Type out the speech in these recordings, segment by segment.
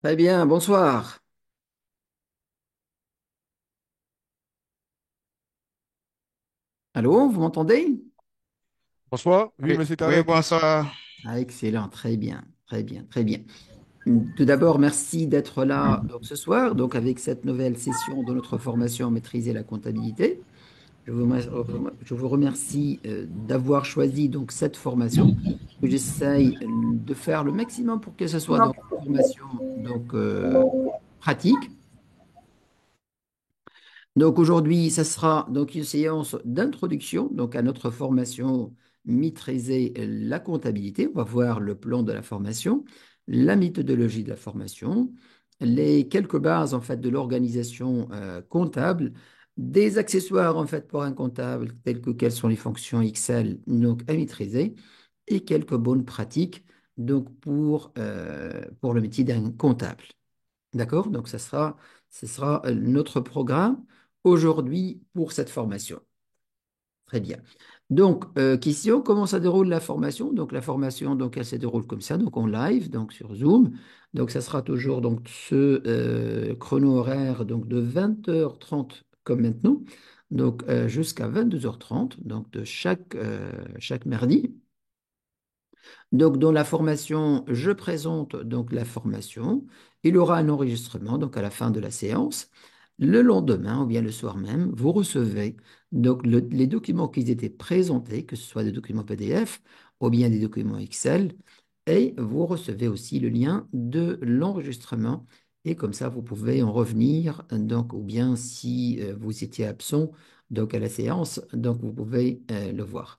Très bien, bonsoir. Allô, vous m'entendez? Bonsoir, oui, Oui. monsieur Oui, Tarek. bonsoir. Ah, excellent, très bien, très bien, très bien. Tout d'abord, merci d'être là donc, ce soir, donc avec cette nouvelle session de notre formation Maîtriser la comptabilité. Je vous remercie d'avoir choisi donc cette formation, que j'essaye de faire le maximum pour que ce soit donc une formation pratique. Donc aujourd'hui, ça sera donc une séance d'introduction donc à notre formation Maîtriser la comptabilité. On va voir le plan de la formation, la méthodologie de la formation, les quelques bases en fait de l'organisation comptable, des accessoires en fait pour un comptable tels que quelles sont les fonctions Excel donc à maîtriser et quelques bonnes pratiques donc pour le métier d'un comptable. D'accord? Donc, ce sera notre programme aujourd'hui pour cette formation. Très bien. Donc, question, comment ça déroule la formation? Donc, la formation, donc, elle se déroule comme ça, donc en live, donc sur Zoom. Donc, ça sera toujours donc, ce chrono horaire donc, de 20h30 comme maintenant, donc jusqu'à 22h30, donc de chaque mardi. Donc, dans la formation, je présente donc la formation. Il y aura un enregistrement donc à la fin de la séance. Le lendemain ou bien le soir même, vous recevez donc les documents qui étaient présentés, que ce soit des documents PDF ou bien des documents Excel, et vous recevez aussi le lien de l'enregistrement. Et comme ça, vous pouvez en revenir, donc, ou bien si vous étiez absent donc à la séance, donc vous pouvez le voir.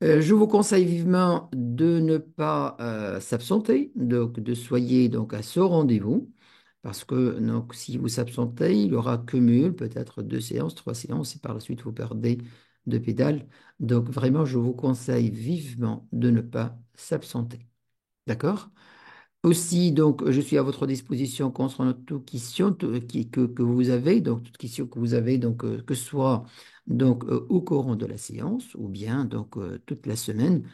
Je vous conseille vivement de ne pas s'absenter, donc de soyez donc à ce rendez-vous, parce que donc, si vous s'absentez, il y aura cumul, peut-être deux séances, trois séances, et par la suite vous perdez de pédales. Donc vraiment, je vous conseille vivement de ne pas s'absenter. D'accord? Aussi, donc, je suis à votre disposition concernant toute question que vous avez, donc toute question que vous avez, donc que ce soit au courant de la séance ou bien toute la semaine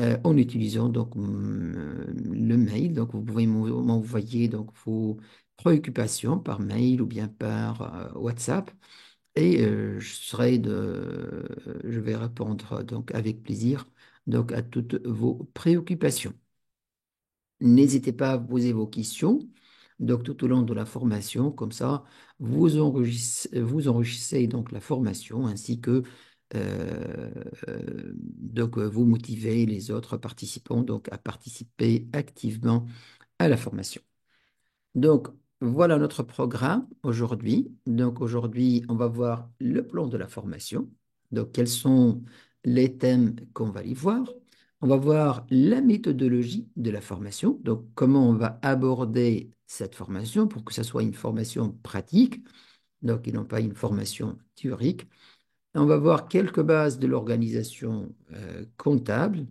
en utilisant le mail. Donc, vous pouvez m'envoyer donc vos préoccupations par mail ou bien par WhatsApp et je vais répondre donc avec plaisir donc à toutes vos préoccupations. N'hésitez pas à poser vos questions donc tout au long de la formation, comme ça vous enrichissez donc la formation ainsi que vous motivez les autres participants donc à participer activement à la formation. Donc voilà notre programme aujourd'hui. Donc aujourd'hui, on va voir le plan de la formation. Donc quels sont les thèmes qu'on va y voir. On va voir la méthodologie de la formation. Donc comment on va aborder cette formation pour que ce soit une formation pratique, donc et non pas une formation théorique. On va voir quelques bases de l'organisation comptable,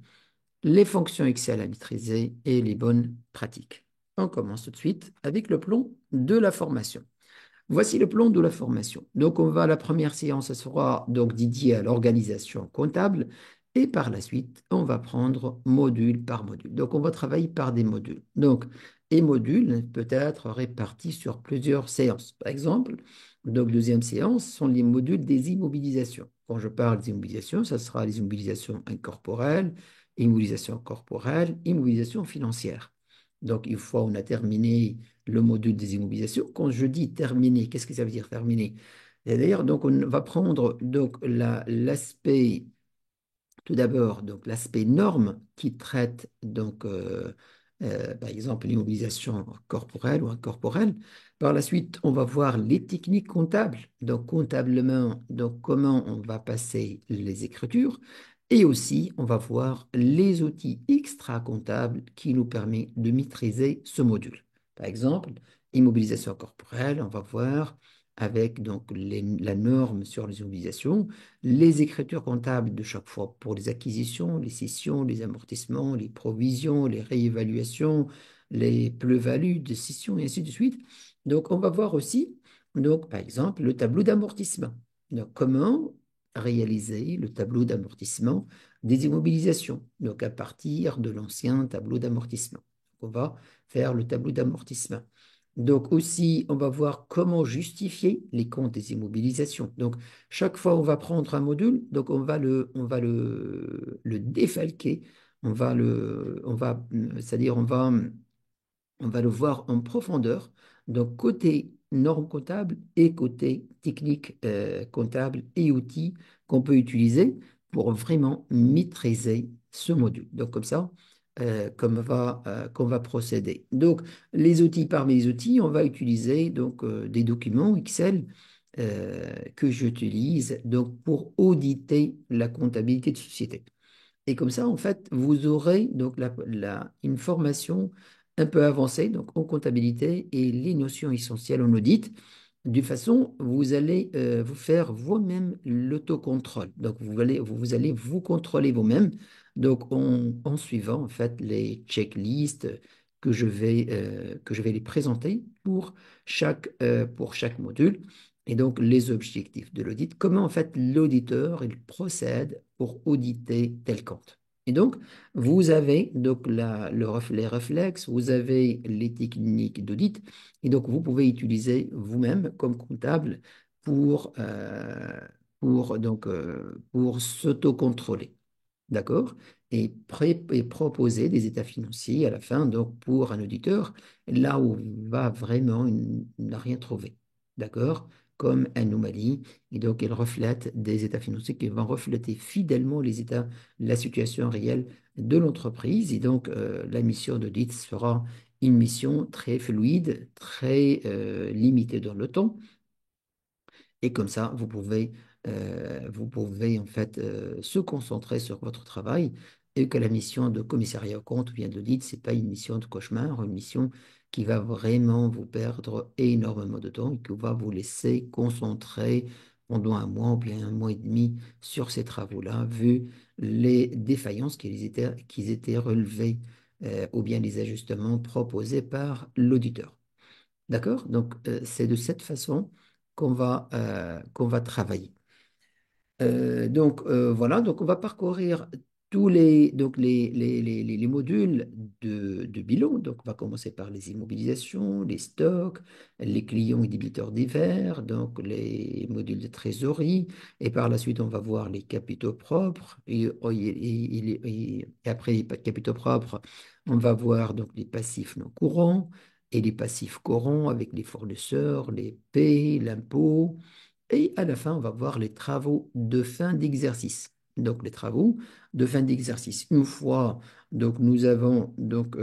les fonctions Excel à maîtriser et les bonnes pratiques. On commence tout de suite avec le plan de la formation. Voici le plan de la formation. Donc, la première séance sera donc dédiée à l'organisation comptable et par la suite, on va prendre module par module. Donc, on va travailler par des modules. Donc, et modules peut être répartis sur plusieurs séances. Par exemple, donc, deuxième séance sont les modules des immobilisations. Quand je parle des immobilisations, ça sera les immobilisations incorporelles, immobilisation corporelle, immobilisation financière. Donc, une fois on a terminé le module des immobilisations. Quand je dis terminer, qu'est-ce que ça veut dire terminer? Et d'ailleurs, donc on va prendre donc l'aspect tout d'abord donc l'aspect norme qui traite par exemple l'immobilisation corporelle ou incorporelle. Par la suite, on va voir les techniques comptables, donc comptablement, donc comment on va passer les écritures. Et aussi, on va voir les outils extra-comptables qui nous permettent de maîtriser ce module. Par exemple, immobilisation corporelle, on va voir avec la norme sur les immobilisations, les écritures comptables de chaque fois pour les acquisitions, les cessions, les amortissements, les provisions, les réévaluations, les plus-values de cessions et ainsi de suite. Donc, on va voir aussi, donc, par exemple, le tableau d'amortissement. Donc, comment réaliser le tableau d'amortissement des immobilisations, donc à partir de l'ancien tableau d'amortissement. On va faire le tableau d'amortissement. Donc aussi, on va voir comment justifier les comptes des immobilisations. Donc, chaque fois, on va prendre un module, donc on va le défalquer, c'est-à-dire on va le voir en profondeur, donc côté normes comptables et côté technique comptable et outils qu'on peut utiliser pour vraiment maîtriser ce module. Donc comme ça, qu'on va procéder. Donc les outils, parmi les outils, on va utiliser donc des documents Excel que j'utilise donc pour auditer la comptabilité de société. Et comme ça, en fait, vous aurez donc une formation un peu avancée donc en comptabilité et les notions essentielles en audit. De façon, vous allez vous faire vous-même l'autocontrôle. Donc, vous allez vous contrôler vous-même. Donc, en suivant en fait les checklists que je vais les présenter pour chaque module. Et donc, les objectifs de l'audit, comment en fait l'auditeur il procède pour auditer tel compte. Et donc, vous avez donc les réflexes, vous avez les techniques d'audit, et donc vous pouvez utiliser vous-même comme comptable pour, euh, pour s'autocontrôler. D'accord? Et proposer des états financiers à la fin, donc pour un auditeur, là où il n'a rien trouvé. D'accord? Comme anomalie. Et donc, il reflète des états financiers qui vont refléter fidèlement la situation réelle de l'entreprise. Et donc, la mission d'audit sera une mission très fluide, très limitée dans le temps et comme ça, vous pouvez en fait se concentrer sur votre travail et que la mission de commissariat aux comptes ou bien d'audit, ce n'est pas une mission de cauchemar, une mission qui va vraiment vous perdre énormément de temps et qui va vous laisser concentrer pendant un mois ou bien un mois et demi sur ces travaux-là, vu les défaillances qui étaient relevées ou bien les ajustements proposés par l'auditeur. D'accord? Donc, c'est de cette façon qu'on va travailler. Voilà, donc on va parcourir tous les modules de bilan. Donc, on va commencer par les immobilisations, les stocks, les clients et débiteurs divers, donc les modules de trésorerie. Et par la suite, on va voir les capitaux propres. Et après les capitaux propres, on va voir donc les passifs non courants et les passifs courants avec les fournisseurs, les paies, l'impôt. Et à la fin, on va voir les travaux de fin d'exercice. Donc, les travaux de fin d'exercice. Une fois donc, nous avons donc,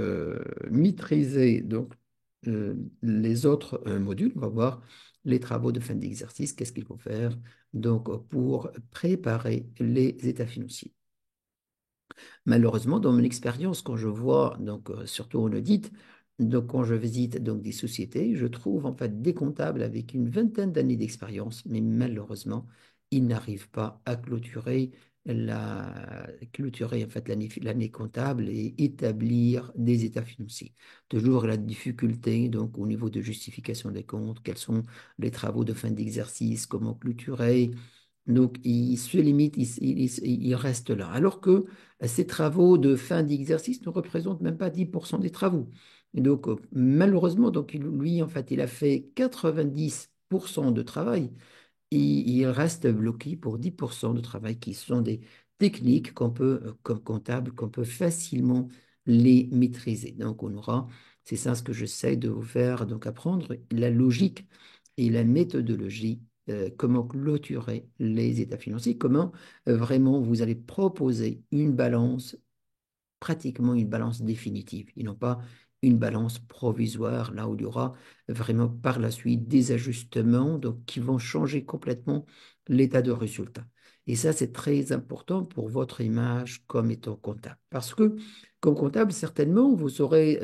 maîtrisé donc, les autres modules, on va voir les travaux de fin d'exercice, qu'est-ce qu'il faut faire donc, pour préparer les états financiers. Malheureusement, dans mon expérience, quand je vois, donc surtout en audit, donc quand je visite donc des sociétés, je trouve en fait des comptables avec une vingtaine d'années d'expérience, mais malheureusement, ils n'arrivent pas à clôturer en fait l'année comptable et établir des états financiers. Toujours la difficulté donc au niveau de justification des comptes, quels sont les travaux de fin d'exercice, comment clôturer. Donc, il se limite, il reste là. Alors que ces travaux de fin d'exercice ne représentent même pas 10% des travaux. Et donc, malheureusement, donc, lui, en fait, il a fait 90% de travail et il reste bloqué pour 10% de travail qui sont des techniques comme comptable, qu'on peut facilement les maîtriser. Donc, c'est ça ce que j'essaie de vous faire, donc apprendre la logique et la méthodologie, comment clôturer les états financiers, comment vraiment vous allez proposer une balance pratiquement une balance définitive et non pas une balance provisoire, là où il y aura vraiment par la suite des ajustements donc, qui vont changer complètement l'état de résultat. Et ça, c'est très important pour votre image comme étant comptable. Parce que, comme comptable, certainement, vous aurez,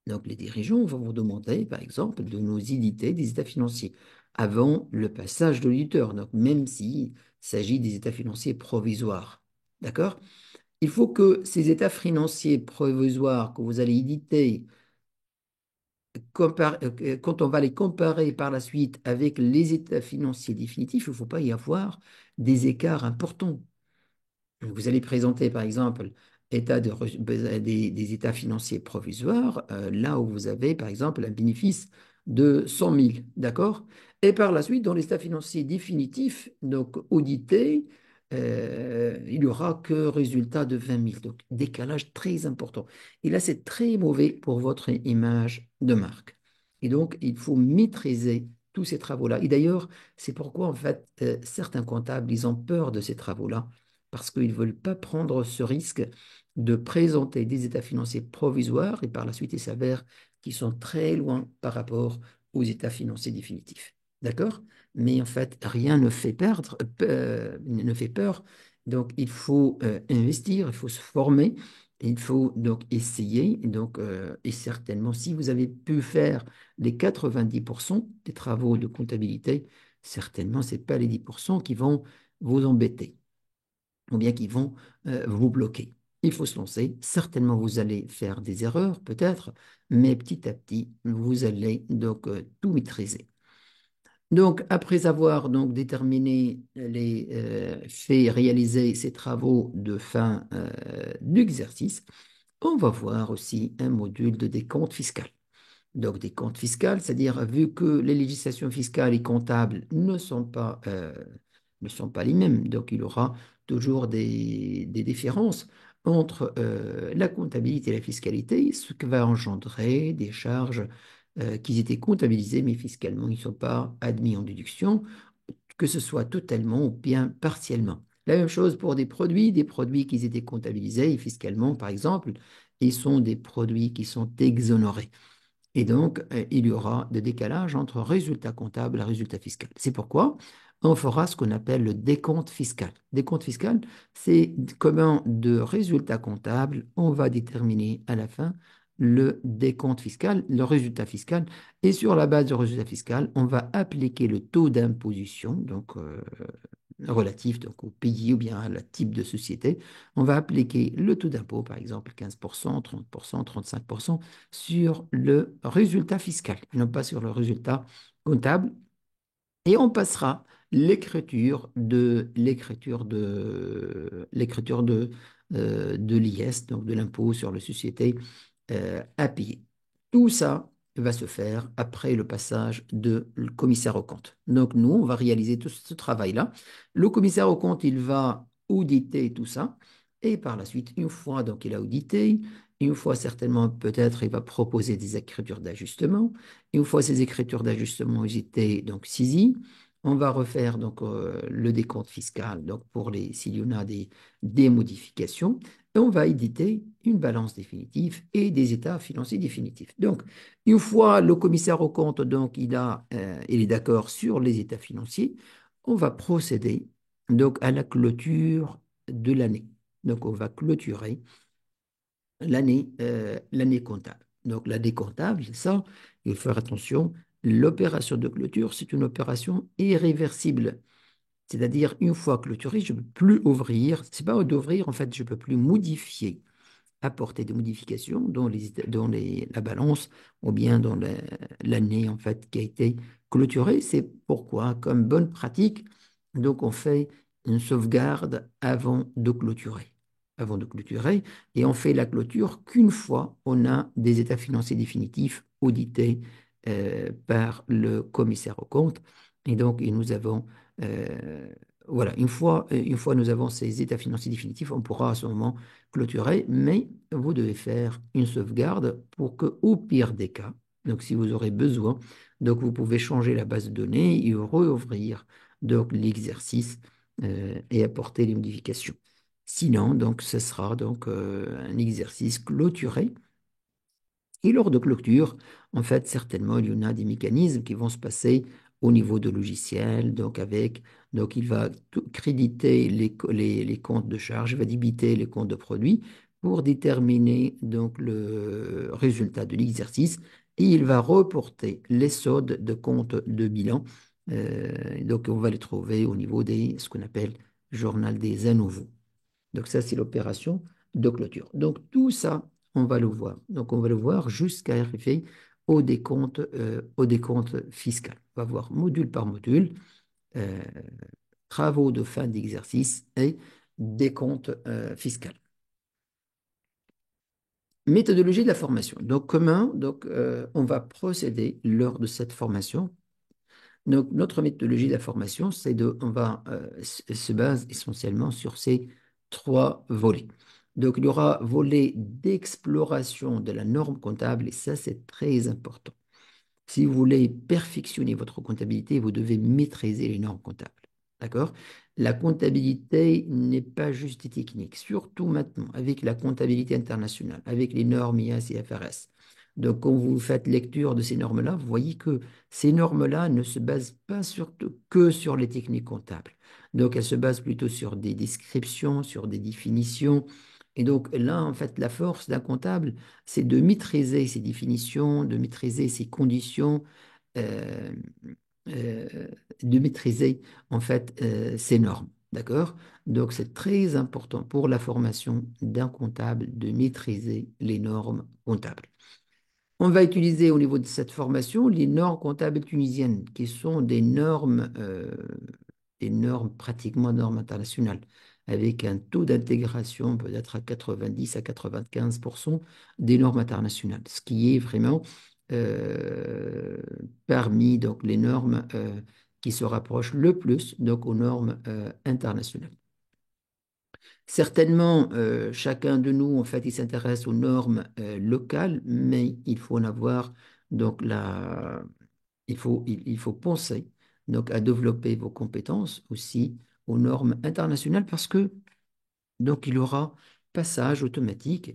donc les dirigeants vont vous demander, par exemple, de nous éditer des états financiers avant le passage de l'auditeur, donc même s'il s'agit des états financiers provisoires. D'accord? Il faut que ces états financiers provisoires que vous allez éditer, quand on va les comparer par la suite avec les états financiers définitifs, il ne faut pas y avoir des écarts importants. Vous allez présenter, par exemple, des états financiers provisoires, là où vous avez, par exemple, un bénéfice de 100 000, d'accord? Et par la suite, dans les états financiers définitifs, donc audités, il n'y aura que résultat de 20 000. Donc, décalage très important. Et là, c'est très mauvais pour votre image de marque. Et donc, il faut maîtriser tous ces travaux-là. Et d'ailleurs, c'est pourquoi, en fait, certains comptables, ils ont peur de ces travaux-là, parce qu'ils ne veulent pas prendre ce risque de présenter des états financiers provisoires et par la suite, il s'avère qu'ils sont très loin par rapport aux états financiers définitifs. D'accord? Mais en fait, rien ne fait perdre, ne fait peur. Donc, il faut investir, il faut se former, il faut donc essayer. Et certainement, si vous avez pu faire les 90% des travaux de comptabilité, certainement, ce n'est pas les 10% qui vont vous embêter ou bien qui vont vous bloquer. Il faut se lancer. Certainement, vous allez faire des erreurs, peut-être, mais petit à petit, vous allez donc tout maîtriser. Donc, après avoir donc déterminé les faits, réalisé ces travaux de fin d'exercice, on va voir aussi un module de décompte fiscal. Donc, des comptes fiscaux, c'est-à-dire vu que les législations fiscales et comptables ne sont pas les mêmes, donc il y aura toujours des différences entre la comptabilité et la fiscalité, ce qui va engendrer des charges qui étaient comptabilisées, mais fiscalement, ils ne sont pas admis en déduction, que ce soit totalement ou bien partiellement. La même chose pour des produits qui étaient comptabilisés fiscalement, par exemple, ils sont des produits qui sont exonérés. Et donc, il y aura des décalages entre résultat comptable et résultat fiscal. C'est pourquoi on fera ce qu'on appelle le décompte fiscal. Décompte fiscal, c'est comment de résultat comptable, on va déterminer à la fin le décompte fiscal, le résultat fiscal. Et sur la base du résultat fiscal, on va appliquer le taux d'imposition, donc relatif donc, au pays ou bien à la type de société. On va appliquer le taux d'impôt, par exemple 15%, 30%, 35% sur le résultat fiscal, non pas sur le résultat comptable. Et on passera l'écriture de l'IS, donc de l'impôt sur les sociétés à payer. Tout ça va se faire après le passage de le commissaire aux comptes. Donc nous, on va réaliser tout ce travail-là. Le commissaire aux comptes, il va auditer tout ça. Et par la suite, une fois donc il a audité, une fois certainement peut-être il va proposer des écritures d'ajustement. Une fois ces écritures d'ajustement ont été donc saisies, on va refaire donc le décompte fiscal donc pour s'il y en a des modifications et on va éditer une balance définitive et des états financiers définitifs. Donc, une fois le commissaire aux comptes donc il est d'accord sur les états financiers, on va procéder donc à la clôture de l'année. Donc, on va clôturer l'année comptable. Donc, l'année comptable, ça, il faut faire attention. L'opération de clôture, c'est une opération irréversible. C'est-à-dire, une fois clôturé, je ne peux plus ouvrir. C'est pas d'ouvrir, en fait, je ne peux plus modifier, apporter des modifications la balance ou bien dans l'année, en fait, qui a été clôturée. C'est pourquoi, comme bonne pratique, donc on fait une sauvegarde avant de clôturer. Avant de clôturer, et on fait la clôture qu'une fois on a des états financiers définitifs audités par le commissaire aux comptes. Et donc, nous avons euh, voilà, une fois nous avons ces états financiers définitifs, on pourra à ce moment clôturer, mais vous devez faire une sauvegarde pour que, au pire des cas, donc si vous aurez besoin, donc vous pouvez changer la base de données et rouvrir donc l'exercice et apporter les modifications. Sinon, donc ce sera donc un exercice clôturé et lors de clôture, en fait, certainement, il y en a des mécanismes qui vont se passer au niveau de logiciel. Donc il va créditer les comptes de charge, il va débiter les comptes de produits pour déterminer donc le résultat de l'exercice et il va reporter les soldes de compte de bilan. Donc on va les trouver au niveau ce qu'on appelle journal des à nouveaux. Donc ça, c'est l'opération de clôture. Donc tout ça, on va le voir. Donc on va le voir jusqu'à arriver au décompte fiscal. On va voir module par module, euh, travaux de fin d'exercice et décompte fiscal. Méthodologie de la formation. Donc, comment on va procéder lors de cette formation? Donc, notre méthodologie de la formation, on va se base essentiellement sur ces trois volets. Donc, il y aura volet d'exploration de la norme comptable, et ça, c'est très important. Si vous voulez perfectionner votre comptabilité, vous devez maîtriser les normes comptables. D'accord? La comptabilité n'est pas juste des techniques, surtout maintenant avec la comptabilité internationale, avec les normes IAS et FRS. Donc, quand vous faites lecture de ces normes-là, vous voyez que ces normes-là ne se basent pas surtout que sur les techniques comptables. Donc, elles se basent plutôt sur des descriptions, sur des définitions. Et donc, là, en fait, la force d'un comptable, c'est de maîtriser ces définitions, de maîtriser ces conditions, euh, euh, de maîtriser en fait ces normes. D'accord? Donc, c'est très important pour la formation d'un comptable de maîtriser les normes comptables. On va utiliser au niveau de cette formation les normes comptables tunisiennes, qui sont des normes pratiquement normes internationales, avec un taux d'intégration peut-être à 90 à 95% des normes internationales, ce qui est vraiment euh, parmi donc, les normes qui se rapprochent le plus donc, aux normes internationales. Certainement, chacun de nous, en fait, il s'intéresse aux normes locales, mais il faut en avoir donc il faut penser donc à développer vos compétences aussi aux normes internationales parce que donc, il aura passage automatique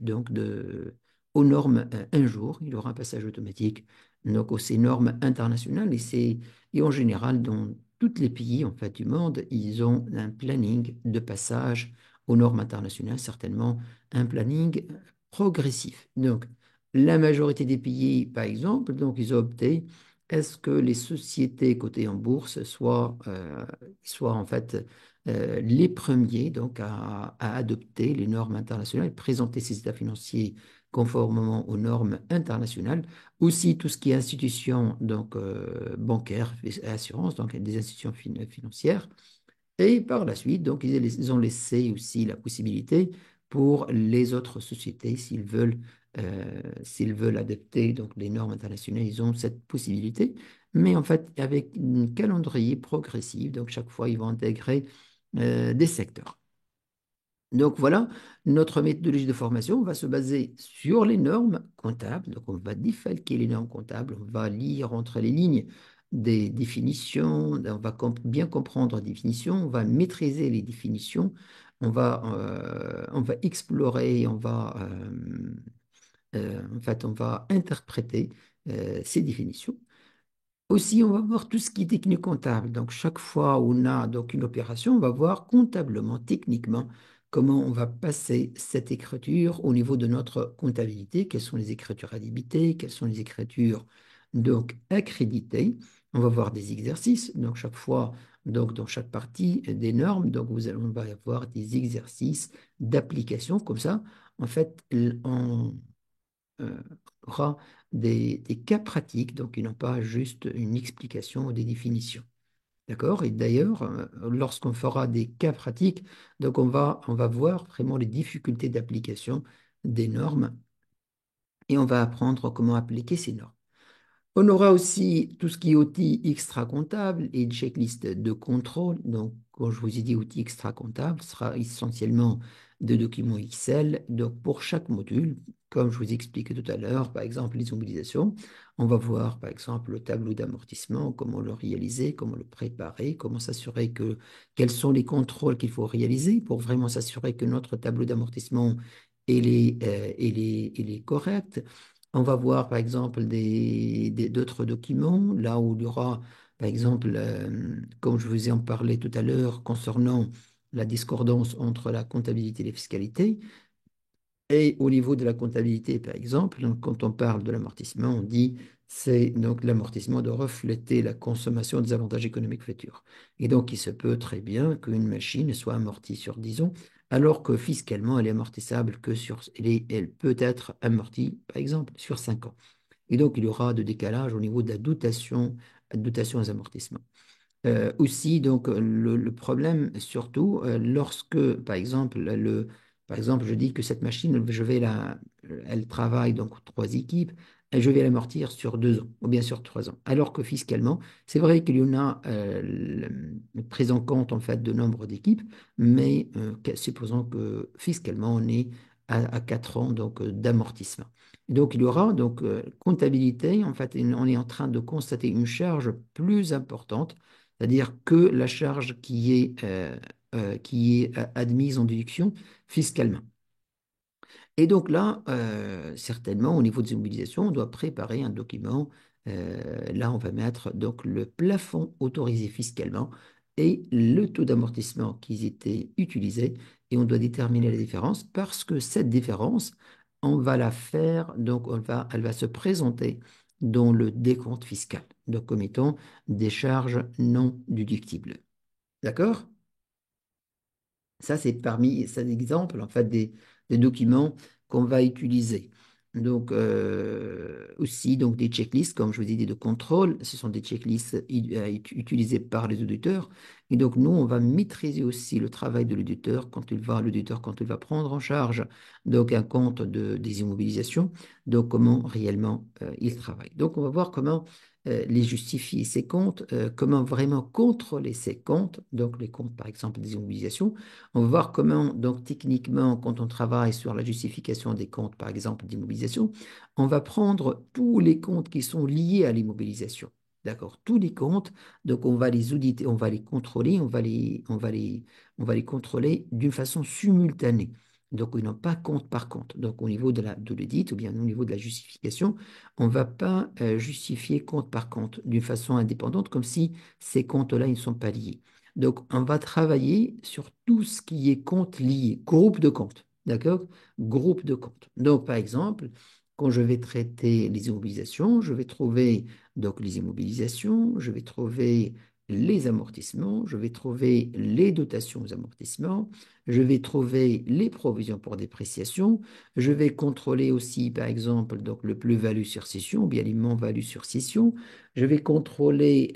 aux normes un jour. Il aura un passage automatique donc, aux ces normes internationales. Et en général, dans tous les pays en fait, du monde, ils ont un planning de passage aux normes internationales, certainement un planning progressif. Donc, la majorité des pays, par exemple, donc, ils ont opté est-ce que les sociétés cotées en bourse soient en fait les premiers donc à adopter les normes internationales et présenter ces états financiers conformément aux normes internationales. Aussi, tout ce qui est institutions donc, bancaires et assurances, donc des institutions financières. Et par la suite, donc, ils ont laissé aussi la possibilité pour les autres sociétés, s'ils veulent adopter donc, les normes internationales, ils ont cette possibilité. Mais en fait, avec un calendrier progressif, donc chaque fois, ils vont intégrer des secteurs. Donc voilà, notre méthodologie de formation va se baser sur les normes comptables. Donc on va défalquer les normes comptables, on va lire entre les lignes des définitions, on va bien comprendre les définitions, on va maîtriser les définitions, on va explorer, en fait, on va interpréter ces définitions. Aussi, on va voir tout ce qui est technique comptable. Donc, chaque fois où on a donc une opération, on va voir comptablement, techniquement, comment on va passer cette écriture au niveau de notre comptabilité, quelles sont les écritures à débiter, quelles sont les écritures donc accréditées. On va voir des exercices. Donc, chaque fois, donc dans chaque partie des normes, donc on va avoir des exercices d'application comme ça. En fait, euh, aura des cas pratiques, donc ils n'ont pas juste une explication ou des définitions. D'accord? Et d'ailleurs, lorsqu'on fera des cas pratiques, donc on va voir vraiment les difficultés d'application des normes et on va apprendre comment appliquer ces normes. On aura aussi tout ce qui est outils extra-comptables et checklist de contrôle. Donc, quand je vous ai dit outils extra-comptables, ce sera essentiellement des documents Excel. Donc, pour chaque module, comme je vous ai expliqué tout à l'heure, par exemple, les mobilisations, on va voir, par exemple, le tableau d'amortissement, comment le réaliser, comment le préparer, comment s'assurer quels sont les contrôles qu'il faut réaliser pour vraiment s'assurer que notre tableau d'amortissement il est correct. On va voir, par exemple, d'autres documents, là où il y aura, par exemple, comme je vous ai en parlé tout à l'heure, concernant la discordance entre la comptabilité et la fiscalité. Et au niveau de la comptabilité, par exemple, donc, quand on parle de l'amortissement, on dit c'est donc l'amortissement de refléter la consommation des avantages économiques futurs. Et donc, il se peut très bien qu'une machine soit amortie sur 10 ans, alors que fiscalement, elle est amortissable que elle peut être amortie, par exemple, sur 5 ans. Et donc, il y aura de décalage au niveau de la dotation aux amortissements. Aussi, donc, le problème, surtout, lorsque, par exemple, je dis que cette machine, elle travaille donc trois équipes, et je vais l'amortir sur 2 ans, ou bien sur 3 ans. Alors que fiscalement, c'est vrai qu'il y en a le prise en compte en fait de nombre d'équipes, mais supposons que fiscalement, on est à 4 ans donc d'amortissement. Donc, il y aura donc comptabilité, en fait, on est en train de constater une charge plus importante, c'est-à-dire que la charge qui est admise en déduction fiscalement. Et donc là, certainement, au niveau des immobilisations, on doit préparer un document. Là, on va mettre donc le plafond autorisé fiscalement et le taux d'amortissement qui était utilisé. Et on doit déterminer la différence parce que cette différence, on va la faire, donc elle va se présenter dans le décompte fiscal, donc comme étant des charges non déductibles. D'accord? Ça, c'est parmi ces exemples en fait, des documents qu'on va utiliser. Donc, aussi donc, des checklists, comme je vous ai dit, de contrôle. Ce sont des checklists utilisées par les auditeurs. Et donc, nous, on va maîtriser aussi le travail de l'auditeur, quand il va prendre en charge donc, un compte des immobilisations, donc comment réellement il travaille. Donc, on va voir comment les justifier, ces comptes, comment vraiment contrôler ces comptes, donc les comptes, par exemple, des immobilisations. On va voir comment, donc techniquement, quand on travaille sur la justification des comptes, par exemple, d'immobilisation, on va prendre tous les comptes qui sont liés à l'immobilisation. D'accord? Tous les comptes, donc on va les auditer, on va les contrôler, on va les contrôler d'une façon simultanée. Donc, ils n'ont pas compte par compte. Donc, au niveau de l'audit ou bien au niveau de la justification, on ne va pas justifier compte par compte d'une façon indépendante, comme si ces comptes-là, ils ne sont pas liés. Donc, on va travailler sur tout ce qui est compte lié, groupe de comptes. D'accord? Groupe de comptes. Donc, par exemple, quand je vais traiter les immobilisations, je vais trouver donc les immobilisations, je vais trouver les amortissements, je vais trouver les dotations aux amortissements, je vais trouver les provisions pour dépréciation, je vais contrôler aussi, par exemple, donc le plus-value sur cession, ou bien les moins-values sur cession, je vais contrôler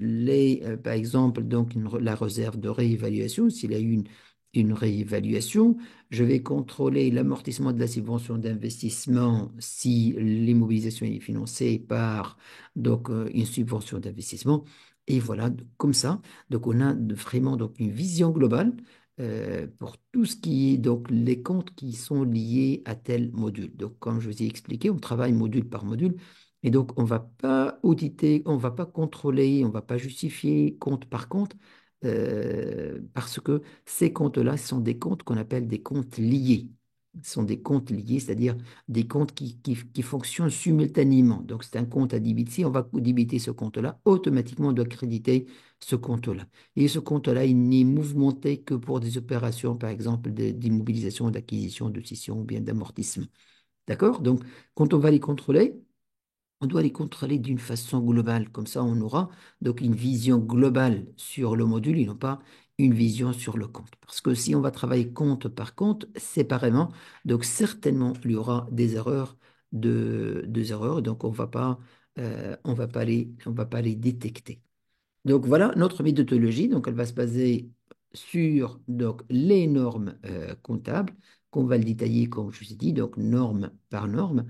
par exemple, donc la réserve de réévaluation, s'il y a eu une réévaluation. Je vais contrôler l'amortissement de la subvention d'investissement si l'immobilisation est financée par donc, une subvention d'investissement. Et voilà, comme ça, donc on a vraiment donc, une vision globale pour tout ce qui est donc les comptes qui sont liés à tel module. Donc, comme je vous ai expliqué, on travaille module par module. Et donc, on ne va pas auditer, on ne va pas contrôler, on ne va pas justifier compte par compte, parce que ces comptes-là sont des comptes qu'on appelle des comptes liés. Ce sont des comptes liés, c'est-à-dire des comptes qui fonctionnent simultanément. Donc, c'est un compte à débiter. Si on va débiter ce compte-là, automatiquement, on doit créditer ce compte-là. Et ce compte-là, il n'est mouvementé que pour des opérations, par exemple, d'immobilisation, d'acquisition, de cession ou bien d'amortissement. D'accord? Donc, quand on va les contrôler, on doit les contrôler d'une façon globale. Comme ça, on aura donc une vision globale sur le module et non pas une vision sur le compte. Parce que si on va travailler compte par compte, séparément, donc certainement, il y aura des erreurs, donc on va pas les détecter. Donc voilà notre méthodologie. Donc elle va se baser sur donc, les normes comptables qu'on va le détailler, comme je vous ai dit, donc norme par norme.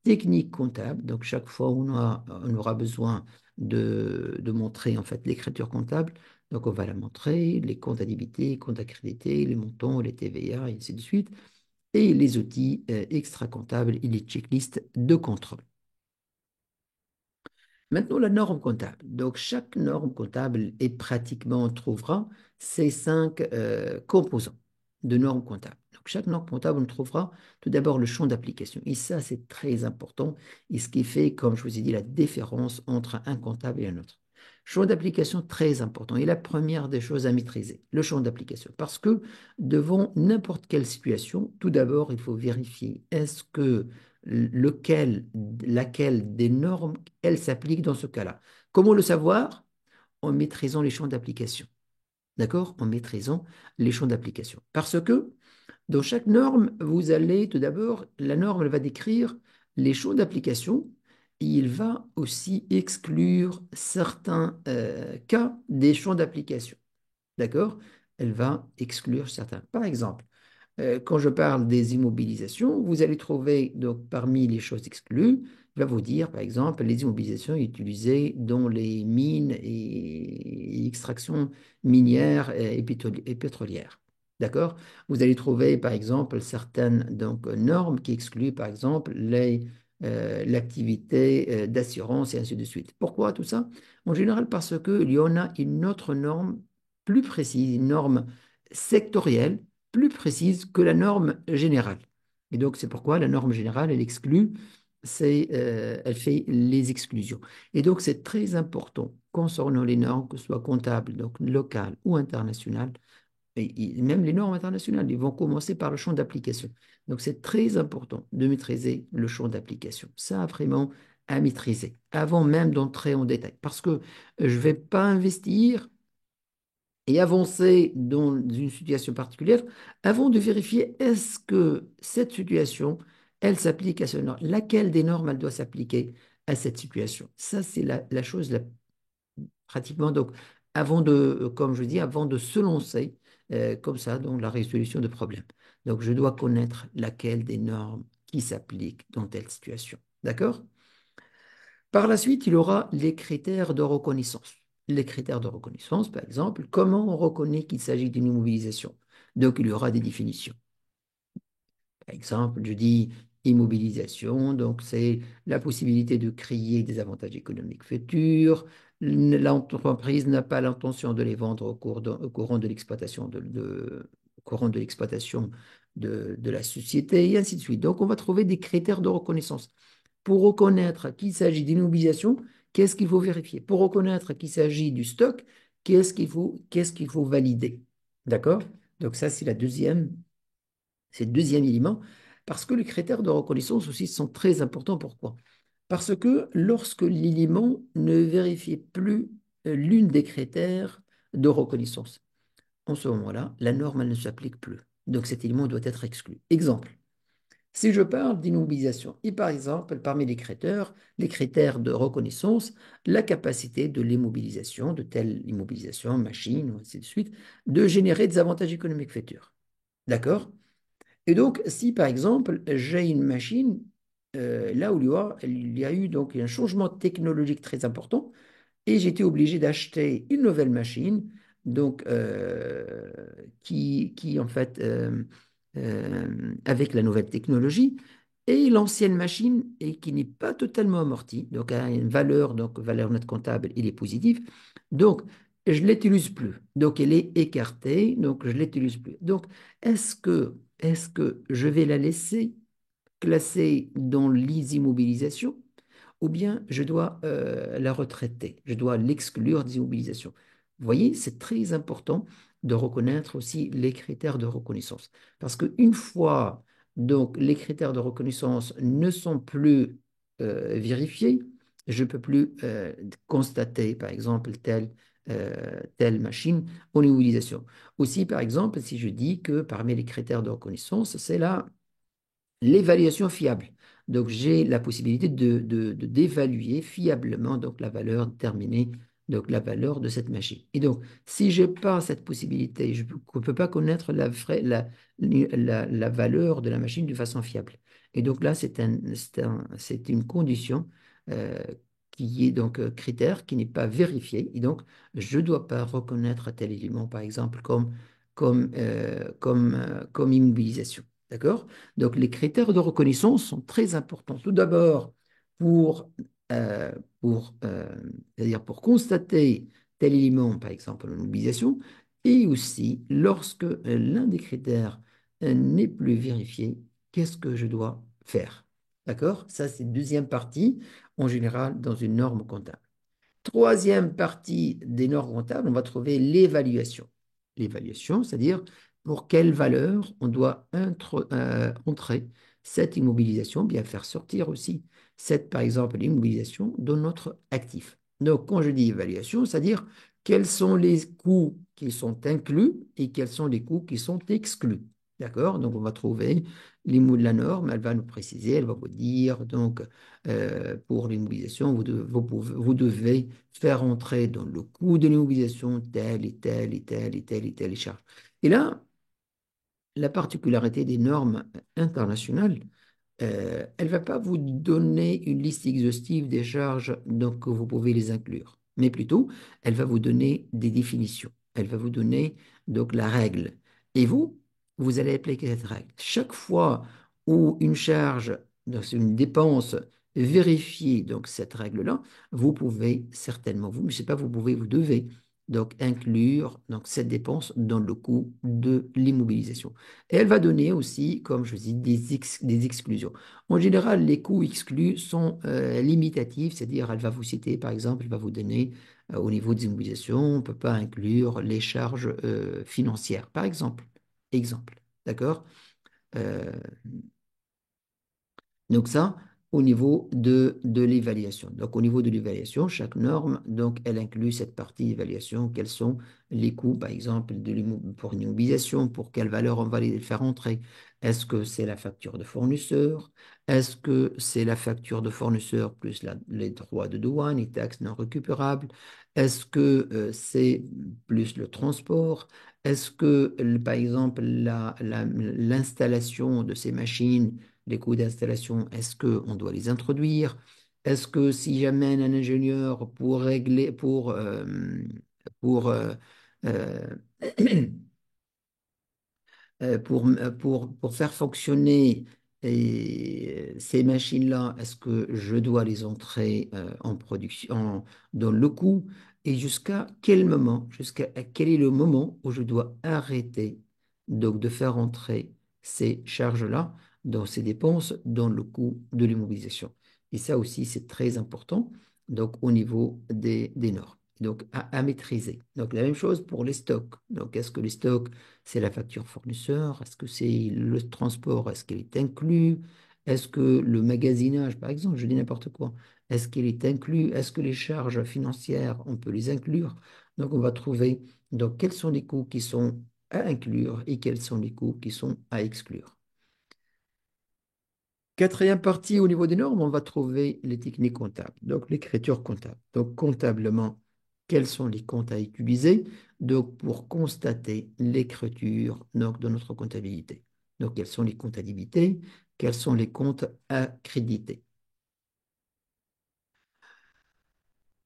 Technique comptable, donc chaque fois on aura besoin de montrer en fait l'écriture comptable, donc on va la montrer, les comptes à débiter, les comptes à créditer, les montants, les TVA, et ainsi de suite, et les outils extra-comptables et les checklists de contrôle. Maintenant, la norme comptable. Donc, chaque norme comptable est pratiquement, on trouvera ces 5 composants de normes comptables. Donc, chaque norme comptable, on trouvera tout d'abord le champ d'application. Et ça, c'est très important. Et ce qui fait, comme je vous ai dit, la différence entre un comptable et un autre. Champ d'application très important. Et la première des choses à maîtriser, le champ d'application. Parce que devant n'importe quelle situation, tout d'abord, il faut vérifier est-ce que lequel, laquelle des normes, elle s'applique dans ce cas-là. Comment le savoir? En maîtrisant les champs d'application. D'accord? En maîtrisant les champs d'application. Parce que dans chaque norme, vous allez tout d'abord, la norme, elle va décrire les champs d'application et il va aussi exclure certains cas des champs d'application. D'accord? Elle va exclure certains. Par exemple, Quand je parle des immobilisations, vous allez trouver donc parmi les choses exclues, il va vous dire par exemple les immobilisations utilisées dans les mines et extractions minières et pétrolières. D'accord? Vous allez trouver par exemple certaines donc, normes qui excluent par exemple l'activité d'assurance et ainsi de suite. Pourquoi tout ça? En général parce qu'il y en a une autre norme plus précise, une norme sectorielle plus précise que la norme générale. Et donc, c'est pourquoi la norme générale, elle exclut, elle fait les exclusions. Et donc, c'est très important concernant les normes, que ce soit comptables, donc locales ou internationales, et même les normes internationales, ils vont commencer par le champ d'application. Donc, c'est très important de maîtriser le champ d'application. Ça, vraiment, à maîtriser, avant même d'entrer en détail. Parce que je ne vais pas investir et avancer dans une situation particulière avant de vérifier est-ce que cette situation, elle s'applique à ce norme. Laquelle des normes, elle doit s'appliquer à cette situation. Ça, c'est la chose pratiquement. Donc, avant de, comme je dis, avant de se lancer comme ça dans la résolution de problèmes. Donc, je dois connaître laquelle des normes qui s'appliquent dans telle situation. D'accord? Par la suite, il y aura les critères de reconnaissance. Les critères de reconnaissance, par exemple, comment on reconnaît qu'il s'agit d'une immobilisation? Donc, il y aura des définitions. Par exemple, je dis immobilisation, donc c'est la possibilité de créer des avantages économiques futurs. L'entreprise n'a pas l'intention de les vendre au courant de l'exploitation au courant de l'exploitation de la société, et ainsi de suite. Donc, on va trouver des critères de reconnaissance. Pour reconnaître qu'il s'agit d'immobilisation, qu'est-ce qu'il faut vérifier? Pour reconnaître qu'il s'agit du stock, qu'est-ce qu'il faut valider? D'accord? Donc ça, c'est le deuxième élément, parce que les critères de reconnaissance aussi sont très importants. Pourquoi? Parce que lorsque l'élément ne vérifie plus l'une des critères de reconnaissance, en ce moment-là, la norme elle ne s'applique plus. Donc cet élément doit être exclu. Exemple. Si je parle d'immobilisation, et par exemple, parmi les critères de reconnaissance, la capacité de l'immobilisation, de telle immobilisation, machine, ou ainsi de suite, de générer des avantages économiques futurs. D'accord? Et donc, si par exemple, j'ai une machine, là où il y a eu donc un changement technologique très important, et j'étais obligé d'acheter une nouvelle machine, donc qui en fait avec la nouvelle technologie et l'ancienne machine et qui n'est pas totalement amortie, donc a une valeur, donc valeur nette comptable, il est positif. Donc je l'utilise plus. Donc elle est écartée, donc je l'utilise plus. Donc est-ce que je vais la laisser classée dans les immobilisations ou bien je dois la retraiter, je dois l'exclure des immobilisations. Vous voyez, c'est très important de reconnaître aussi les critères de reconnaissance. Parce qu'une fois donc, les critères de reconnaissance ne sont plus vérifiés, je ne peux plus constater, par exemple, telle machine en immobilisation. Aussi, par exemple, si je dis que parmi les critères de reconnaissance, c'est là l'évaluation fiable. Donc, j'ai la possibilité d'évaluer fiablement donc, la valeur déterminée, donc la valeur de cette machine. Et donc, si je n'ai pas cette possibilité, je ne peux pas connaître la valeur de la machine de façon fiable. Et donc là, c'est une condition euh, qui est donc critère qui n'est pas vérifié. Et donc, je ne dois pas reconnaître tel élément, par exemple, comme immobilisation. D'accord? Donc, les critères de reconnaissance sont très importants. Tout d'abord, pour, euh, pour c'est-à-dire pour constater tel élément, par exemple, une mobilisation, et aussi lorsque l'un des critères n'est plus vérifié, qu'est-ce que je dois faire? D'accord? Ça, c'est la deuxième partie, en général, dans une norme comptable. Troisième partie des normes comptables, on va trouver l'évaluation. L'évaluation, c'est-à-dire pour quelle valeur on doit entrer cette immobilisation, bien faire sortir aussi cette, par exemple, immobilisation de notre actif. Donc, quand je dis évaluation, c'est-à-dire quels sont les coûts qui sont inclus et quels sont les coûts qui sont exclus. D'accord? Donc, on va trouver les mots de la norme, elle va nous préciser, elle va vous dire, donc, pour l'immobilisation, vous devez faire entrer dans le coût de l'immobilisation telle et telle et telle et telle et telle charge. Et là, la particularité des normes internationales, elle ne va pas vous donner une liste exhaustive des charges, donc vous pouvez les inclure, mais plutôt, elle va vous donner des définitions. Elle va vous donner donc la règle. Et vous allez appliquer cette règle. Chaque fois où une charge, donc c'est une dépense, vérifier donc cette règle-là, vous pouvez certainement, vous, je ne sais pas, vous pouvez, vous devez donc inclure donc cette dépense dans le coût de l'immobilisation. Et elle va donner aussi, comme je dis, des exclusions. En général, les coûts exclus sont limitatifs, c'est-à-dire elle va vous citer, par exemple, elle va vous donner au niveau des immobilisations, on ne peut pas inclure les charges financières, par exemple. Exemple, d'accord? Euh, donc ça, au niveau de l'évaluation. Donc au niveau de l'évaluation, chaque norme, donc elle inclut cette partie évaluation. Quels sont les coûts, par exemple, pour une immobilisation, pour quelle valeur on va les faire entrer? Est-ce que c'est la facture de fournisseur? Est-ce que c'est la facture de fournisseur plus les droits de douane, les taxes non récupérables? Est-ce que c'est plus le transport? Est-ce que, par exemple, l'installation de ces machines, les coûts d'installation, est-ce qu'on doit les introduire? Est-ce que si j'amène un ingénieur pour régler, pour, euh, pour faire fonctionner ces machines-là, est-ce que je dois les entrer en production, dans le coût et jusqu'à quel moment, jusqu'à quel est le moment où je dois arrêter donc de faire entrer ces charges-là dans ces dépenses dans le coût de l'immobilisation. Et ça aussi, c'est très important donc au niveau des normes. Donc à maîtriser. Donc la même chose pour les stocks. Donc est-ce que les stocks c'est la facture fournisseur? Est-ce que c'est le transport? Est-ce qu'elle est inclus? Est-ce que le magasinage, par exemple, je dis n'importe quoi, est-ce qu'il est inclus? Est-ce que les charges financières, on peut les inclure? Donc, on va trouver donc, quels sont les coûts qui sont à inclure et quels sont les coûts qui sont à exclure. Quatrième partie, au niveau des normes, on va trouver les techniques comptables, donc l'écriture comptable. Donc, comptablement, quels sont les comptes à utiliser donc, pour constater l'écriture donc, de notre comptabilité. Donc, quels sont les comptes à débiter, quels sont les comptes à créditer.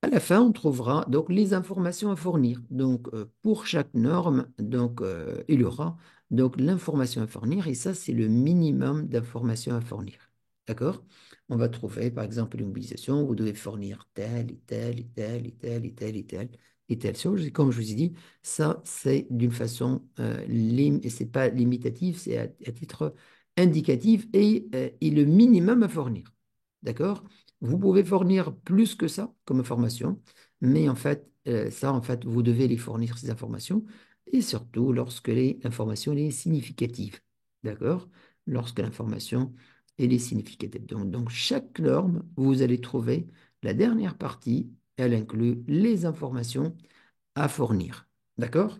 À la fin, on trouvera donc les informations à fournir. Donc, pour chaque norme, donc, il y aura donc l'information à fournir et ça, c'est le minimum d'informations à fournir. D'accord? On va trouver, par exemple, une mobilisation, vous devez fournir telle et telle et telle et telle et telle et telle et telle chose. Et comme je vous ai dit, ça, c'est d'une façon, c'est pas limitatif, c'est à titre indicatif et le minimum à fournir. D'accord? Vous pouvez fournir plus que ça comme information, mais en fait, ça, en fait, vous devez les fournir, ces informations, et surtout lorsque l'information est significative. D'accord? Lorsque l'information elle est significative. Donc, chaque norme, vous allez trouver la dernière partie, elle inclut les informations à fournir. D'accord?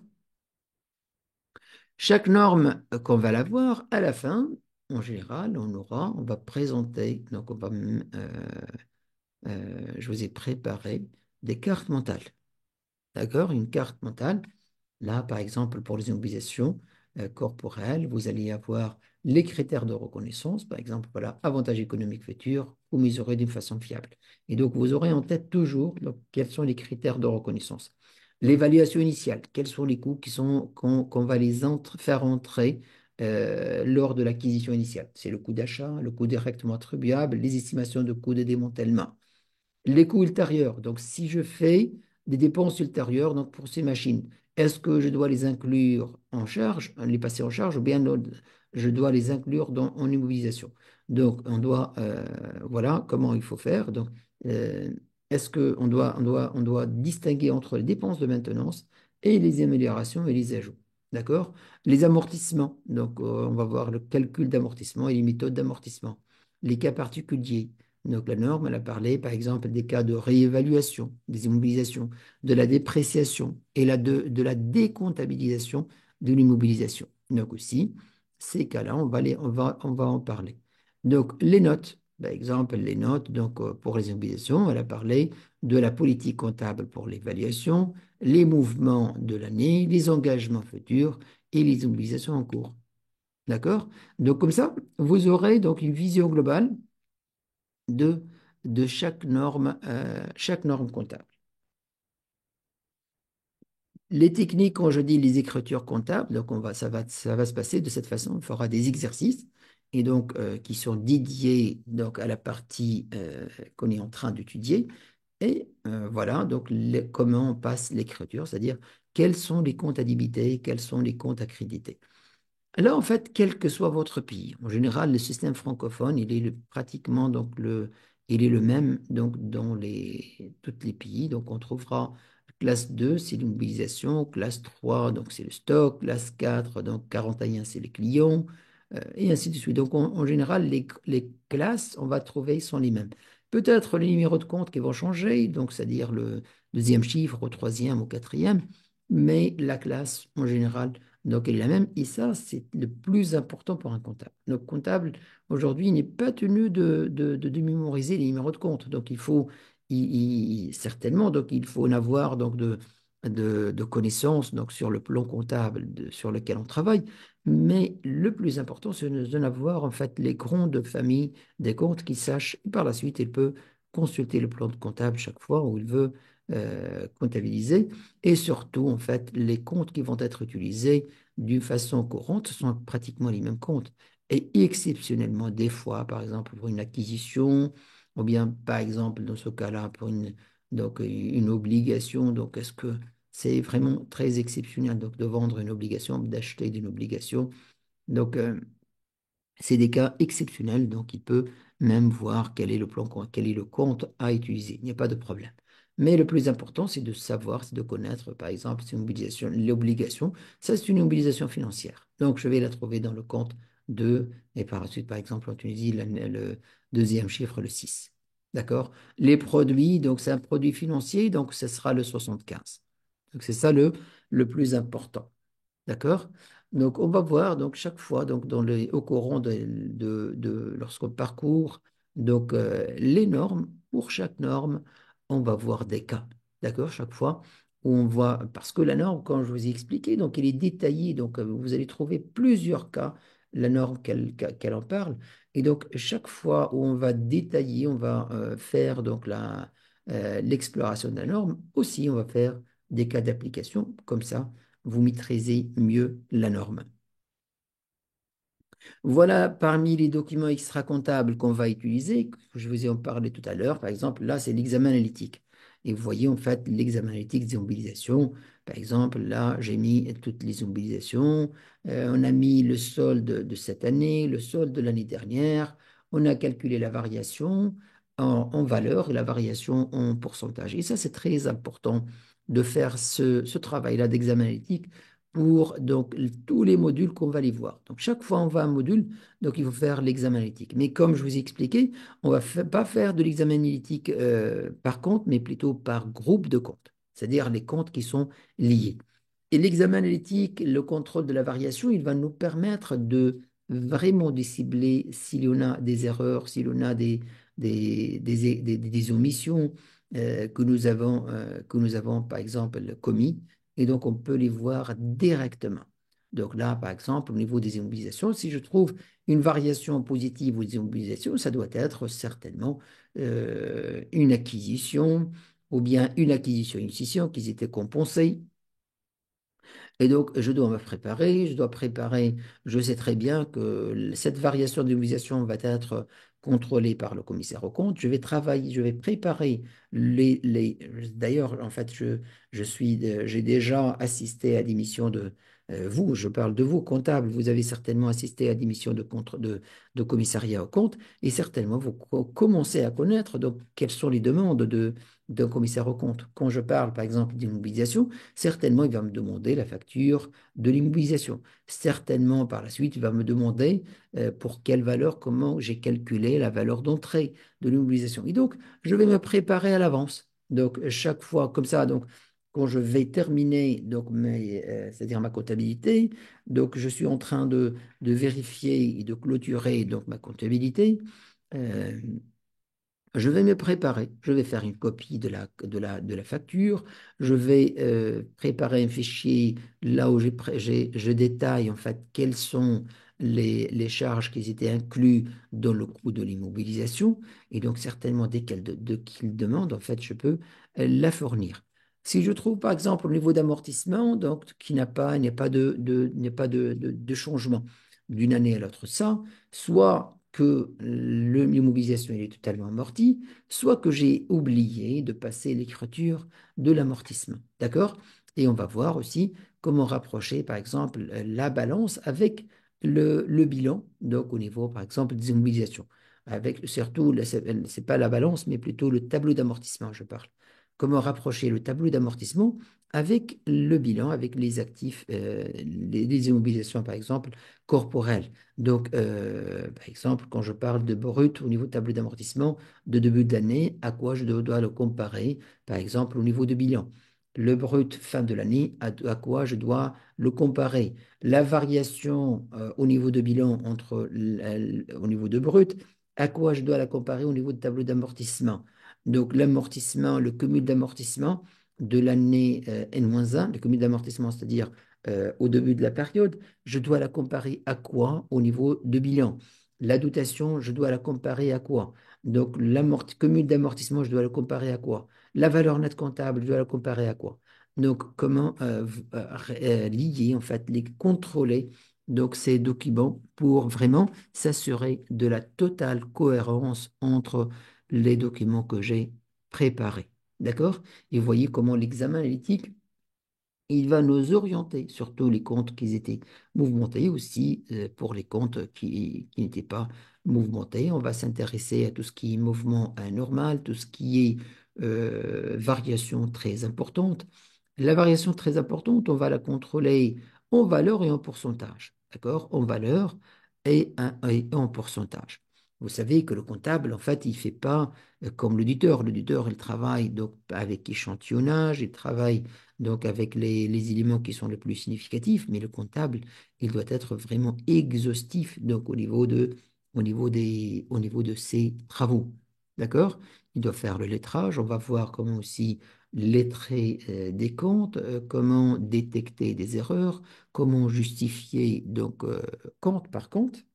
Chaque norme qu'on va l'avoir, à la fin, en général, on va présenter, donc je vous ai préparé des cartes mentales. D'accord? Une carte mentale. Là, par exemple, pour les immobilisations corporelles, vous allez avoir les critères de reconnaissance. Par exemple, voilà, avantage économique futur, vous mesurez d'une façon fiable. Et donc, vous aurez en tête toujours donc, quels sont les critères de reconnaissance. L'évaluation initiale, quels sont les coûts qu'on va faire entrer lors de l'acquisition initiale. C'est le coût d'achat, le coût directement attribuable, les estimations de coûts de démantèlement. Les coûts ultérieurs, donc si je fais des dépenses ultérieures donc pour ces machines, est-ce que je dois les inclure en charge, les passer en charge, ou bien non, je dois les inclure en immobilisation? Donc, voilà comment il faut faire. Donc, euh, est-ce qu'on on doit distinguer entre les dépenses de maintenance et les améliorations et les ajouts? D'accord? Les amortissements, donc on va voir le calcul d'amortissement et les méthodes d'amortissement. Les cas particuliers, donc la norme, elle a parlé par exemple des cas de réévaluation, des immobilisations, de la dépréciation et de la décomptabilisation de l'immobilisation. Donc aussi, ces cas-là, on va en parler. Donc les notes, par exemple les notes donc, pour les immobilisations, elle a parlé de la politique comptable pour l'évaluation, les mouvements de l'année, les engagements futurs et les immobilisations en cours. D'accord? Donc comme ça, vous aurez donc une vision globale de, de chaque norme comptable. Les techniques, quand je dis les écritures comptables, donc ça va se passer de cette façon. On fera des exercices et donc qui sont dédiés donc à la partie qu'on est en train d'étudier. Et voilà donc comment on passe l'écriture, c'est-à-dire quels sont les comptes à débiter, quels sont les comptes à créditer. Là, en fait, quel que soit votre pays, en général, le système francophone, pratiquement il est le même donc dans tous les pays. Donc, on trouvera classe 2, c'est l'immobilisation, classe 3, donc c'est le stock, classe 4, donc 41, c'est les clients, et ainsi de suite. Donc, en général, les classes, on va trouver, sont les mêmes. Peut-être les numéros de compte qui vont changer, donc c'est-à-dire le deuxième chiffre au troisième, au quatrième, mais la classe, en général, donc, elle est la même. Et ça, c'est le plus important pour un comptable. Le comptable, aujourd'hui, il n'est pas tenu de mémoriser les numéros de compte. Donc, certainement, donc, il faut en avoir donc, de connaissances donc, sur le plan comptable sur lequel on travaille. Mais le plus important, c'est d'en avoir en fait les grandes familles des comptes qui sachent. Et par la suite, il peut consulter le plan de comptable chaque fois où il veut comptabiliser. Et surtout, en fait, les comptes qui vont être utilisés d'une façon courante, ce sont pratiquement les mêmes comptes. Et exceptionnellement, des fois, par exemple, pour une acquisition, ou bien, par exemple, dans ce cas-là, pour une obligation, donc est-ce que c'est vraiment très exceptionnel donc, de vendre une obligation, d'acheter une obligation. Donc, c'est des cas exceptionnels, donc il peut même voir quel est le plan, quel est le compte à utiliser. Il n'y a pas de problème. Mais le plus important, c'est de savoir, c'est de connaître, par exemple, c'est une obligation, l'obligation, ça c'est une mobilisation financière. Donc je vais la trouver dans le compte 2, et par la suite, par exemple, en Tunisie, le deuxième chiffre, le 6. D'accord? Les produits, donc c'est un produit financier, donc ce sera le 75. Donc c'est ça le plus important. D'accord? Donc, on va voir donc chaque fois donc au courant lorsqu'on parcourt donc les normes. Pour chaque norme, on va voir des cas. D'accord? Chaque fois où on voit parce que la norme, quand je vous ai expliqué, donc elle est détaillée. Donc, vous allez trouver plusieurs cas la norme qu'elle en parle. Et donc, chaque fois où on va détailler, on va faire donc l'exploration de la norme. Aussi, on va faire des cas d'application comme ça vous maîtrisez mieux la norme. Voilà parmi les documents extra-comptables qu'on va utiliser, que je vous ai en parlé tout à l'heure, par exemple, là, c'est l'examen analytique. Et vous voyez, en fait, l'examen analytique des mobilisations. Par exemple, là, j'ai mis toutes les mobilisations. On a mis le solde de cette année, le solde de l'année dernière. On a calculé la variation en valeur et la variation en pourcentage. Et ça, c'est très important de faire ce travail-là d'examen analytique pour donc tous les modules qu'on va aller voir. Donc chaque fois on va à un module, donc il faut faire l'examen analytique. Mais comme je vous ai expliqué, on va pas faire de l'examen analytique par compte, mais plutôt par groupe de comptes, c'est-à-dire les comptes qui sont liés. Et l'examen analytique, le contrôle de la variation, il va nous permettre de vraiment de cibler s'il y en a des erreurs, s'il y en a des omissions que nous avons, par exemple, commis et donc on peut les voir directement. Donc là, par exemple, au niveau des immobilisations, si je trouve une variation positive aux immobilisations, ça doit être certainement une acquisition ou bien une acquisition, une scission qui étaient compensées et donc, je dois me préparer, je dois préparer, je sais très bien que cette variation de mobilisation va être contrôlée par le commissaire aux comptes. Je vais travailler, je vais préparer d'ailleurs, en fait, j'ai déjà assisté à des missions vous, je parle de vous, comptables, vous avez certainement assisté à des missions de commissariat aux comptes et certainement vous commencez à connaître donc, quelles sont les demandes d'un commissaire aux comptes. Quand je parle, par exemple, d'immobilisation, certainement, il va me demander la facture de l'immobilisation. Certainement, par la suite, il va me demander pour quelle valeur, comment j'ai calculé la valeur d'entrée de l'immobilisation. Et donc, je vais me préparer à l'avance. Donc, chaque fois, comme ça, donc, quand je vais terminer donc c'est-à-dire ma comptabilité, donc je suis en train de vérifier et de clôturer donc ma comptabilité. Euh, je vais me préparer, je vais faire une copie de la facture, je vais préparer un fichier là où je détaille en fait quels sont les charges qui étaient incluses dans le coût de l'immobilisation. Et donc, certainement, dès qu'il demande, en fait, je peux la fournir. Si je trouve, par exemple, au niveau d'amortissement, donc, qui il n'y a pas il n'y a pas de changement d'une année à l'autre, ça, soit que l'immobilisation est totalement amortie, soit que j'ai oublié de passer l'écriture de l'amortissement. D'accord? Et on va voir aussi comment rapprocher, par exemple, la balance avec le bilan, donc au niveau, par exemple, des immobilisations. Avec surtout, c'est pas la balance, mais plutôt le tableau d'amortissement, je parle. Comment rapprocher le tableau d'amortissement avec le bilan, avec les actifs, les immobilisations, par exemple, corporelles. Donc, par exemple, quand je parle de brut au niveau de tableau d'amortissement de début d'année, à quoi je dois le comparer, par exemple, au niveau de bilan. Le brut fin de l'année, à quoi je dois le comparer. La variation au niveau de bilan au niveau de brut, à quoi je dois la comparer au niveau de tableau d'amortissement. Donc, l'amortissement, le cumul d'amortissement de l'année N-1, le cumul d'amortissement, c'est-à-dire au début de la période, je dois la comparer à quoi au niveau de bilan? La dotation, je dois la comparer à quoi? Donc, cumul d'amortissement, je dois le comparer à quoi? La valeur nette comptable, je dois la comparer à quoi? Donc, comment lier, en fait, les contrôler, donc ces documents pour vraiment s'assurer de la totale cohérence entre les documents que j'ai préparés. D'accord? Et vous voyez comment l'examen analytique il va nous orienter, surtout les comptes qui étaient mouvementés, aussi pour les comptes qui n'étaient pas mouvementés. On va s'intéresser à tout ce qui est mouvement anormal, tout ce qui est variation très importante. La variation très importante, on va la contrôler en valeur et en pourcentage. D'accord? En valeur et en pourcentage. Vous savez que le comptable, en fait, il ne fait pas comme l'auditeur. L'auditeur, il travaille donc avec échantillonnage, il travaille donc avec les éléments qui sont les plus significatifs, mais le comptable, il doit être vraiment exhaustif donc au niveau de ses travaux. D'accord? Il doit faire le lettrage, on va voir comment aussi lettrer des comptes, comment détecter des erreurs, comment justifier donc compte par compte.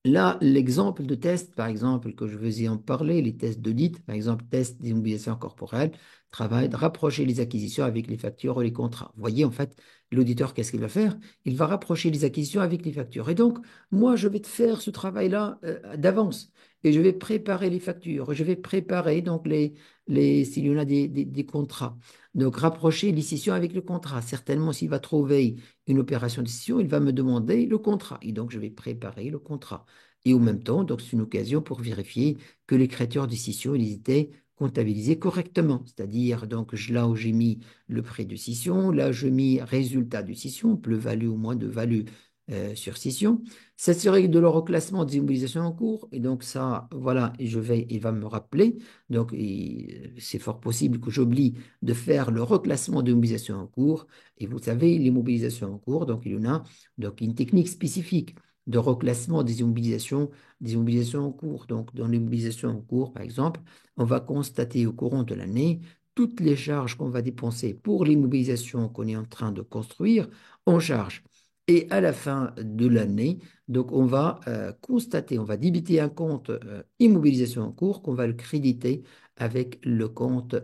Là, l'exemple de test, par exemple, que je vous ai en parler, les tests d'audit, par exemple, test d'immobilisation corporelle, travail de rapprocher les acquisitions avec les factures ou les contrats. Vous voyez, en fait, l'auditeur, qu'est-ce qu'il va faire? Il va rapprocher les acquisitions avec les factures. Et donc, moi, je vais te faire ce travail-là d'avance. Et je vais préparer les factures. Je vais préparer donc s'il y en a des contrats. Donc, rapprocher les scissions avec le contrat. Certainement, s'il va trouver une opération de scission, il va me demander le contrat. Et donc, je vais préparer le contrat. Et en même temps, donc, c'est une occasion pour vérifier que les créateurs de scission, ils étaient comptabilisés correctement. C'est-à-dire, donc, là où j'ai mis le prix de scission, là, je mis résultat de scission, plus-value ou moins de value sur scission. S'assurer de leur reclassement des immobilisations en cours. Et donc, ça, voilà, et il va me rappeler. Donc, c'est fort possible que j'oublie de faire le reclassement de l'immobilisation en cours. Et vous savez, l'immobilisation en cours, donc il y en a donc une technique spécifique de reclassement des immobilisations en cours. Donc, dans l'immobilisation en cours, par exemple, on va constater au courant de l'année toutes les charges qu'on va dépenser pour l'immobilisation qu'on est en train de construire en charge. Et à la fin de l'année, donc on va constater, on va débiter un compte immobilisation en cours qu'on va le créditer avec le compte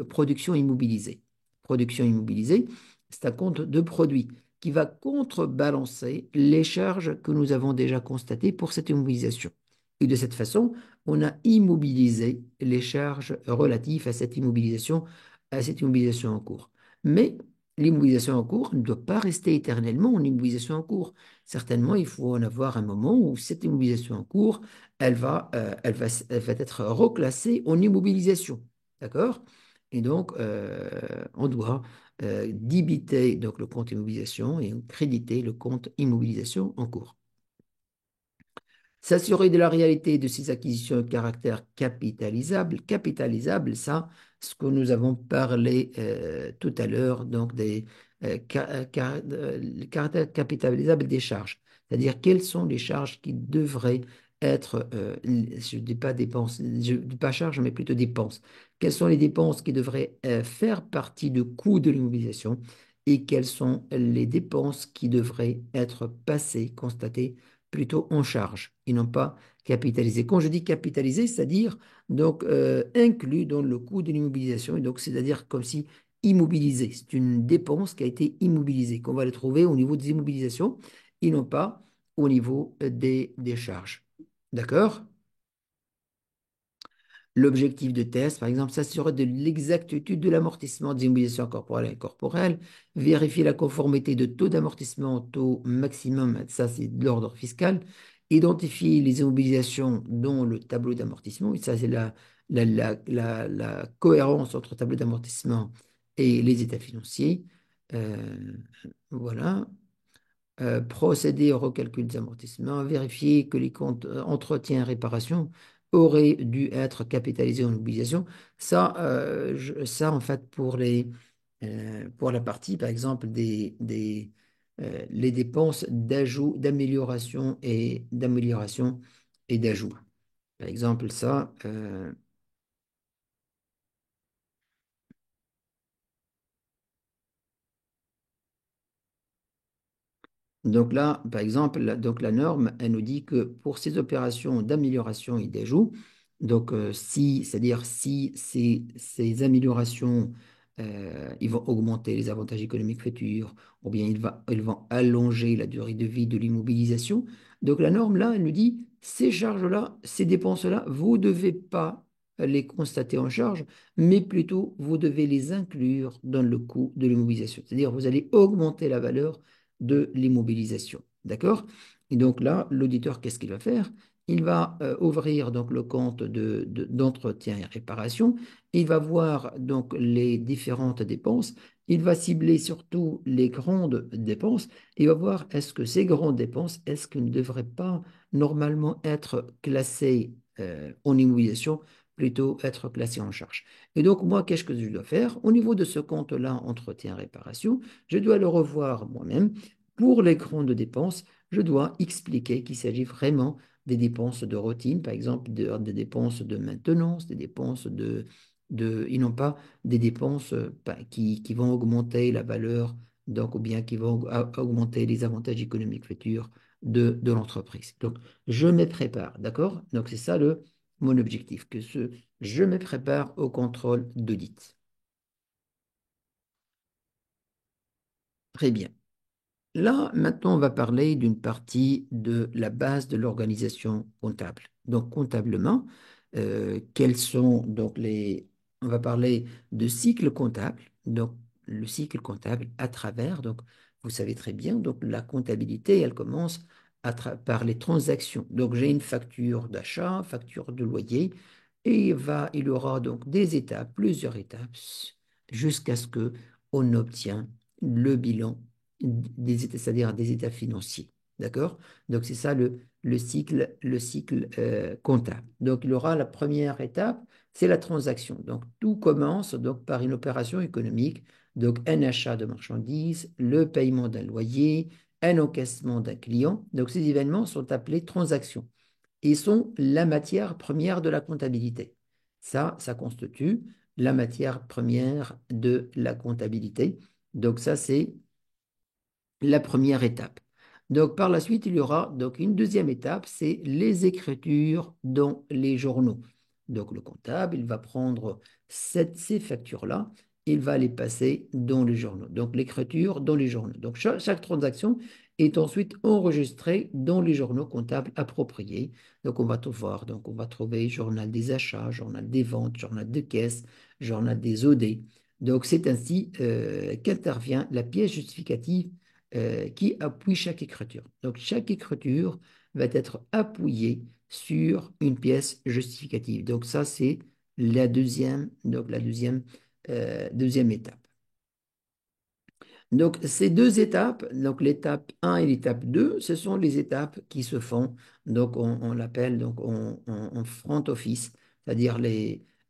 production immobilisée. Production immobilisée, c'est un compte de produit qui va contrebalancer les charges que nous avons déjà constatées pour cette immobilisation. Et de cette façon, on a immobilisé les charges relatives à cette immobilisation en cours. Mais l'immobilisation en cours ne doit pas rester éternellement en immobilisation en cours. Certainement, il faut en avoir un moment où cette immobilisation en cours, elle va être reclassée en immobilisation. D'accord? Et donc, on doit débiter donc, le compte immobilisation et créditer le compte immobilisation en cours. S'assurer de la réalité de ces acquisitions de caractère capitalisable. Capitalisable, ça, ce que nous avons parlé tout à l'heure, donc le caractère capitalisable des charges. C'est-à-dire quelles sont les charges qui devraient être, je ne dis pas dépenses, je ne dis pas charges, mais plutôt dépenses. Quelles sont les dépenses qui devraient faire partie du coût de l'immobilisation et quelles sont les dépenses qui devraient être passées, constatées plutôt en charge et non pas capitalisées. Quand je dis capitalisées, c'est-à-dire donc inclus dans le coût de l'immobilisation, et donc c'est-à-dire comme si immobilisé. C'est une dépense qui a été immobilisée, qu'on va le trouver au niveau des immobilisations et non pas au niveau des charges. D'accord? L'objectif de test, par exemple, s'assurer de l'exactitude de l'amortissement des immobilisations corporelles et incorporelles, vérifier la conformité de taux d'amortissement au taux maximum, ça c'est de l'ordre fiscal, identifier les immobilisations dans le tableau d'amortissement, et ça c'est la cohérence entre le tableau d'amortissement et les états financiers. Euh, voilà. Procéder au recalcul des amortissements, vérifier que les comptes entretien et réparation auraient dû être capitalisés en obligation. Ça, ça en fait, pour la partie, par exemple, les dépenses d'ajout, d'amélioration et d'ajout. Par exemple, ça, donc là, par exemple, donc la norme, elle nous dit que pour ces opérations d'amélioration et d'ajout, donc si, c'est-à-dire si ces améliorations, ils vont augmenter les avantages économiques futurs, ou bien ils vont allonger la durée de vie de l'immobilisation, donc la norme là, elle nous dit ces charges-là, ces dépenses-là, vous ne devez pas les constater en charge, mais plutôt vous devez les inclure dans le coût de l'immobilisation. C'est-à-dire vous allez augmenter la valeur de l'immobilisation. D'accord? Et donc là, l'auditeur, qu'est-ce qu'il va faire? Il va ouvrir donc le compte d'entretien et réparation. Il va voir donc les différentes dépenses. Il va cibler surtout les grandes dépenses. Il va voir est-ce que ces grandes dépenses, est-ce qu'elles ne devraient pas normalement être classées en immobilisation, plutôt être classées en charge. Et donc moi, qu'est-ce que je dois faire? Au niveau de ce compte-là, entretien et réparation, je dois le revoir moi-même. Pour les grandes dépenses, je dois expliquer qu'il s'agit vraiment des dépenses de routine, par exemple des dépenses de maintenance, des dépenses et non pas des dépenses qui vont augmenter la valeur, donc, ou bien qui vont augmenter les avantages économiques futurs de l'entreprise. Donc, je me prépare, d'accord? Donc, c'est ça mon objectif, je me prépare au contrôle d'audit. Très bien. Là, maintenant, on va parler d'une partie de la base de l'organisation comptable. Donc, comptablement, quels sont donc On va parler de cycle comptable. Donc, le cycle comptable à travers, donc, vous savez très bien, donc la comptabilité, elle commence par les transactions. Donc, j'ai une facture d'achat, facture de loyer, et il y aura donc des étapes, plusieurs étapes, jusqu'à ce que on obtient le bilan c'est-à-dire des états financiers. D'accord? Donc, c'est ça le cycle comptable. Donc, il y aura la première étape, c'est la transaction. Donc, tout commence donc, par une opération économique, donc un achat de marchandises, le paiement d'un loyer, un encaissement d'un client. Donc, ces événements sont appelés transactions et sont la matière première de la comptabilité. Ça constitue la matière première de la comptabilité. Donc, ça, c'est la première étape. Donc, par la suite, il y aura donc une deuxième étape, c'est les écritures dans les journaux. Donc, le comptable, il va prendre ces factures-là, il va les passer dans les journaux. Donc, l'écriture dans les journaux. Donc, chaque transaction est ensuite enregistrée dans les journaux comptables appropriés. Donc, on va tout voir. Donc, on va trouver journal des achats, journal des ventes, journal de caisse, journal des OD. Donc, c'est ainsi qu'intervient la pièce justificative qui appuie chaque écriture. Donc, chaque écriture va être appuyée sur une pièce justificative. Donc, ça, c'est la deuxième étape. Donc, ces deux étapes, donc l'étape 1 et l'étape 2, ce sont les étapes qui se font, donc on l'appelle donc en front office, c'est-à-dire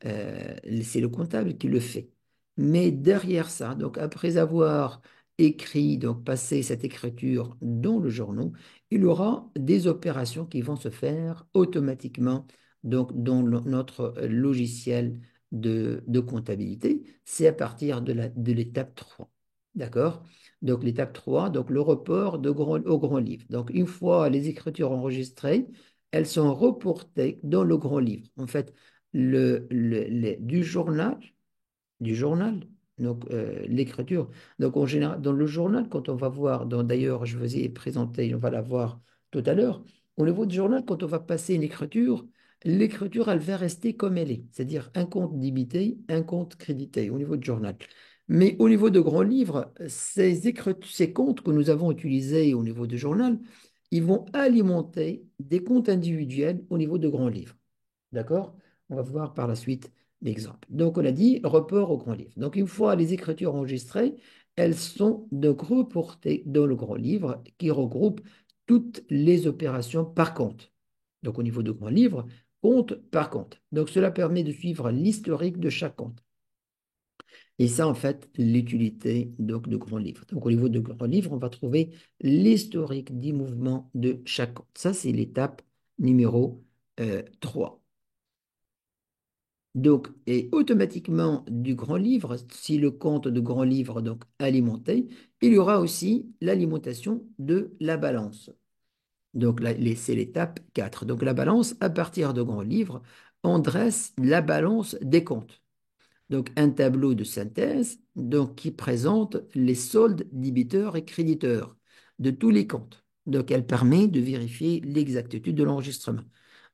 c'est le comptable qui le fait. Mais derrière ça, donc après avoir écrit, donc passé cette écriture dans le journal, il y aura des opérations qui vont se faire automatiquement donc dans notre logiciel de comptabilité. C'est à partir de l'étape 3. D'accord? Donc, l'étape 3, donc le report au grand livre. Donc, une fois les écritures enregistrées, elles sont reportées dans le grand livre. En fait, du journal, donc l'écriture. Donc en général, dans le journal, quand on va voir, d'ailleurs, je vous ai présenté, on va la voir tout à l'heure, au niveau du journal, quand on va passer une écriture, l'écriture, elle va rester comme elle est, c'est-à-dire un compte débité, un compte crédité au niveau du journal. Mais au niveau de grands livres, ces comptes que nous avons utilisés au niveau du journal, ils vont alimenter des comptes individuels au niveau de grands livres. D'accord? On va voir par la suite l'exemple. Donc, on a dit report au grand livre. Donc, une fois les écritures enregistrées, elles sont donc reportées dans le grand livre qui regroupe toutes les opérations par compte. Donc, au niveau du grand livre, compte par compte. Donc, cela permet de suivre l'historique de chaque compte. Et ça, en fait, l'utilité donc, de grand livre. Donc, au niveau de grand livre, on va trouver l'historique des mouvements de chaque compte. Ça, c'est l'étape numéro 3. Donc, et automatiquement du grand livre, si le compte de grand livre donc alimenté, il y aura aussi l'alimentation de la balance. Donc, là, c'est l'étape 4. Donc, la balance, à partir de grand livre, on dresse la balance des comptes. Donc, un tableau de synthèse donc, qui présente les soldes débiteurs et créditeurs de tous les comptes. Donc, elle permet de vérifier l'exactitude de l'enregistrement.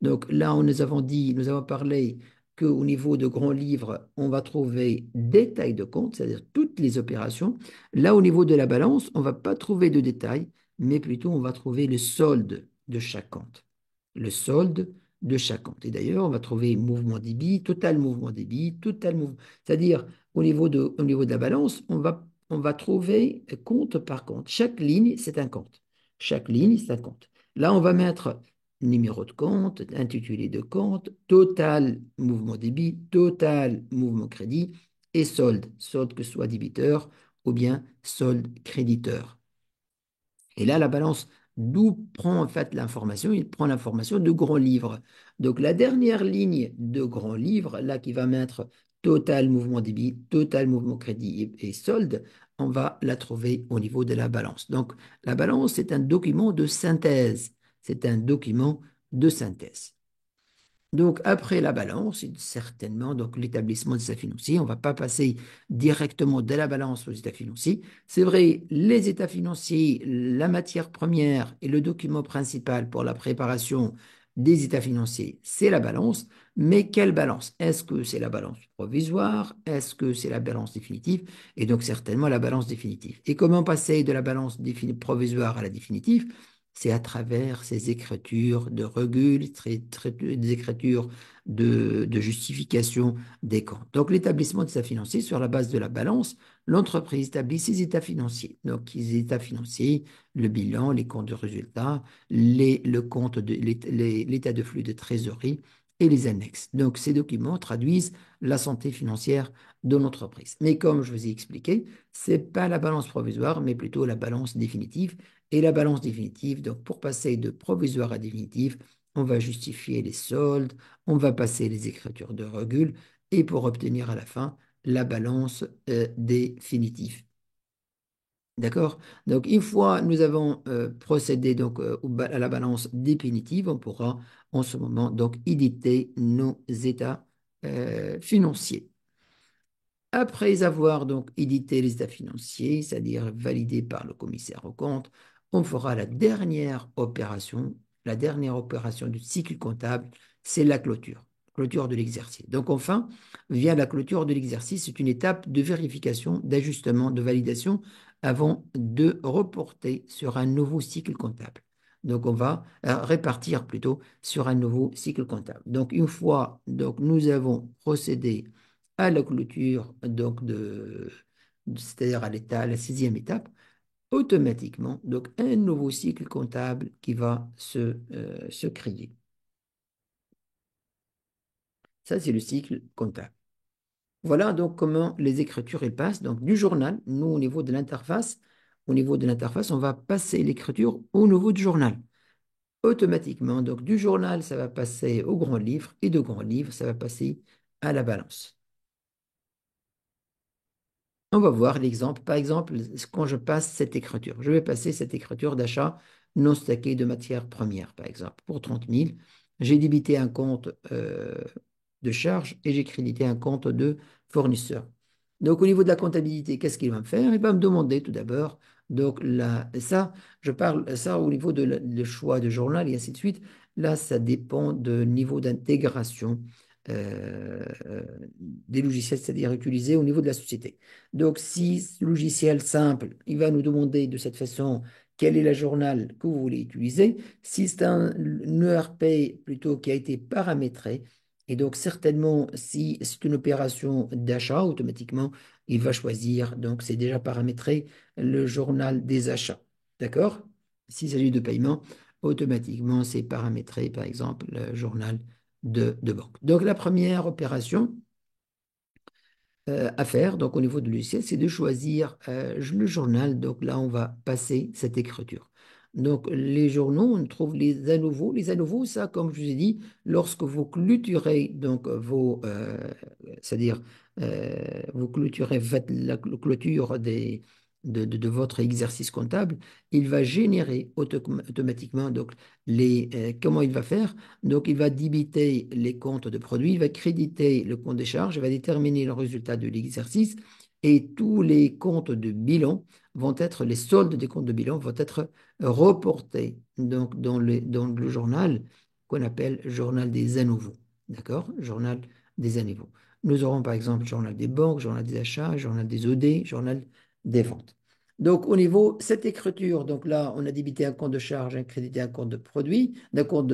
Donc, là, nous avons parlé qu'au niveau de grands livres, on va trouver détails de comptes, c'est-à-dire toutes les opérations. Là, au niveau de la balance, on ne va pas trouver de détails, mais plutôt on va trouver le solde de chaque compte. Le solde de chaque compte. Et d'ailleurs, on va trouver mouvement débit, total mouvement débit, total mouvement. C'est-à-dire, au niveau de la balance, on va trouver compte par compte. Chaque ligne, c'est un compte. Chaque ligne, c'est un compte. Là, on va mettre numéro de compte, intitulé de compte, total mouvement débit, total mouvement crédit et solde. Solde que ce soit débiteur ou bien solde créditeur. Et là, la balance, d'où prend en fait l'information? Il prend l'information de grand livre. Donc, la dernière ligne de grand livre, là, qui va mettre total mouvement débit, total mouvement crédit et solde, on va la trouver au niveau de la balance. Donc, la balance, c'est un document de synthèse. C'est un document de synthèse. Donc, après la balance, certainement, donc l'établissement des états financiers, on ne va pas passer directement de la balance aux états financiers. C'est vrai, les états financiers, la matière première et le document principal pour la préparation des états financiers, c'est la balance. Mais quelle balance? Est-ce que c'est la balance provisoire? Est-ce que c'est la balance définitive? Et donc, certainement la balance définitive. Et comment passer de la balance provisoire à la définitive? C'est à travers ces écritures de regul, des écritures de justification des comptes. Donc, l'établissement des états financiers, sur la base de la balance, l'entreprise établit ses états financiers. Donc, les états financiers, le bilan, les comptes de résultats, le compte l'état de flux de trésorerie et les annexes. Donc, ces documents traduisent la santé financière de l'entreprise. Mais comme je vous ai expliqué, ce n'est pas la balance provisoire, mais plutôt la balance définitive et la balance définitive. Donc, pour passer de provisoire à définitive, on va justifier les soldes, on va passer les écritures de regul et pour obtenir à la fin la balance définitive. D'accord? Donc, une fois nous avons procédé donc, à la balance définitive, on pourra en ce moment donc éditer nos états financiers. Après avoir donc édité les états financiers, c'est-à-dire validé par le commissaire aux comptes, on fera la dernière opération du cycle comptable, c'est la clôture de l'exercice. Donc enfin, via la clôture de l'exercice, c'est une étape de vérification, d'ajustement, de validation avant de reporter sur un nouveau cycle comptable. Donc on va répartir plutôt sur un nouveau cycle comptable. Donc une fois donc, nous avons procédé à la clôture, donc c'est-à-dire à la sixième étape, automatiquement, donc un nouveau cycle comptable qui va se créer. Ça, c'est le cycle comptable. Voilà donc comment les écritures elles passent. Donc du journal, nous, au niveau de l'interface, on va passer l'écriture au niveau du journal. Automatiquement, donc du journal, ça va passer au grand livre et de grand livre, ça va passer à la balance. On va voir l'exemple. Par exemple, quand je passe cette écriture, je vais passer cette écriture d'achat non stacké de matières premières, par exemple, pour 30 000. J'ai débité un compte de charge et j'ai crédité un compte de fournisseur. Donc, au niveau de la comptabilité, qu'est-ce qu'il va me faire? Il va me demander tout d'abord, donc là, ça, je parle ça au niveau de le choix de journal et ainsi de suite. Là, ça dépend du niveau d'intégration des logiciels, c'est-à-dire utilisés au niveau de la société. Donc, si ce logiciel simple, il va nous demander de cette façon quel est le journal que vous voulez utiliser. Si c'est un ERP plutôt qui a été paramétré, et donc certainement si c'est une opération d'achat, automatiquement, il va choisir, donc c'est déjà paramétré, le journal des achats. D'accord? S'il s'agit de paiement, automatiquement, c'est paramétré, par exemple, le journal de banque. Donc, la première opération, à faire, donc au niveau de logiciel, c'est de choisir le journal. Donc là, on va passer cette écriture. Donc les journaux, on trouve les à nouveau. Les à nouveau, ça, comme je vous ai dit, lorsque vous clôturez donc c'est-à-dire vous clôturez faites la clôture de votre exercice comptable, il va générer automatiquement donc comment il va faire? Donc, il va débiter les comptes de produits, il va créditer le compte des charges, il va déterminer le résultat de l'exercice et tous les comptes de bilan vont être, les soldes des comptes de bilan vont être reportés donc, dans le journal qu'on appelle journal des à nouveaux. D'accord? Journal des à nouveaux. Nous aurons par exemple journal des banques, journal des achats, journal des OD, journal des ventes. Donc, au niveau, cette écriture, donc là, on a débité un compte de charge, un crédité un compte de produit, d'un compte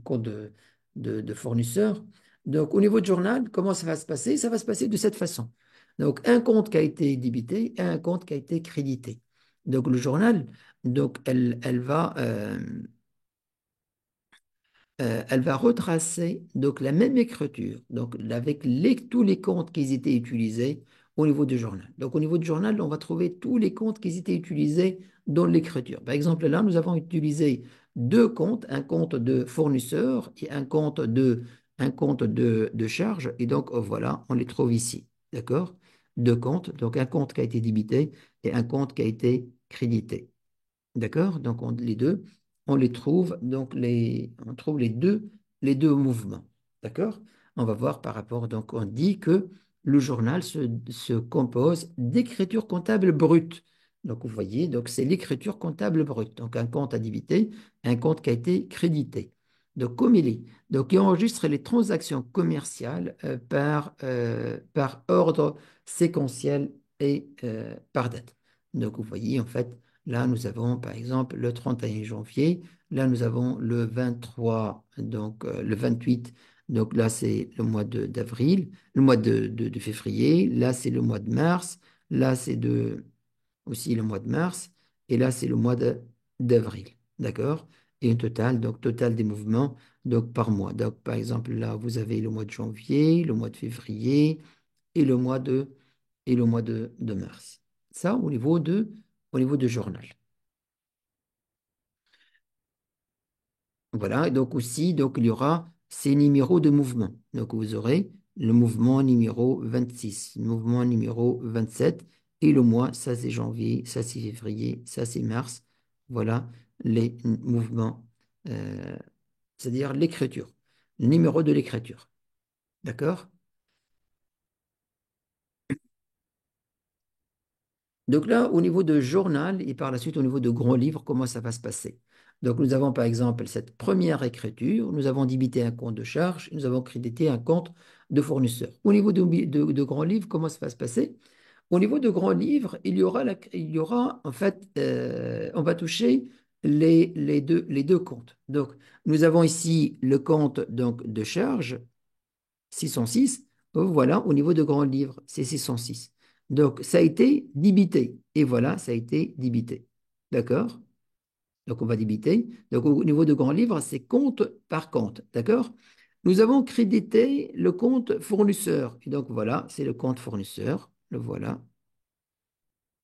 compte de fournisseur. Donc, au niveau du journal, comment ça va se passer? Ça va se passer de cette façon. Donc, un compte qui a été débité et un compte qui a été crédité. Donc, le journal, donc, elle va retracer donc la même écriture, donc avec tous les comptes qui étaient utilisés au niveau du journal. Donc au niveau du journal, on va trouver tous les comptes qui étaient utilisés dans l'écriture. Par exemple, là, nous avons utilisé deux comptes, un compte de fournisseur et un compte de charge. Et donc voilà, on les trouve ici. D'accord? Deux comptes, donc un compte qui a été débité et un compte qui a été crédité. D'accord? Donc, les deux, on les trouve, donc on trouve les deux mouvements. D'accord? On va voir par rapport, donc on dit que le journal se compose d'écriture comptable brute. Donc, vous voyez, donc c'est l'écriture comptable brute. Donc, un compte à débiter, un compte qui a été crédité. Donc, comme il est. Donc, il enregistre les transactions commerciales par ordre séquentiel et par date. Donc, vous voyez, en fait, là, nous avons par exemple le 31 janvier. Là, nous avons le 23, donc le 28. Donc là, c'est le mois d'avril, le mois de février. Là, c'est le mois de mars. Là, aussi le mois de mars. Et là, c'est le mois d'avril. D'accord? Et un total, donc total des mouvements donc par mois. Donc, par exemple, là, vous avez le mois de janvier, le mois de février et le mois de mars. Ça, au niveau de journal. Voilà, et donc aussi, donc, il y aura ces numéros de mouvement. Donc, vous aurez le mouvement numéro 26, le mouvement numéro 27, et le mois, ça c'est janvier, ça c'est février, ça c'est mars. Voilà les mouvements, euh, c'est-à-dire l'écriture, le numéro de l'écriture. D'accord? Donc là, au niveau de journal et par la suite au niveau de grand livre, comment ça va se passer? Donc nous avons par exemple cette première écriture, nous avons débité un compte de charge, nous avons crédité un compte de fournisseur. Au niveau de grand livre, comment ça va se passer? Au niveau de grand livre, il y aura en fait, on va toucher les deux comptes. Donc nous avons ici le compte donc, de charge 606, voilà, au niveau de grand livre, c'est 606. Donc, ça a été débité. Et voilà, ça a été débité. D'accord? Donc, on va débiter. Donc, au niveau de grand livre, c'est compte par compte. D'accord? Nous avons crédité le compte fournisseur. Et donc, voilà, c'est le compte fournisseur. Le voilà.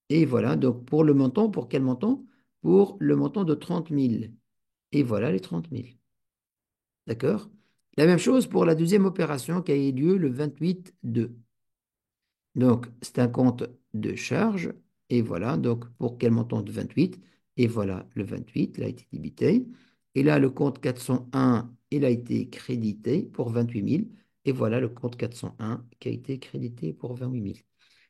Et voilà, donc pour le montant, pour quel montant? Pour le montant de 30 000. Et voilà les 30 000. D'accord? La même chose pour la deuxième opération qui a eu lieu le 28-2. Donc, c'est un compte de charge. Et voilà, donc pour quel montant de 28? Et voilà, le 28, il a été débité. Et là, le compte 401, il a été crédité pour 28 000. Et voilà le compte 401 qui a été crédité pour 28 000.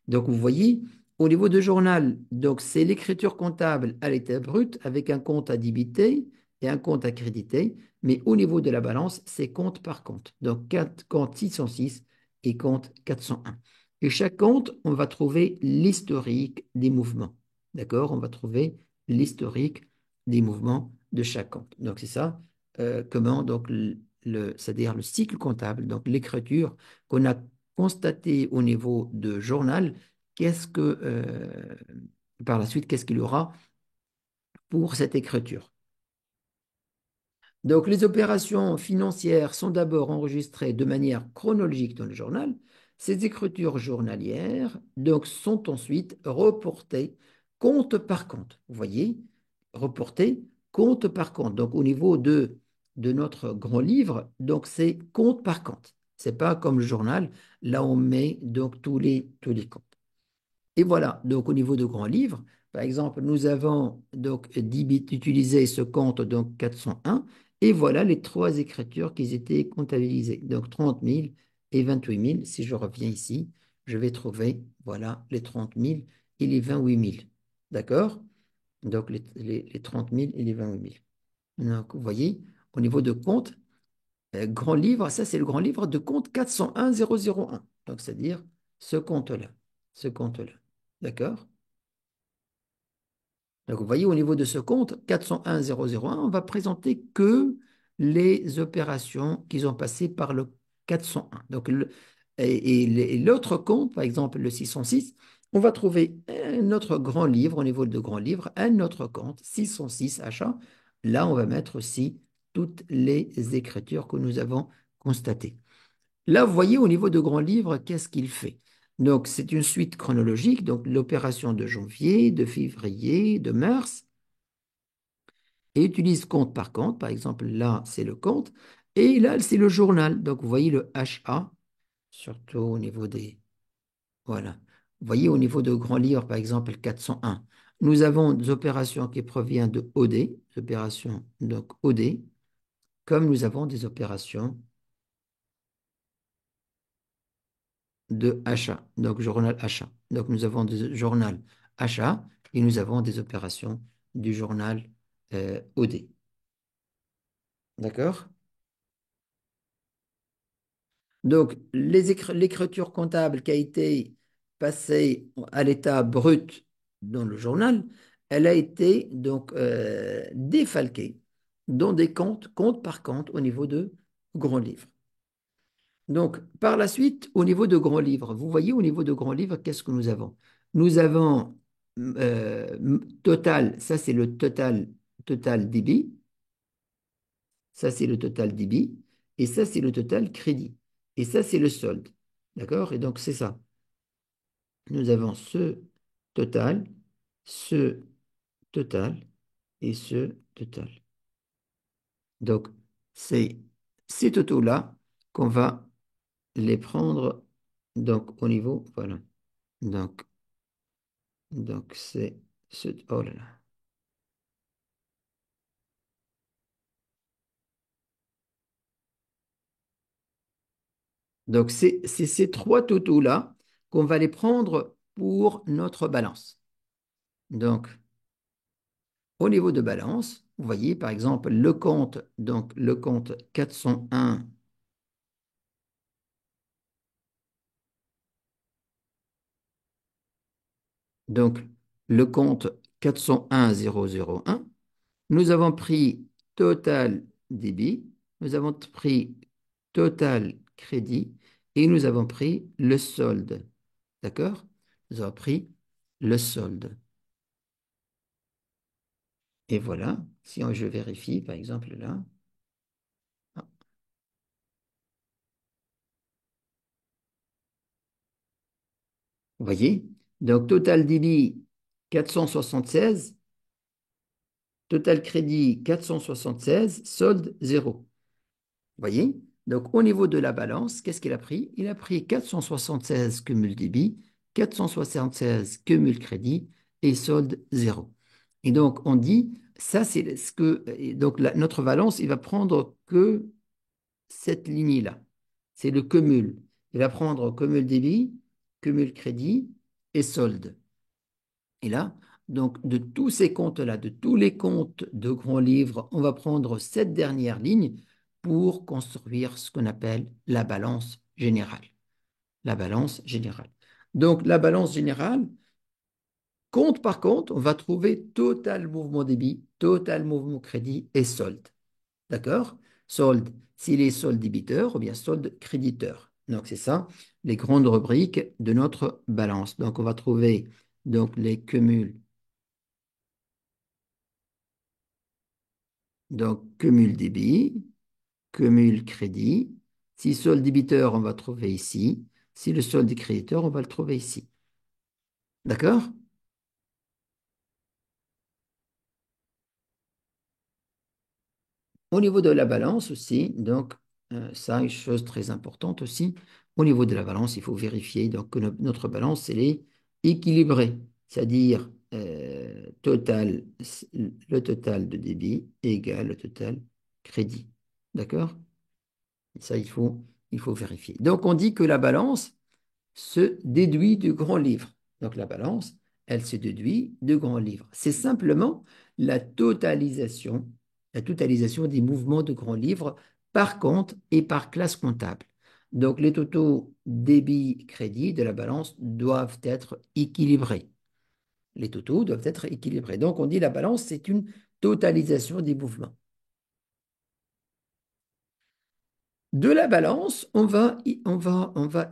Donc, vous voyez, au niveau de journal, donc c'est l'écriture comptable à l'état brut avec un compte à débiter et un compte à créditer. Mais au niveau de la balance, c'est compte par compte. Donc, compte 606 et compte 401. Et chaque compte, on va trouver l'historique des mouvements. D'accord? On va trouver l'historique des mouvements de chaque compte. Donc, c'est ça. Comment, donc, c'est-à-dire le cycle comptable, donc l'écriture qu'on a constaté au niveau de journal, qu'est-ce que, par la suite, qu'est-ce qu'il y aura pour cette écriture. Donc, les opérations financières sont d'abord enregistrées de manière chronologique dans le journal. Ces écritures journalières donc, sont ensuite reportées compte par compte. Vous voyez, reportées compte par compte. Donc, au niveau de notre grand livre, donc c'est compte par compte. C'est pas comme le journal, là on met donc tous les comptes. Et voilà, donc au niveau de grands livres, par exemple, nous avons donc utilisé ce compte donc 401 et voilà les trois écritures qui étaient comptabilisées. Donc 30 000 et 28 000. Si je reviens ici, je vais trouver voilà les 30 000 et les 28 000. D'accord? Donc les 30 000 et les 28 000. Donc vous voyez, au niveau de compte, grand livre, ça c'est le grand livre de compte 401 001. Donc c'est-à-dire ce compte-là. Ce compte-là. D'accord? Donc, vous voyez, au niveau de ce compte 401 001, on va présenter que les opérations qui ont passé par le 401. Donc, et l'autre compte, par exemple le 606, on va trouver un autre grand livre, au niveau de grand livre, un autre compte, 606 achats. Là, on va mettre aussi toutes les écritures que nous avons constatées. Là, vous voyez, au niveau de grand livre, qu'est-ce qu'il fait? Donc, c'est une suite chronologique, donc l'opération de janvier, de février, de mars, et utilise compte par compte. Par exemple, là, c'est le compte, et là, c'est le journal. Donc, vous voyez le HA, surtout au niveau des... Voilà. Vous voyez, au niveau de grand livre, par exemple, 401, nous avons des opérations qui proviennent de OD, des opérations donc OD, comme nous avons des opérations de achat, donc journal achat. Donc nous avons des journal achat et nous avons des opérations du journal OD. D'accord? Donc l'écriture comptable qui a été passée à l'état brut dans le journal, elle a été donc défalquée dans des comptes, compte par compte au niveau de grands livres. Donc, par la suite, au niveau de grands livres, vous voyez, au niveau de grands livres, qu'est-ce que nous avons? Nous avons total, ça c'est le total débit, ça c'est le total débit, et ça c'est le total crédit, et ça c'est le solde. D'accord? Et donc c'est ça. Nous avons total, ce total et ce total. Donc, c'est ces totaux-là qu'on va les prendre donc au niveau, voilà. Donc, c'est oh là là. Donc, c'est ces trois totaux-là qu'on va les prendre pour notre balance. Donc, au niveau de balance, vous voyez, par exemple, le compte 401, donc le compte 401 001, nous avons pris total débit, nous avons pris total crédit et nous avons pris le solde. D'accord? Nous avons pris le solde. Et voilà, si je vérifie, par exemple là, ah, vous voyez? Donc, total débit 476, total crédit 476, solde 0. Vous voyez? Donc, au niveau de la balance, qu'est-ce qu'il a pris? Il a pris 476 cumul débit 476 cumul crédit et solde zéro. Et donc, on dit, ça, c'est ce que. Et donc, notre valence, il va prendre que cette ligne-là. C'est le cumul. Il va prendre cumul débit, cumul crédit et solde. Et là, donc, de tous ces comptes-là, de tous les comptes de grands livres, on va prendre cette dernière ligne pour construire ce qu'on appelle la balance générale. La balance générale. Donc, la balance générale, compte par compte, on va trouver total mouvement débit, total mouvement crédit et solde. D'accord? Solde, s'il est solde débiteur ou bien solde créditeur. Donc, c'est ça, les grandes rubriques de notre balance. Donc, on va trouver donc, les cumuls. Donc, cumul débit, cumul crédit. Si solde débiteur, on va trouver ici. Si le solde créditeur, on va le trouver ici. D'accord? Au niveau de la balance aussi, donc, ça, une chose très importante aussi, au niveau de la balance, il faut vérifier donc, que notre balance, elle est équilibrée, c'est-à-dire le total de débit égale le total crédit. D'accord? Ça, il faut vérifier. Donc, on dit que la balance se déduit du grand livre. Donc, la balance, elle se déduit du grand livre. C'est simplement la totalisation, la totalisation des mouvements de grand livre par compte et par classe comptable. Donc, les totaux débit-crédit de la balance doivent être équilibrés. Les totaux doivent être équilibrés. Donc, on dit la balance, c'est une totalisation des mouvements. De la balance, on va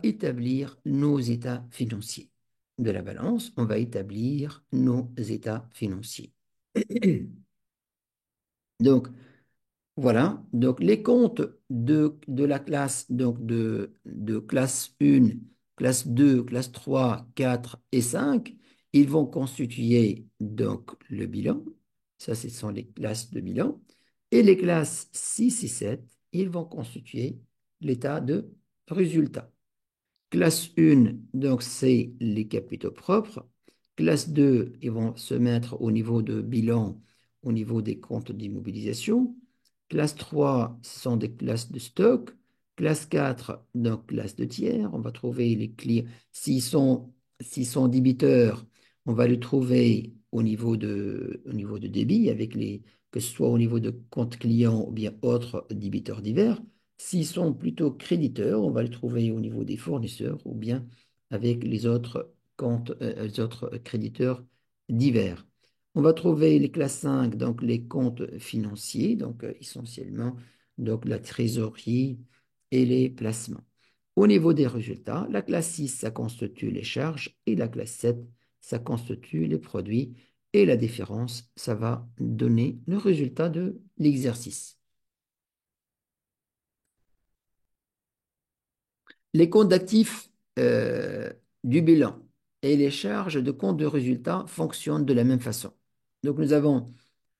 établir nos états financiers. De la balance, on va établir nos états financiers. Donc, voilà. Donc, les comptes de la classe, donc de classe 1, classe 2, classe 3, 4 et 5, ils vont constituer donc le bilan. Ça, ce sont les classes de bilan. Et les classes 6 et 7, ils vont constituer l'état de résultat. Classe 1, donc c'est les capitaux propres. Classe 2, ils vont se mettre au niveau de bilan, au niveau des comptes d'immobilisation. Classe 3, ce sont des classes de stock. Classe 4, donc classe de tiers. On va trouver les clients. S'ils sont débiteurs, on va les trouver au niveau de débit, que ce soit au niveau de compte client ou bien autres débiteurs divers. S'ils sont plutôt créditeurs, on va les trouver au niveau des fournisseurs ou bien avec les autres comptes, les autres créditeurs divers. On va trouver les classes 5, donc les comptes financiers, donc essentiellement donc la trésorerie et les placements. Au niveau des résultats, la classe 6, ça constitue les charges et la classe 7, ça constitue les produits et la différence, ça va donner le résultat de l'exercice. Les comptes d'actifs du bilan et les charges de compte de résultat fonctionnent de la même façon. Donc, nous avons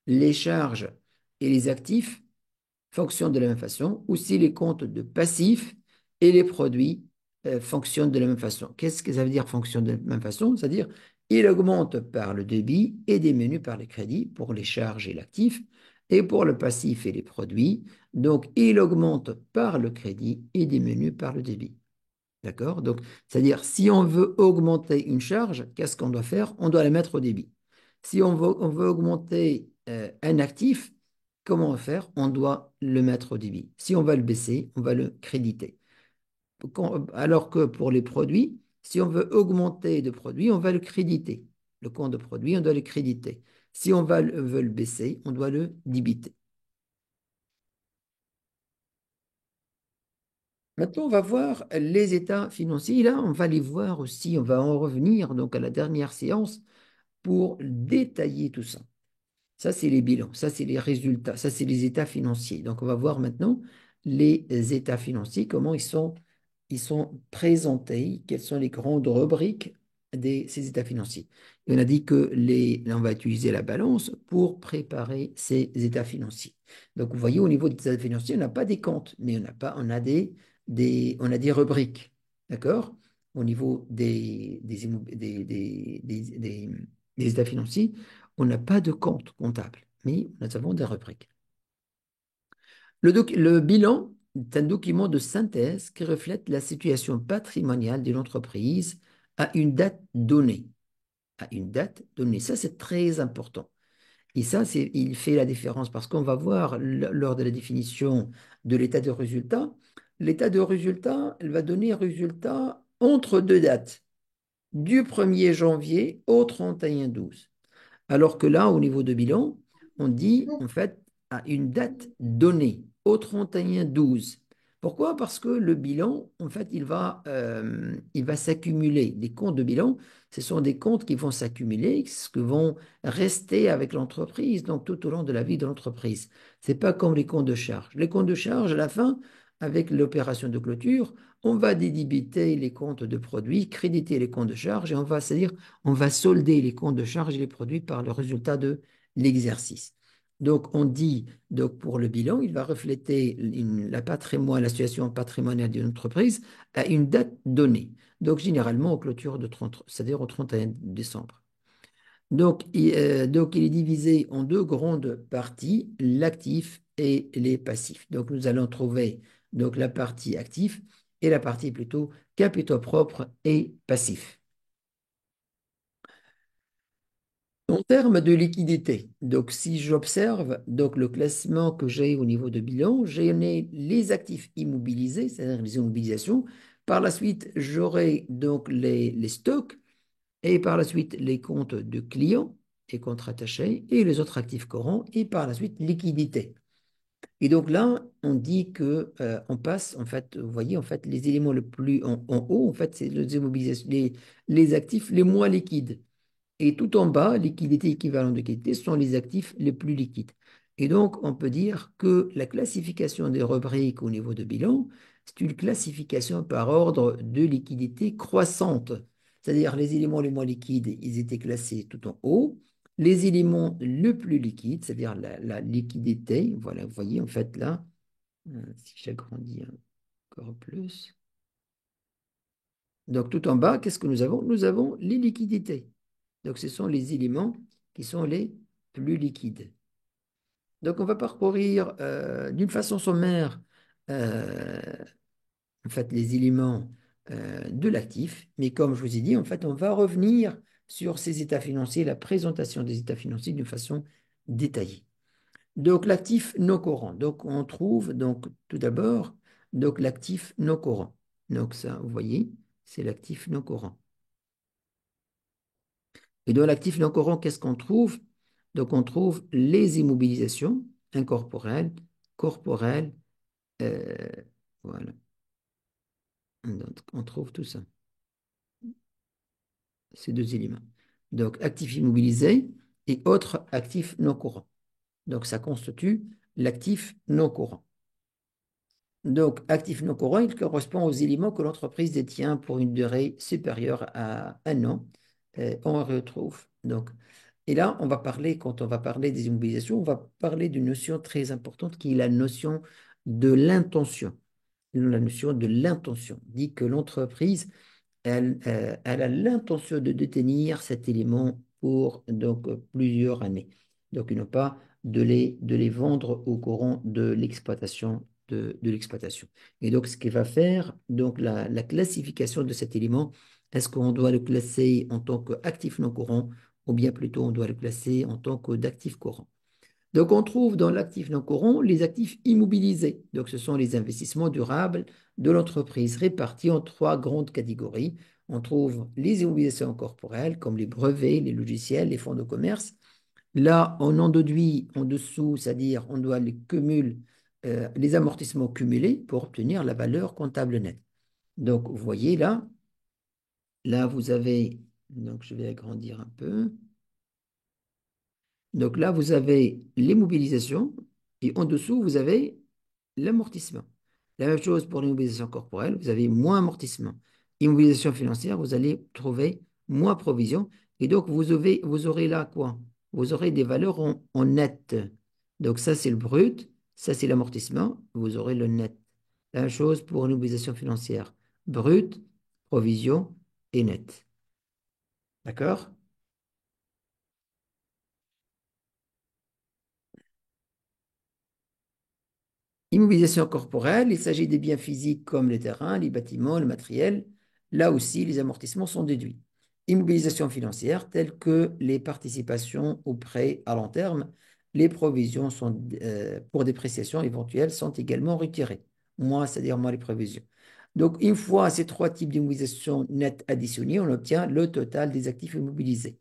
les charges et les actifs fonctionnent de la même façon. Aussi, les comptes de passifs et les produits fonctionnent de la même façon. Qu'est-ce que ça veut dire fonctionnent de la même façon? C'est-à-dire, il augmente par le débit et diminue par les crédits pour les charges et l'actif et pour le passif et les produits. Donc, il augmente par le crédit et diminue par le débit. D'accord? Donc, c'est-à-dire, si on veut augmenter une charge, qu'est-ce qu'on doit faire? On doit la mettre au débit. Si on veut augmenter un actif, comment faire? On doit le mettre au débit. Si on va le baisser, on va le créditer. Alors que pour les produits, si on veut augmenter de produits, on va le créditer. Le compte de produit, on doit le créditer. Si veut le baisser, on doit le débiter. Maintenant, on va voir les états financiers. Là, on va les voir aussi. On va en revenir donc à la dernière séance pour détailler tout ça. Ça, c'est les bilans, ça, c'est les résultats, ça, c'est les états financiers. Donc, on va voir maintenant les états financiers, comment ils sont présentés, quelles sont les grandes rubriques de ces états financiers. Et on a dit que là, on va utiliser la balance pour préparer ces états financiers. Donc, vous voyez, au niveau des états financiers, on n'a pas des comptes, mais on a des rubriques. D'accord? au niveau des états financiers, on n'a pas de compte comptable, mais nous avons des rubriques. Le bilan est un document de synthèse qui reflète la situation patrimoniale de l'entreprise à une date donnée. À une date donnée. Ça, c'est très important. Et ça, il fait la différence parce qu'on va voir lors de la définition de l'état de résultat, l'état de résultat, elle va donner résultat entre deux dates, du 1er janvier au 31/12. Alors que là, au niveau de bilan, on dit en fait à une date donnée, au 31/12. Pourquoi? Parce que le bilan, en fait, il va s'accumuler. Les comptes de bilan, ce sont des comptes qui vont s'accumuler, qui vont rester avec l'entreprise, donc tout au long de la vie de l'entreprise. C'est pas comme les comptes de charge. Les comptes de charge, à la fin, avec l'opération de clôture, on va dédébiter les comptes de produits, créditer les comptes de charge, et c'est-à-dire on va solder les comptes de charge et les produits par le résultat de l'exercice. Donc, on dit, donc pour le bilan, il va refléter la situation patrimoniale d'une entreprise à une date donnée. Donc, généralement, aux clôtures de 30, c'est-à-dire au 31 décembre. Donc, il est divisé en deux grandes parties, l'actif et les passifs. Donc, nous allons trouver donc, la partie actif et la partie plutôt capitaux propres et passifs. En termes de liquidité, donc si j'observe donc le classement que j'ai au niveau de bilan, j'ai les actifs immobilisés, c'est-à-dire les immobilisations. Par la suite, j'aurai donc les stocks et par la suite les comptes de clients et comptes rattachés et les autres actifs courants et par la suite liquidité. Et donc là, on dit que on passe en fait, vous voyez en fait les éléments le plus en haut, en fait, c'est les immobilisations, les actifs les moins liquides. Et tout en bas, liquidité équivalent de liquidité sont les actifs les plus liquides. Et donc, on peut dire que la classification des rubriques au niveau de bilan, c'est une classification par ordre de liquidité croissante. C'est-à-dire les éléments les moins liquides, ils étaient classés tout en haut. Les éléments le plus liquides, c'est-à-dire la liquidité, voilà, vous voyez en fait là, si j'agrandis encore plus. Donc tout en bas, qu'est-ce que nous avons? Nous avons les liquidités. Donc, ce sont les éléments qui sont les plus liquides. Donc, on va parcourir d'une façon sommaire euh, en fait, les éléments de l'actif. Mais comme je vous ai dit, en fait, on va revenir sur ces états financiers, la présentation des états financiers d'une façon détaillée. Donc, l'actif non courant. Donc, on trouve donc tout d'abord donc l'actif non courant. Donc, ça, vous voyez, c'est l'actif non courant. Et dans l'actif non courant, qu'est-ce qu'on trouve? Donc, on trouve les immobilisations incorporelles, corporelles, euh, voilà. Donc, on trouve tout ça, ces deux éléments. Donc, actifs immobilisés et autres actifs non courants. Donc, ça constitue l'actif non courant. Donc, actif non courant, il correspond aux éléments que l'entreprise détient pour une durée supérieure à un an. On retrouve donc. Et là, on va parler, quand on va parler des immobilisations, on va parler d'une notion très importante qui est la notion de l'intention. La notion de l'intention dit que l'entreprise elle a l'intention de détenir cet élément pour donc plusieurs années. Donc, il ne pas de les vendre au courant de l'exploitation de l'exploitation. Et donc, ce qu'il va faire, donc la classification de cet élément, est-ce qu'on doit le classer en tant qu'actif non courant ou bien plutôt on doit le classer en tant que d'actif courant? Donc, on trouve dans l'actif non courant les actifs immobilisés. Donc, ce sont les investissements durables de l'entreprise répartis en trois grandes catégories. On trouve les immobilisations corporelles comme les brevets, les logiciels, les fonds de commerce. Là, on en déduit en dessous, c'est-à-dire on doit les amortissements cumulés pour obtenir la valeur comptable nette. Donc, vous voyez là, vous avez, donc je vais agrandir un peu. Donc là, vous avez l'immobilisation et en dessous, vous avez l'amortissement. La même chose pour l'immobilisation corporelle, vous avez moins amortissement. Immobilisation financière, vous allez trouver moins provision. Et donc, vous aurez là quoi? Vous aurez des valeurs en net. Donc ça, c'est le brut, ça, c'est l'amortissement, vous aurez le net. La même chose pour l'immobilisation financière. Brut, provision et net. D'accord? Immobilisation corporelle, il s'agit des biens physiques comme les terrains, les bâtiments, le matériel. Là aussi, les amortissements sont déduits. Immobilisation financière, telles que les participations aux prêts à long terme, les provisions pour dépréciation éventuelle sont également retirées. Moi, c'est-à-dire moi les provisions. Donc, une fois ces trois types d'immobilisation nette additionnés, on obtient le total des actifs immobilisés.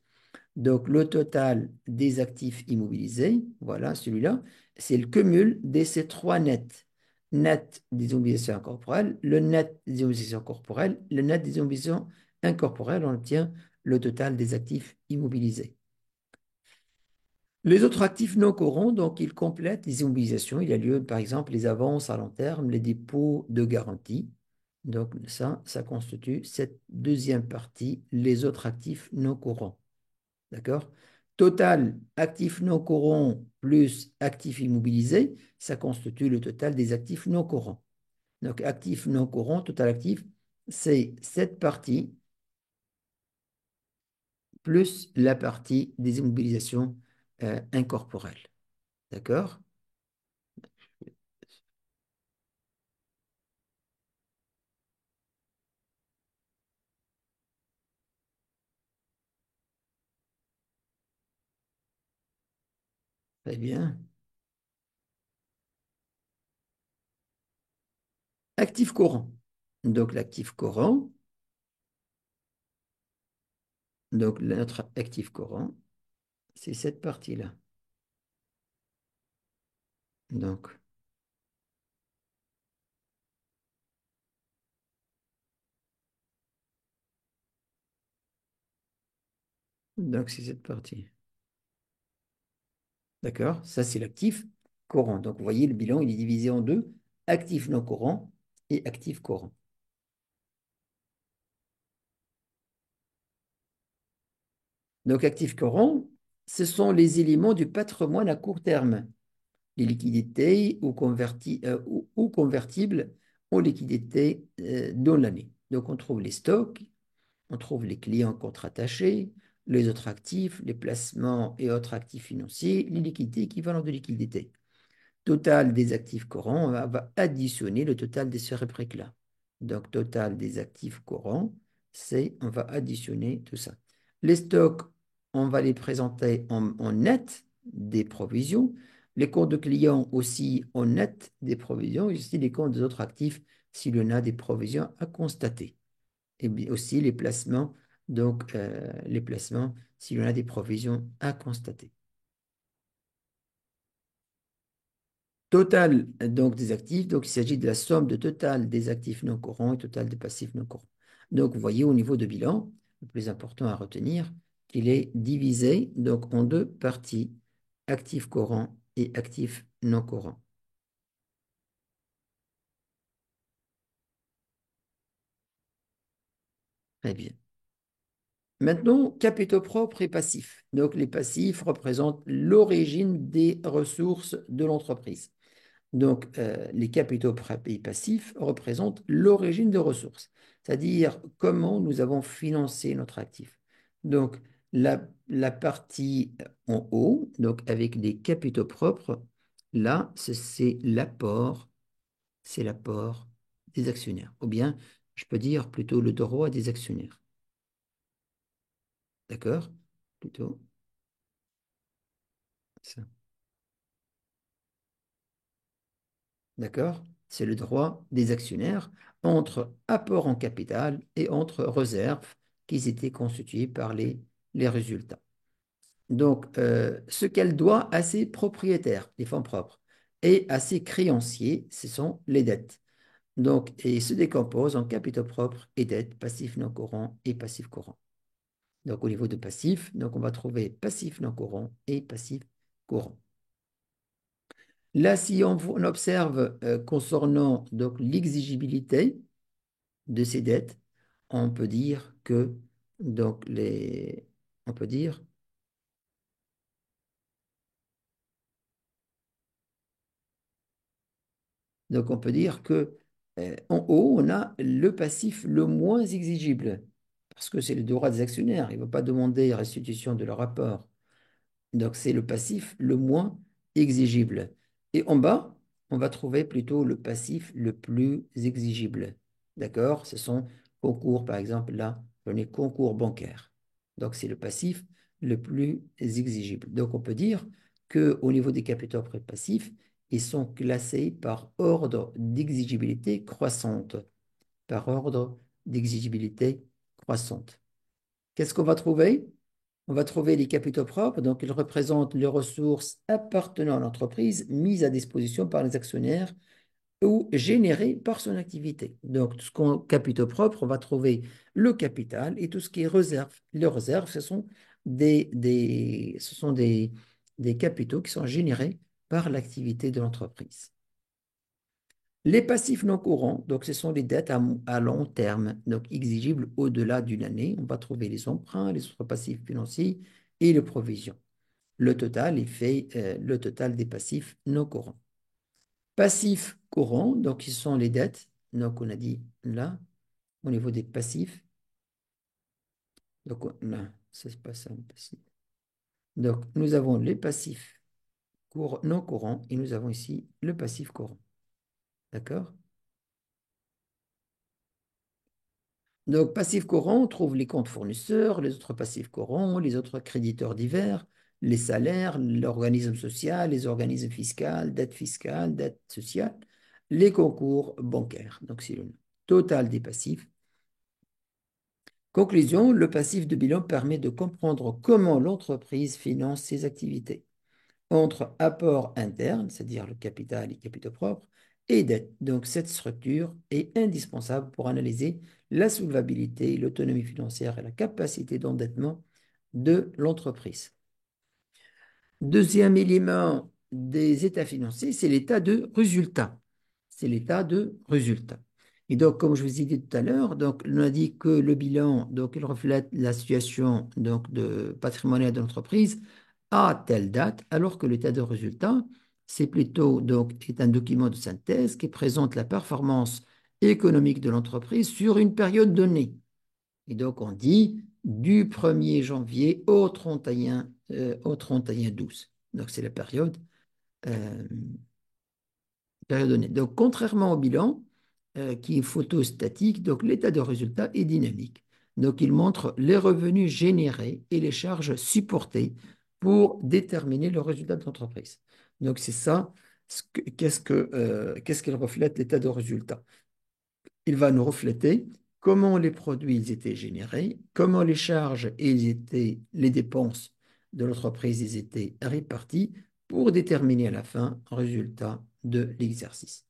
Donc, le total des actifs immobilisés, voilà celui-là, c'est le cumul de ces trois nets. Net des obligations incorporelles, le net des obligations corporelles, le net des obligations incorporelles, on obtient le total des actifs immobilisés. Les autres actifs non courants, donc, ils complètent les immobilisations. Il y a lieu, par exemple, les avances à long terme, les dépôts de garantie. Donc, ça constitue cette deuxième partie, les autres actifs non courants. D'accord? Total actifs non courants plus actifs immobilisés, ça constitue le total des actifs non courants. Donc, actifs non courants, total actif, c'est cette partie plus la partie des immobilisations incorporelles. D'accord? Très bien. Actif courant. Donc, l'actif courant, donc notre actif courant, c'est cette partie-là. Donc, donc c'est cette partie. D'accord? Ça, c'est l'actif courant. Donc, vous voyez, le bilan, il est divisé en deux, actif non courant et actif courant. Donc, actif courant, ce sont les éléments du patrimoine à court terme, les liquidités ou convertibles en liquidités dans l'année. Donc, on trouve les stocks, on trouve les clients contre-attachés, les autres actifs, les placements et autres actifs financiers, les liquidités équivalentes de liquidités. Total des actifs courants, on va additionner le total des là. Donc, total des actifs courants, on va additionner tout ça. Les stocks, on va les présenter en net des provisions. Les comptes de clients aussi en net des provisions. Et aussi les comptes des autres actifs si l'on a des provisions à constater. Et bien aussi les placements, donc les placements si l'on a des provisions à constater. Total donc des actifs, donc il s'agit de la somme de total des actifs non courants et total des passifs non courants. Donc vous voyez au niveau de bilan, le plus important à retenir, qu'il est divisé donc en deux parties, actifs courants et actifs non courants. Très bien. Maintenant, capitaux propres et passifs. Donc les passifs représentent l'origine des ressources de l'entreprise. Donc, les capitaux et passifs représentent l'origine de ressources, c'est-à-dire comment nous avons financé notre actif. Donc, la partie en haut, donc avec des capitaux propres, là, c'est l'apport des actionnaires. Ou bien, je peux dire plutôt le droit des actionnaires. D'accord? Plutôt ça. D'accord? C'est le droit des actionnaires entre apport en capital et entre réserves qui étaient constituées par les résultats. Donc, ce qu'elle doit à ses propriétaires, les fonds propres, et à ses créanciers, ce sont les dettes. Donc, et se décompose en capitaux propres et dettes, passifs non courants et passifs courants. Donc, au niveau de passifs, donc on va trouver passifs non courants et passifs courants. Là, si on observe concernant donc l'exigibilité de ces dettes, on peut dire que donc on peut dire on peut dire que En haut, on a le passif le moins exigible, parce que c'est le droit des actionnaires. Il ne va pas demander restitution de leur rapport. Donc, c'est le passif le moins exigible. Et en bas, on va trouver plutôt le passif le plus exigible. D'accord? Ce sont concours, par exemple, là, on est concours bancaire. Donc, c'est le passif le plus exigible. Donc, on peut dire qu'au niveau des capitaux propres passifs, ils sont classés par ordre d'exigibilité croissante. Par ordre d'exigibilité croissante. Qu'est-ce qu'on va trouver? On va trouver les capitaux propres, donc ils représentent les ressources appartenant à l'entreprise mises à disposition par les actionnaires ou générées par son activité. Donc, tout ce qu'on capitaux propres, on va trouver le capital et tout ce qui est réserve. Les réserves, ce sont des capitaux qui sont générés par l'activité de l'entreprise. Les passifs non courants, donc ce sont les dettes à long terme, donc exigibles au-delà d'une année. On va trouver les emprunts, les autres passifs financiers et les provisions. Le total, il fait le total des passifs non courants. Passifs courants, donc ce sont les dettes. Donc on a dit là, au niveau des passifs. Donc là, c'est pas ça, le passif. Donc nous avons les passifs non courants et nous avons ici le passif courant. D'accord? Donc, passif courant, on trouve les comptes fournisseurs, les autres passifs courants, les autres créditeurs divers, les salaires, l'organisme social, les organismes fiscaux, dette sociale, les concours bancaires. Donc, c'est le total des passifs. Conclusion, le passif de bilan permet de comprendre comment l'entreprise finance ses activités entre apport interne, c'est-à-dire le capital et capitaux propres, et dette. Donc, cette structure est indispensable pour analyser la solvabilité, l'autonomie financière et la capacité d'endettement de l'entreprise. Deuxième élément des états financiers, c'est l'état de résultat. C'est l'état de résultat. Et donc, comme je vous ai dit tout à l'heure, donc, on a dit que le bilan, donc, il reflète la situation donc, de patrimoniale de l'entreprise à telle date, alors que l'état de résultat, c'est plutôt donc, est un document de synthèse qui présente la performance économique de l'entreprise sur une période donnée. Et donc, on dit du 1er janvier au 31/12. Donc, c'est la euh, période donnée. Donc, contrairement au bilan, qui est photostatique, donc l'état de résultat est dynamique. Donc, il montre les revenus générés et les charges supportées pour déterminer le résultat de l'entreprise. Donc, c'est ça, qu'est-ce qu'il reflète l'état de résultat? Il va nous refléter comment les produits ils étaient générés, comment les charges et les dépenses de l'entreprise ils étaient réparties pour déterminer à la fin le résultat de l'exercice.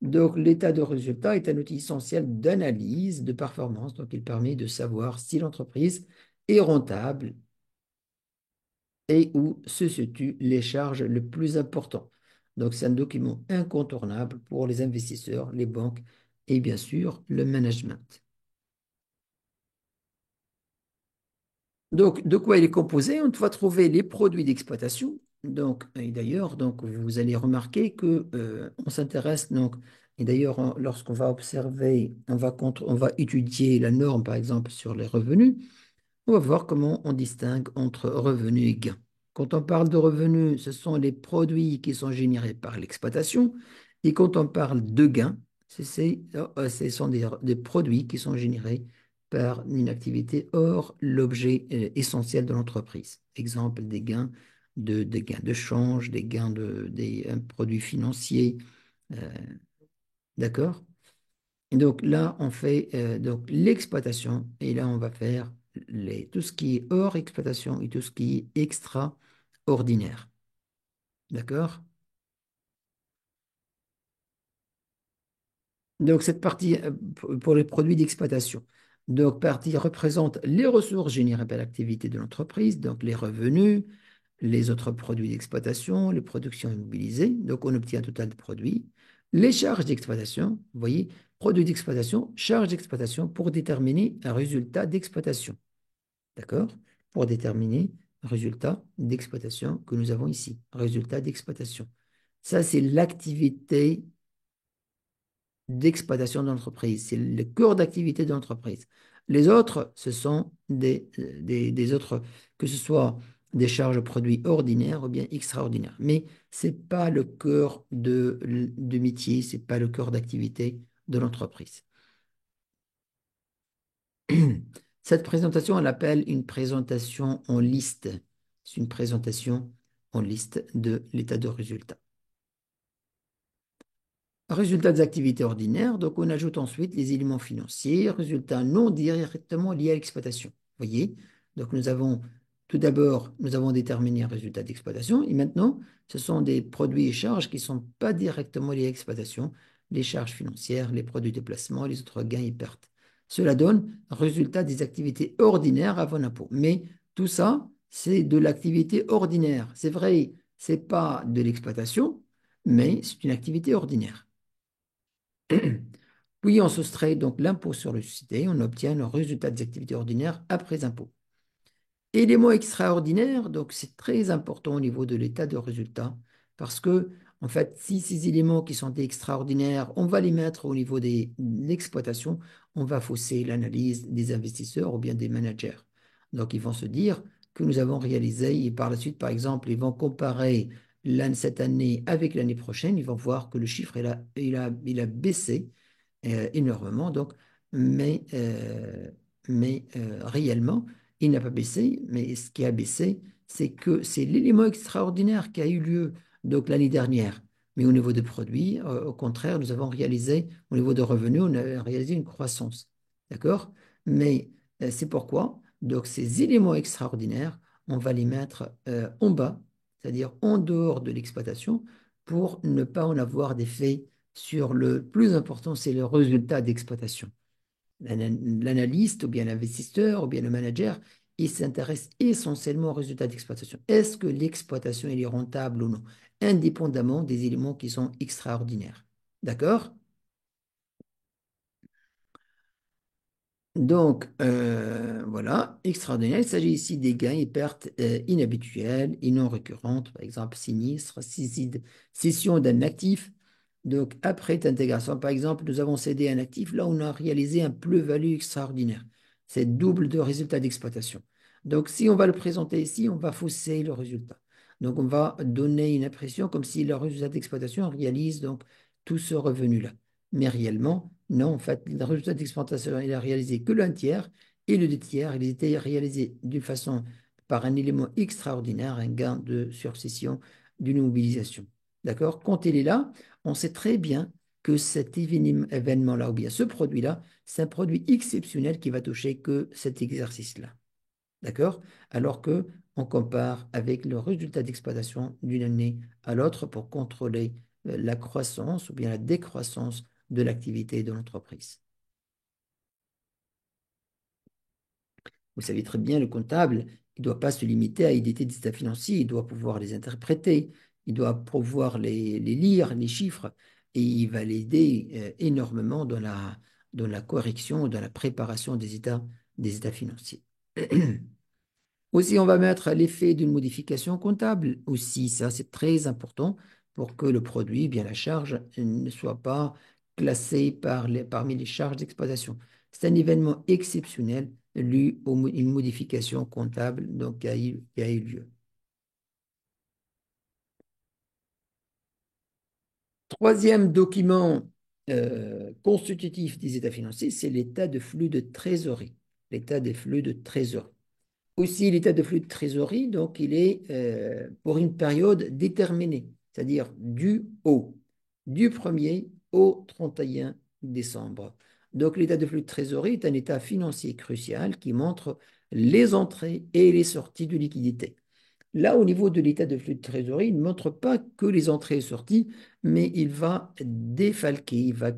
Donc, l'état de résultat est un outil essentiel d'analyse de performance. Donc, il permet de savoir si l'entreprise est rentable et où se situent les charges les plus importantes. Donc, c'est un document incontournable pour les investisseurs, les banques et bien sûr le management. Donc, de quoi il est composé? On va trouver les produits d'exploitation. Donc, et d'ailleurs, donc, vous allez remarquer que on s'intéresse donc, et d'ailleurs, lorsqu'on va observer, on va étudier la norme, par exemple, sur les revenus, on va voir comment on distingue entre revenus et gains. Quand on parle de revenus, ce sont les produits qui sont générés par l'exploitation. Et quand on parle de gains, ce sont des produits qui sont générés par une activité hors l'objet essentiel de l'entreprise. Exemple, des gains de change, des gains des produits financiers. euh, d'accord? Et donc là, on fait donc l'exploitation et là, on va faire tout ce qui est hors exploitation et tout ce qui est extraordinaire. D'accord? Donc cette partie pour les produits d'exploitation. Donc partie représente les ressources générées par l'activité de l'entreprise, donc les revenus, les autres produits d'exploitation, les productions immobilisées. Donc on obtient un total de produits. Les charges d'exploitation, vous voyez, produits d'exploitation, charges d'exploitation pour déterminer un résultat d'exploitation. D'accord? Pour déterminer le résultat d'exploitation que nous avons ici. Résultat d'exploitation. Ça, c'est l'activité. d'exploitation de l'entreprise. C'est le cœur d'activité de l'entreprise. Les autres, ce sont des autres, que ce soit des charges produits ordinaires ou bien extraordinaires. Mais ce n'est pas le cœur de métier, ce n'est pas le cœur d'activité de l'entreprise. Cette présentation, on l'appelle une présentation en liste. C'est une présentation en liste de l'état de résultat. Résultats des activités ordinaires, donc on ajoute ensuite les éléments financiers, résultats non directement liés à l'exploitation. Vous voyez? Donc nous avons tout d'abord, nous avons déterminé un résultat d'exploitation et maintenant, ce sont des produits et charges qui ne sont pas directement liés à l'exploitation, les charges financières, les produits de placement, les autres gains et pertes. Cela donne résultat des activités ordinaires avant l'impôt. Mais tout ça, c'est de l'activité ordinaire. C'est vrai, ce n'est pas de l'exploitation, mais c'est une activité ordinaire. Puis on soustrait donc l'impôt sur le société, on obtient le résultat des activités ordinaires après impôt. Éléments extraordinaires, donc c'est très important au niveau de l'état de résultat, parce que, en fait, si ces éléments qui sont extraordinaires, on va les mettre au niveau de l'exploitation, on va fausser l'analyse des investisseurs ou bien des managers. Donc, ils vont se dire que nous avons réalisé, et par la suite, par exemple, ils vont comparer cette année avec l'année prochaine, ils vont voir que le chiffre, il a baissé énormément, donc, mais réellement, il n'a pas baissé, mais ce qui a baissé, c'est que c'est l'élément extraordinaire qui a eu lieu donc l'année dernière. Mais au niveau des produits, au contraire, nous avons réalisé, au niveau de revenus, on a réalisé une croissance. D'accord? Mais c'est pourquoi, donc ces éléments extraordinaires, on va les mettre en bas, c'est-à-dire en dehors de l'exploitation, pour ne pas en avoir d'effet sur le plus important, c'est le résultat d'exploitation. L'analyste ou bien l'investisseur ou bien le manager, il s'intéresse essentiellement au résultat d'exploitation. Est-ce que l'exploitation est rentable ou non, indépendamment des éléments qui sont extraordinaires. D'accord? Donc, voilà, extraordinaire. Il s'agit ici des gains et pertes inhabituelles et non récurrentes, par exemple sinistre, cession d'un actif. Donc, après intégration, par exemple, nous avons cédé un actif, là, on a réalisé un plus-value extraordinaire. C'est double de résultat d'exploitation. Donc, si on va le présenter ici, on va fausser le résultat. Donc, on va donner une impression comme si le résultat d'exploitation réalise donc tout ce revenu-là. Mais réellement, non, en fait, le résultat d'exploitation, il a réalisé que l'un tiers et le deux tiers, il était réalisé d'une façon, par un élément extraordinaire, un gain de succession d'une mobilisation. D'accord? Quand il est là, on sait très bien que cet événement-là, ou bien ce produit-là, c'est un produit exceptionnel qui va toucher que cet exercice-là. D'accord? Alors que on compare avec le résultat d'exploitation d'une année à l'autre pour contrôler la croissance ou bien la décroissance de l'activité de l'entreprise. Vous savez très bien, le comptable, il ne doit pas se limiter à éditer des états financiers, il doit pouvoir les interpréter, il doit pouvoir les lire, les chiffres, et il va l'aider énormément dans la correction, dans la préparation des états financiers. Aussi, on va mettre l'effet d'une modification comptable. Aussi, ça, c'est très important pour que le produit, bien la charge, ne soit pas classé parmi les charges d'exploitation. C'est un événement exceptionnel, une modification comptable donc, qui a eu lieu. Troisième document constitutif des états financiers, c'est l'état de flux de trésorerie. L'état des flux de trésorerie. Aussi, l'état de flux de trésorerie, donc il est pour une période déterminée, c'est-à-dire du 1er au 31 décembre. Donc l'état de flux de trésorerie est un état financier crucial qui montre les entrées et les sorties de liquidités. Là, au niveau de l'état de flux de trésorerie, il ne montre pas que les entrées et sorties, mais il va défalquer, il va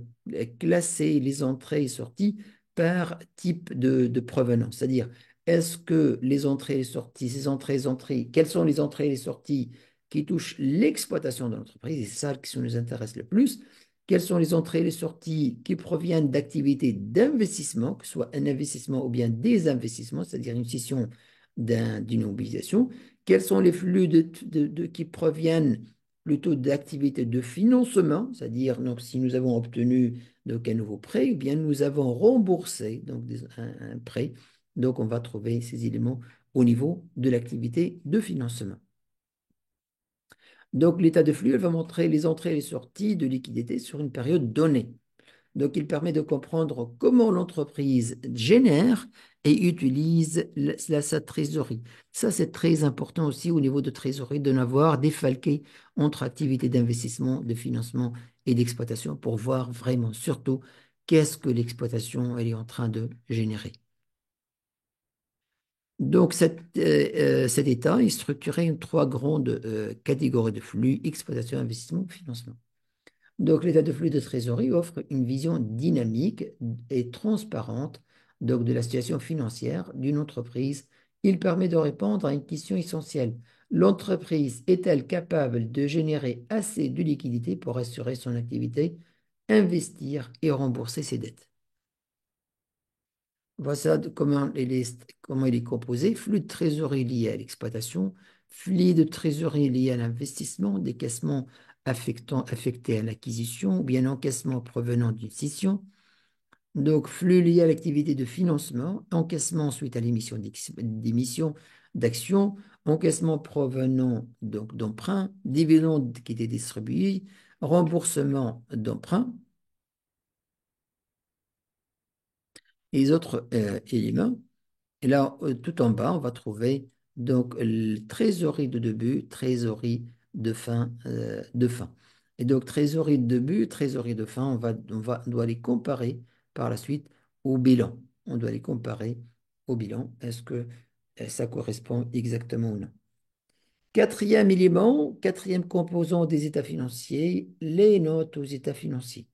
classer les entrées et sorties par type de provenance. C'est-à-dire, est-ce que les entrées et sorties, quelles sont les entrées et les sorties qui touchent l'exploitation de l'entreprise? Et c'est ça qui nous intéresse le plus. Quelles sont les entrées et les sorties qui proviennent d'activités d'investissement, que ce soit un investissement ou bien des investissements, c'est-à-dire une scission d'une mobilisation? Quels sont les flux qui proviennent plutôt d'activité de financement, c'est-à-dire donc, si nous avons obtenu donc, un nouveau prêt, ou bien nous avons remboursé donc, un prêt. Donc, on va trouver ces éléments au niveau de l'activité de financement. Donc, l'état de flux, elle va montrer les entrées et les sorties de liquidités sur une période donnée. Donc, il permet de comprendre comment l'entreprise génère et utilise sa trésorerie. Ça, c'est très important aussi au niveau de trésorerie de n'avoir défalqué entre activités d'investissement, de financement et d'exploitation pour voir vraiment, surtout, qu'est-ce que l'exploitation elle est en train de générer. Donc, cet état est structuré en trois grandes catégories de flux, exploitation, investissement, financement. Donc, l'état de flux de trésorerie offre une vision dynamique et transparente donc, de la situation financière d'une entreprise. Il permet de répondre à une question essentielle. L'entreprise est-elle capable de générer assez de liquidités pour assurer son activité, investir et rembourser ses dettes? Voilà comment il est composé. Flux de trésorerie lié à l'exploitation, flux de trésorerie lié à l'investissement, décaissement affecté à l'acquisition ou bien encaissement provenant d'une scission. Donc, flux lié à l'activité de financement, encaissement suite à d'émission d'actions, encaissement provenant donc d'emprunts, dividendes qui étaient distribués, remboursement d'emprunts. Et les autres éléments. Et là, tout en bas, on va trouver donc trésorerie de début, trésorerie de fin. Et donc, trésorerie de début, trésorerie de fin, on doit les comparer par la suite au bilan. On doit les comparer au bilan. Est-ce que ça correspond exactement ou non? Quatrième élément, quatrième composant des états financiers, les notes aux états financiers.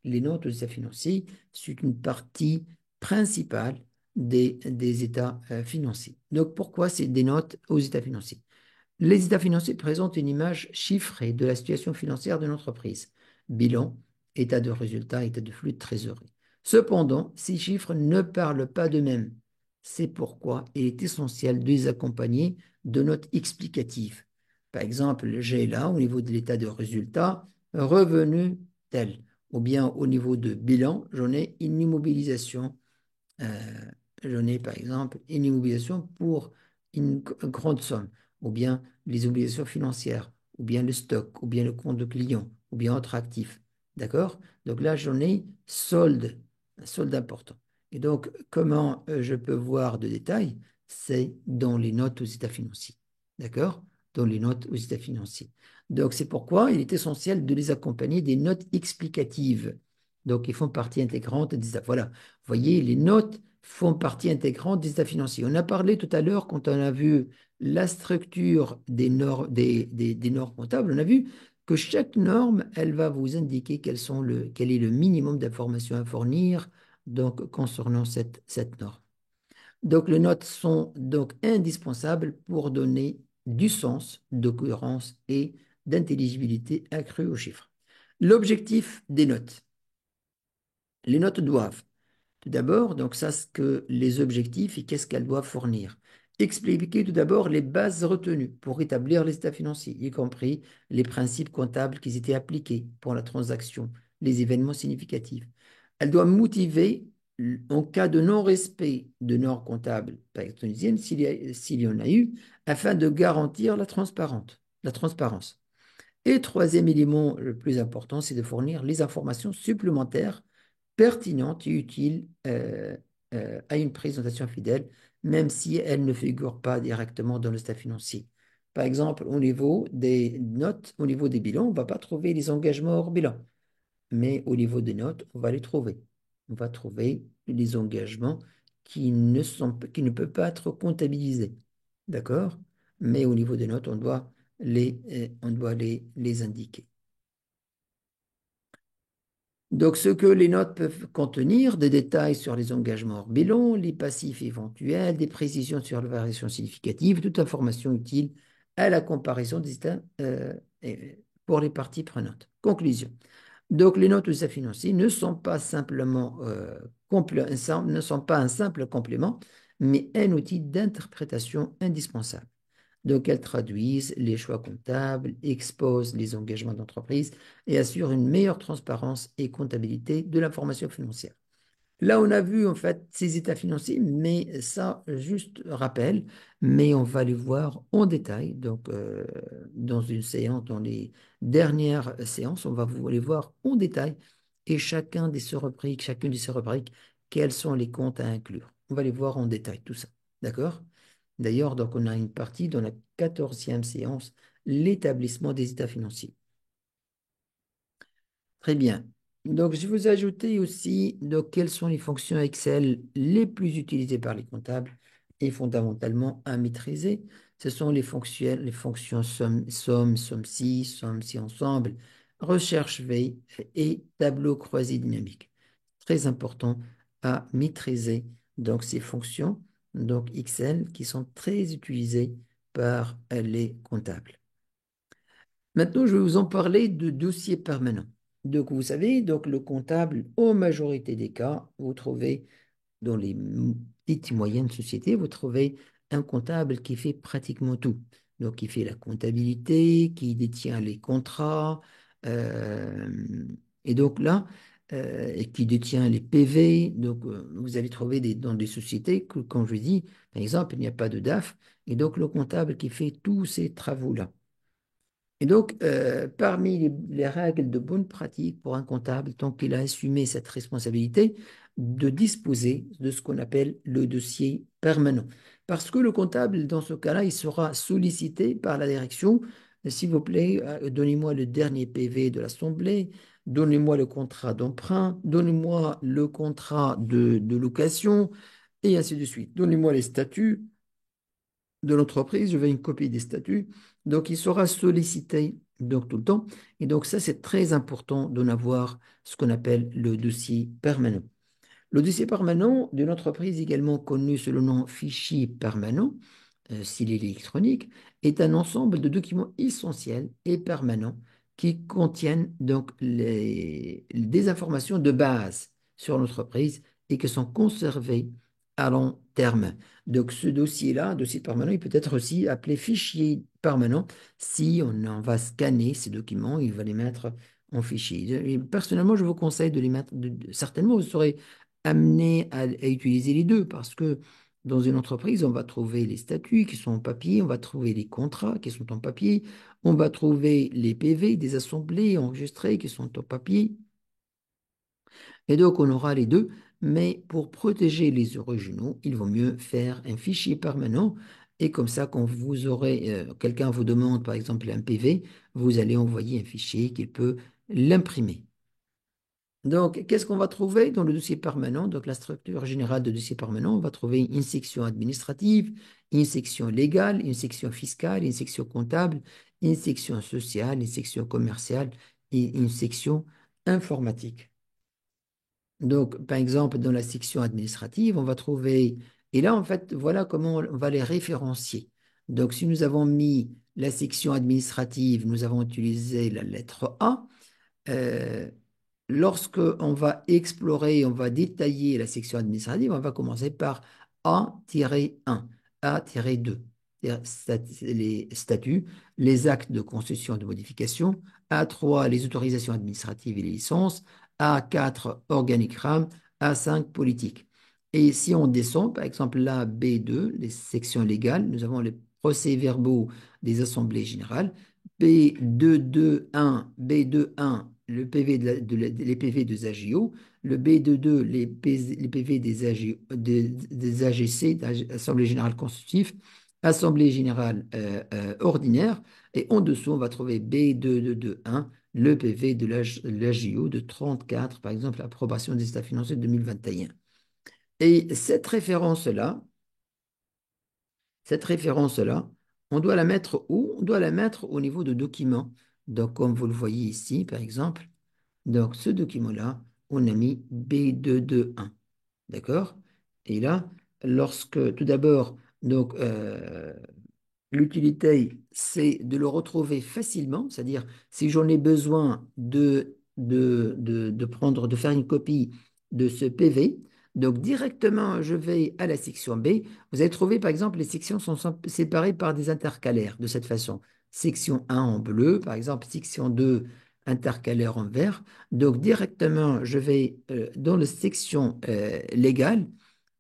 Les notes aux états financiers, c'est une partie principale des états financiers. Donc, pourquoi c'est des notes aux états financiers? Les états financiers présentent une image chiffrée de la situation financière de l'entreprise. Bilan, état de résultat, état de flux de trésorerie. Cependant, ces chiffres ne parlent pas d'eux-mêmes. C'est pourquoi il est essentiel de les accompagner de notes explicatives. Par exemple, j'ai là, au niveau de l'état de résultat, revenu tel. Ou bien au niveau de bilan, j'en ai une immobilisation j'en ai par exemple une immobilisation pour une grande somme, ou bien les obligations financières, ou bien le stock, ou bien le compte de client, ou bien autre actif. D'accord? Donc là, j'en ai solde, un solde important. Et donc, comment je peux voir de détails? C'est dans les notes aux états financiers. D'accord? Dans les notes aux états financiers. Donc, c'est pourquoi il est essentiel de les accompagner des notes explicatives. Donc, ils font partie intégrante des états. Voilà. Vous voyez, les notes font partie intégrante des états financiers. On a parlé tout à l'heure, quand on a vu la structure des normes comptables, on a vu que chaque norme, elle va vous indiquer quel est le minimum d'informations à fournir donc, concernant cette norme. Donc, les notes sont donc indispensables pour donner du sens, de cohérence et d'intelligibilité accrue aux chiffres. L'objectif des notes. Les notes doivent tout d'abord, donc ça, ce que les objectifs et qu'est-ce qu'elles doivent fournir. Expliquer tout d'abord les bases retenues pour établir les états financiers, y compris les principes comptables qui étaient appliqués pour la transaction, les événements significatifs. Elle doit motiver en cas de non-respect de normes comptables tunisiennes, s'il y en a eu, afin de garantir la transparence. Et troisième élément le plus important, c'est de fournir les informations supplémentaires pertinente et utile à une présentation fidèle, même si elle ne figure pas directement dans le staff financier. Par exemple, au niveau des notes, au niveau des bilans, on ne va pas trouver les engagements hors bilan, mais au niveau des notes, on va les trouver. On va trouver les engagements qui ne peuvent pas être comptabilisés. D'accord? Mais au niveau des notes, on doit les indiquer. Donc, ce que les notes peuvent contenir, des détails sur les engagements hors bilan, les passifs éventuels, des précisions sur les variations significatives, toute information utile à la comparaison des états pour les parties prenantes. Conclusion. Donc, les notes aux états financiers ne sont pas simplement ne sont pas un simple complément, mais un outil d'interprétation indispensable. Donc, elles traduisent les choix comptables, exposent les engagements d'entreprise et assurent une meilleure transparence et comptabilité de l'information financière. Là, on a vu en fait ces états financiers, mais ça, juste rappel, mais on va les voir en détail. Donc, dans une séance, dans les dernières séances, on va vous les voir en détail et chacune de ces rubriques, quels sont les comptes à inclure. On va les voir en détail, tout ça. D'accord? D'ailleurs, donc, on a une partie dans la 14e séance, l'établissement des états financiers. Très bien. Donc, je vous ai ajouté aussi donc, quelles sont les fonctions Excel les plus utilisées par les comptables et fondamentalement à maîtriser. Ce sont les fonctions somme-ci, somme-ci ensemble, recherche veille et tableau croisé dynamique. Très important à maîtriser donc ces fonctions donc Excel qui sont très utilisées par les comptables. Maintenant, je vais vous en parler de dossiers permanents. Donc, vous savez, donc le comptable, en majorité des cas, vous trouvez dans les petites et moyennes sociétés, vous trouvez un comptable qui fait pratiquement tout. Donc, qui fait la comptabilité, qui détient les contrats, euh, et donc là, et qui détient les PV. Donc, vous allez trouver dans des sociétés que, quand je dis, par exemple, il n'y a pas de DAF, et donc le comptable qui fait tous ces travaux-là. Et donc, parmi les règles de bonne pratique pour un comptable, tant qu'il a assumé cette responsabilité, de disposer de ce qu'on appelle le dossier permanent. Parce que le comptable, dans ce cas-là, il sera sollicité par la direction. S'il vous plaît, donnez-moi le dernier PV de l'Assemblée, donnez-moi le contrat d'emprunt, donnez-moi le contrat de location, et ainsi de suite. Donnez-moi les statuts de l'entreprise, je veux une copie des statuts. Donc, il sera sollicité donc, tout le temps. Et donc, ça, c'est très important d'en avoir ce qu'on appelle le dossier permanent. Le dossier permanent d'une entreprise, également connu sous le nom fichier permanent, s'il est électronique, est un ensemble de documents essentiels et permanents qui contiennent donc des informations de base sur l'entreprise et qui sont conservées à long terme. Donc ce dossier-là, dossier permanent, il peut être aussi appelé fichier permanent si on en va scanner ces documents, il va les mettre en fichier. Et personnellement, je vous conseille de les mettre, certainement vous serez amené à utiliser les deux parce que dans une entreprise, on va trouver les statuts qui sont en papier, on va trouver les contrats qui sont en papier, on va trouver les PV des assemblées enregistrées qui sont en papier. Et donc, on aura les deux. Mais pour protéger les originaux, il vaut mieux faire un fichier permanent. Et comme ça, quand vous aurez, quelqu'un vous demande par exemple un PV, vous allez envoyer un fichier qu'il peut l'imprimer. Donc, qu'est-ce qu'on va trouver dans le dossier permanent? Donc, la structure générale de dossier permanent, on va trouver une section administrative, une section légale, une section fiscale, une section comptable, une section sociale, une section commerciale et une section informatique. Donc, par exemple, dans la section administrative, on va trouver, et là, en fait, voilà comment on va les référencier. Donc, si nous avons mis la section administrative, nous avons utilisé la lettre A. Euh, Lorsque on va explorer, on va détailler la section administrative, on va commencer par A-1, A-2, les statuts, les actes de concession et de modification, A3, les autorisations administratives et les licences, A4, organigramme, A5, politique. Et si on descend, par exemple, là, B2, les sections légales, nous avons les procès-verbaux des assemblées générales, B221, le PV les PV des AGO, le B22, les PV des AGO, des AGC, Assemblée Générale Constitutive, Assemblée Générale Ordinaire, et en dessous, on va trouver B2221, le PV de l'AGO de 34, par exemple, approbation des états financiers de 2021. Et cette référence-là, on doit la mettre où? On doit la mettre au niveau de documents. Donc, comme vous le voyez ici, par exemple, donc ce document-là, on a mis B221. D'accord? Et là, lorsque, tout d'abord, donc, l'utilité, c'est de le retrouver facilement, c'est-à-dire si j'en ai besoin de faire une copie de ce PV, Donc, directement, je vais à la section B. Vous allez trouver, par exemple, les sections sont séparées par des intercalaires de cette façon. Section 1 en bleu, par exemple, section 2 intercalaire en vert. Donc, directement, je vais dans la section légale.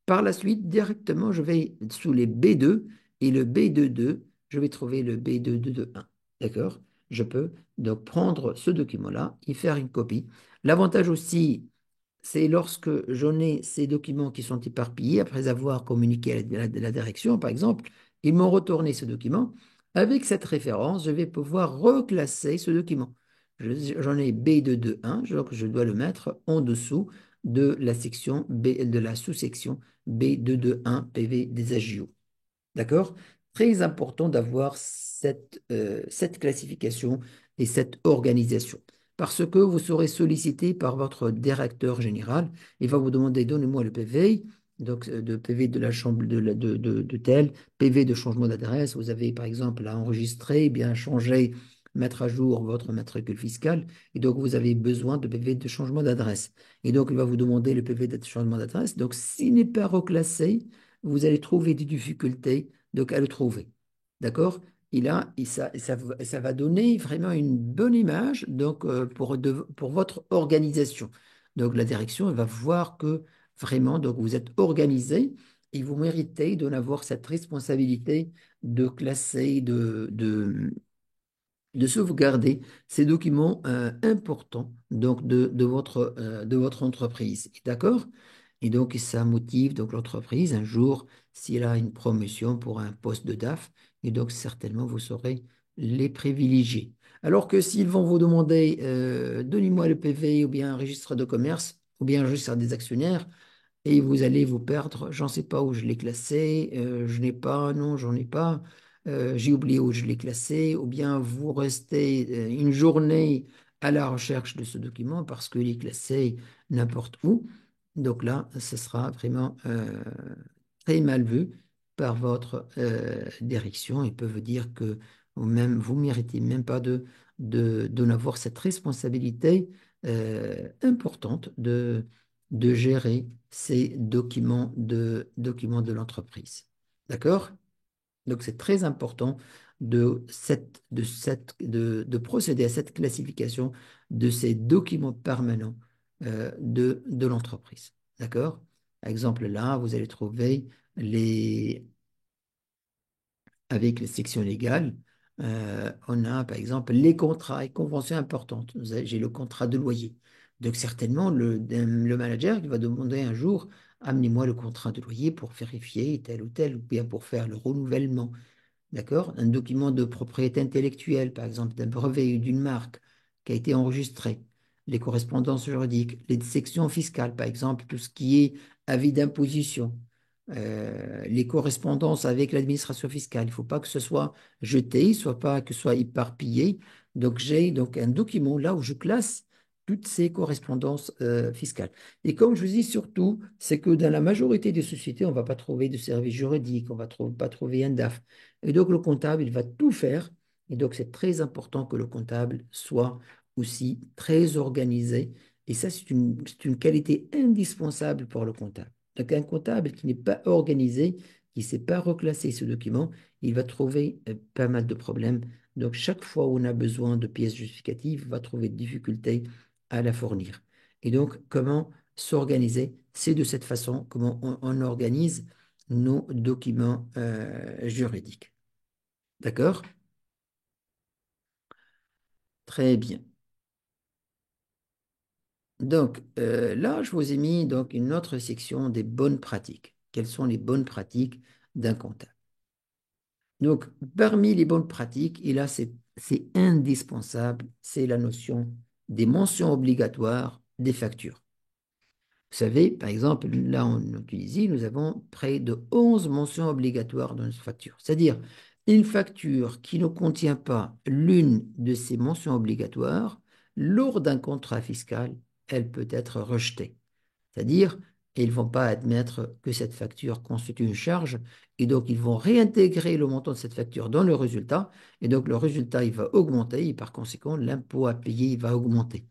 Par la suite, directement, je vais sous les B2 et le B22, je vais trouver le B2221. D'accord? Je peux donc prendre ce document-là, y faire une copie. L'avantage aussi, c'est lorsque j'en ai ces documents qui sont éparpillés, après avoir communiqué la direction, par exemple, ils m'ont retourné ce document. Avec cette référence, je vais pouvoir reclasser ce document. J'en ai B221, donc je dois le mettre en dessous de la section B, de la sous-section B221 PV des AJO. D'accord? Très important d'avoir cette classification et cette organisation. Parce que vous serez sollicité par votre directeur général. Il va vous demander, donnez-moi le PV, donc de PV de la chambre de tel, PV de changement d'adresse. Vous avez par exemple à enregistrer, bien changer, mettre à jour votre matricule fiscale. Et donc vous avez besoin de PV de changement d'adresse. Et donc il va vous demander le PV de changement d'adresse. Donc s'il n'est pas reclassé, vous allez trouver des difficultés donc à le trouver. D'accord? Ça va donner vraiment une bonne image donc, pour votre organisation. Donc la direction elle va voir que vraiment donc, vous êtes organisé et vous méritez d'en avoir cette responsabilité de classer, de sauvegarder ces documents importants donc de votre entreprise. D'accord? Et donc, ça motive donc l'entreprise un jour, s'il a une promotion pour un poste de DAF, et donc certainement vous saurez les privilégier. Alors que s'ils vont vous demander, donnez-moi le PV ou bien un registre de commerce ou bien un registre des actionnaires, et vous allez vous perdre. J'en sais pas où je l'ai classé, je n'ai pas, non, j'en ai pas, j'ai oublié où je l'ai classé, ou bien vous restez une journée à la recherche de ce document parce qu'il est classé n'importe où. Donc là, ce sera vraiment très mal vu par votre direction et peut vous dire que vous-même, vous méritez même pas de n'avoir cette responsabilité importante de gérer ces documents de l'entreprise. D'accord? Donc, c'est très important de procéder à cette classification de ces documents permanents de l'entreprise. D'accord? Par exemple, là, vous allez trouver les, avec les sections légales, on a par exemple les contrats et conventions importantes. J'ai le contrat de loyer. Donc certainement, le manager il va demander un jour, amenez-moi le contrat de loyer pour vérifier tel ou tel, ou bien pour faire le renouvellement. D'accord? Un document de propriété intellectuelle, par exemple, d'un brevet ou d'une marque qui a été enregistré, les correspondances juridiques, les sections fiscales, par exemple, tout ce qui est avis d'imposition, les correspondances avec l'administration fiscale. Il ne faut pas que ce soit jeté, soit pas que ce soit éparpillé. Donc, j'ai donc un document là où je classe toutes ces correspondances fiscales. Et comme je vous dis surtout, c'est que dans la majorité des sociétés, on ne va pas trouver de service juridique, on ne va pas trouver un DAF. Et donc, le comptable, il va tout faire. Et donc, c'est très important que le comptable soit aussi très organisé. Et ça, c'est une qualité indispensable pour le comptable. Donc, un comptable qui n'est pas organisé, qui ne sait pas reclasser ce document, il va trouver pas mal de problèmes. Donc, chaque fois où on a besoin de pièces justificatives, il va trouver des difficultés à la fournir. Et donc, comment s'organiser? C'est de cette façon comment on organise nos documents juridiques. D'accord? Très bien. Donc là, je vous ai mis donc une autre section des bonnes pratiques. Quelles sont les bonnes pratiques d'un comptable? Donc, parmi les bonnes pratiques, et là, c'est indispensable, c'est la notion des mentions obligatoires des factures. Vous savez, par exemple, là en Tunisie, nous avons près de 11 mentions obligatoires dans notre facture. C'est-à-dire, une facture qui ne contient pas l'une de ces mentions obligatoires, lors d'un contrat fiscal, elle peut être rejetée. C'est-à-dire, ils ne vont pas admettre que cette facture constitue une charge, et donc ils vont réintégrer le montant de cette facture dans le résultat, et donc le résultat, il va augmenter, et par conséquent, l'impôt à payer, il va augmenter.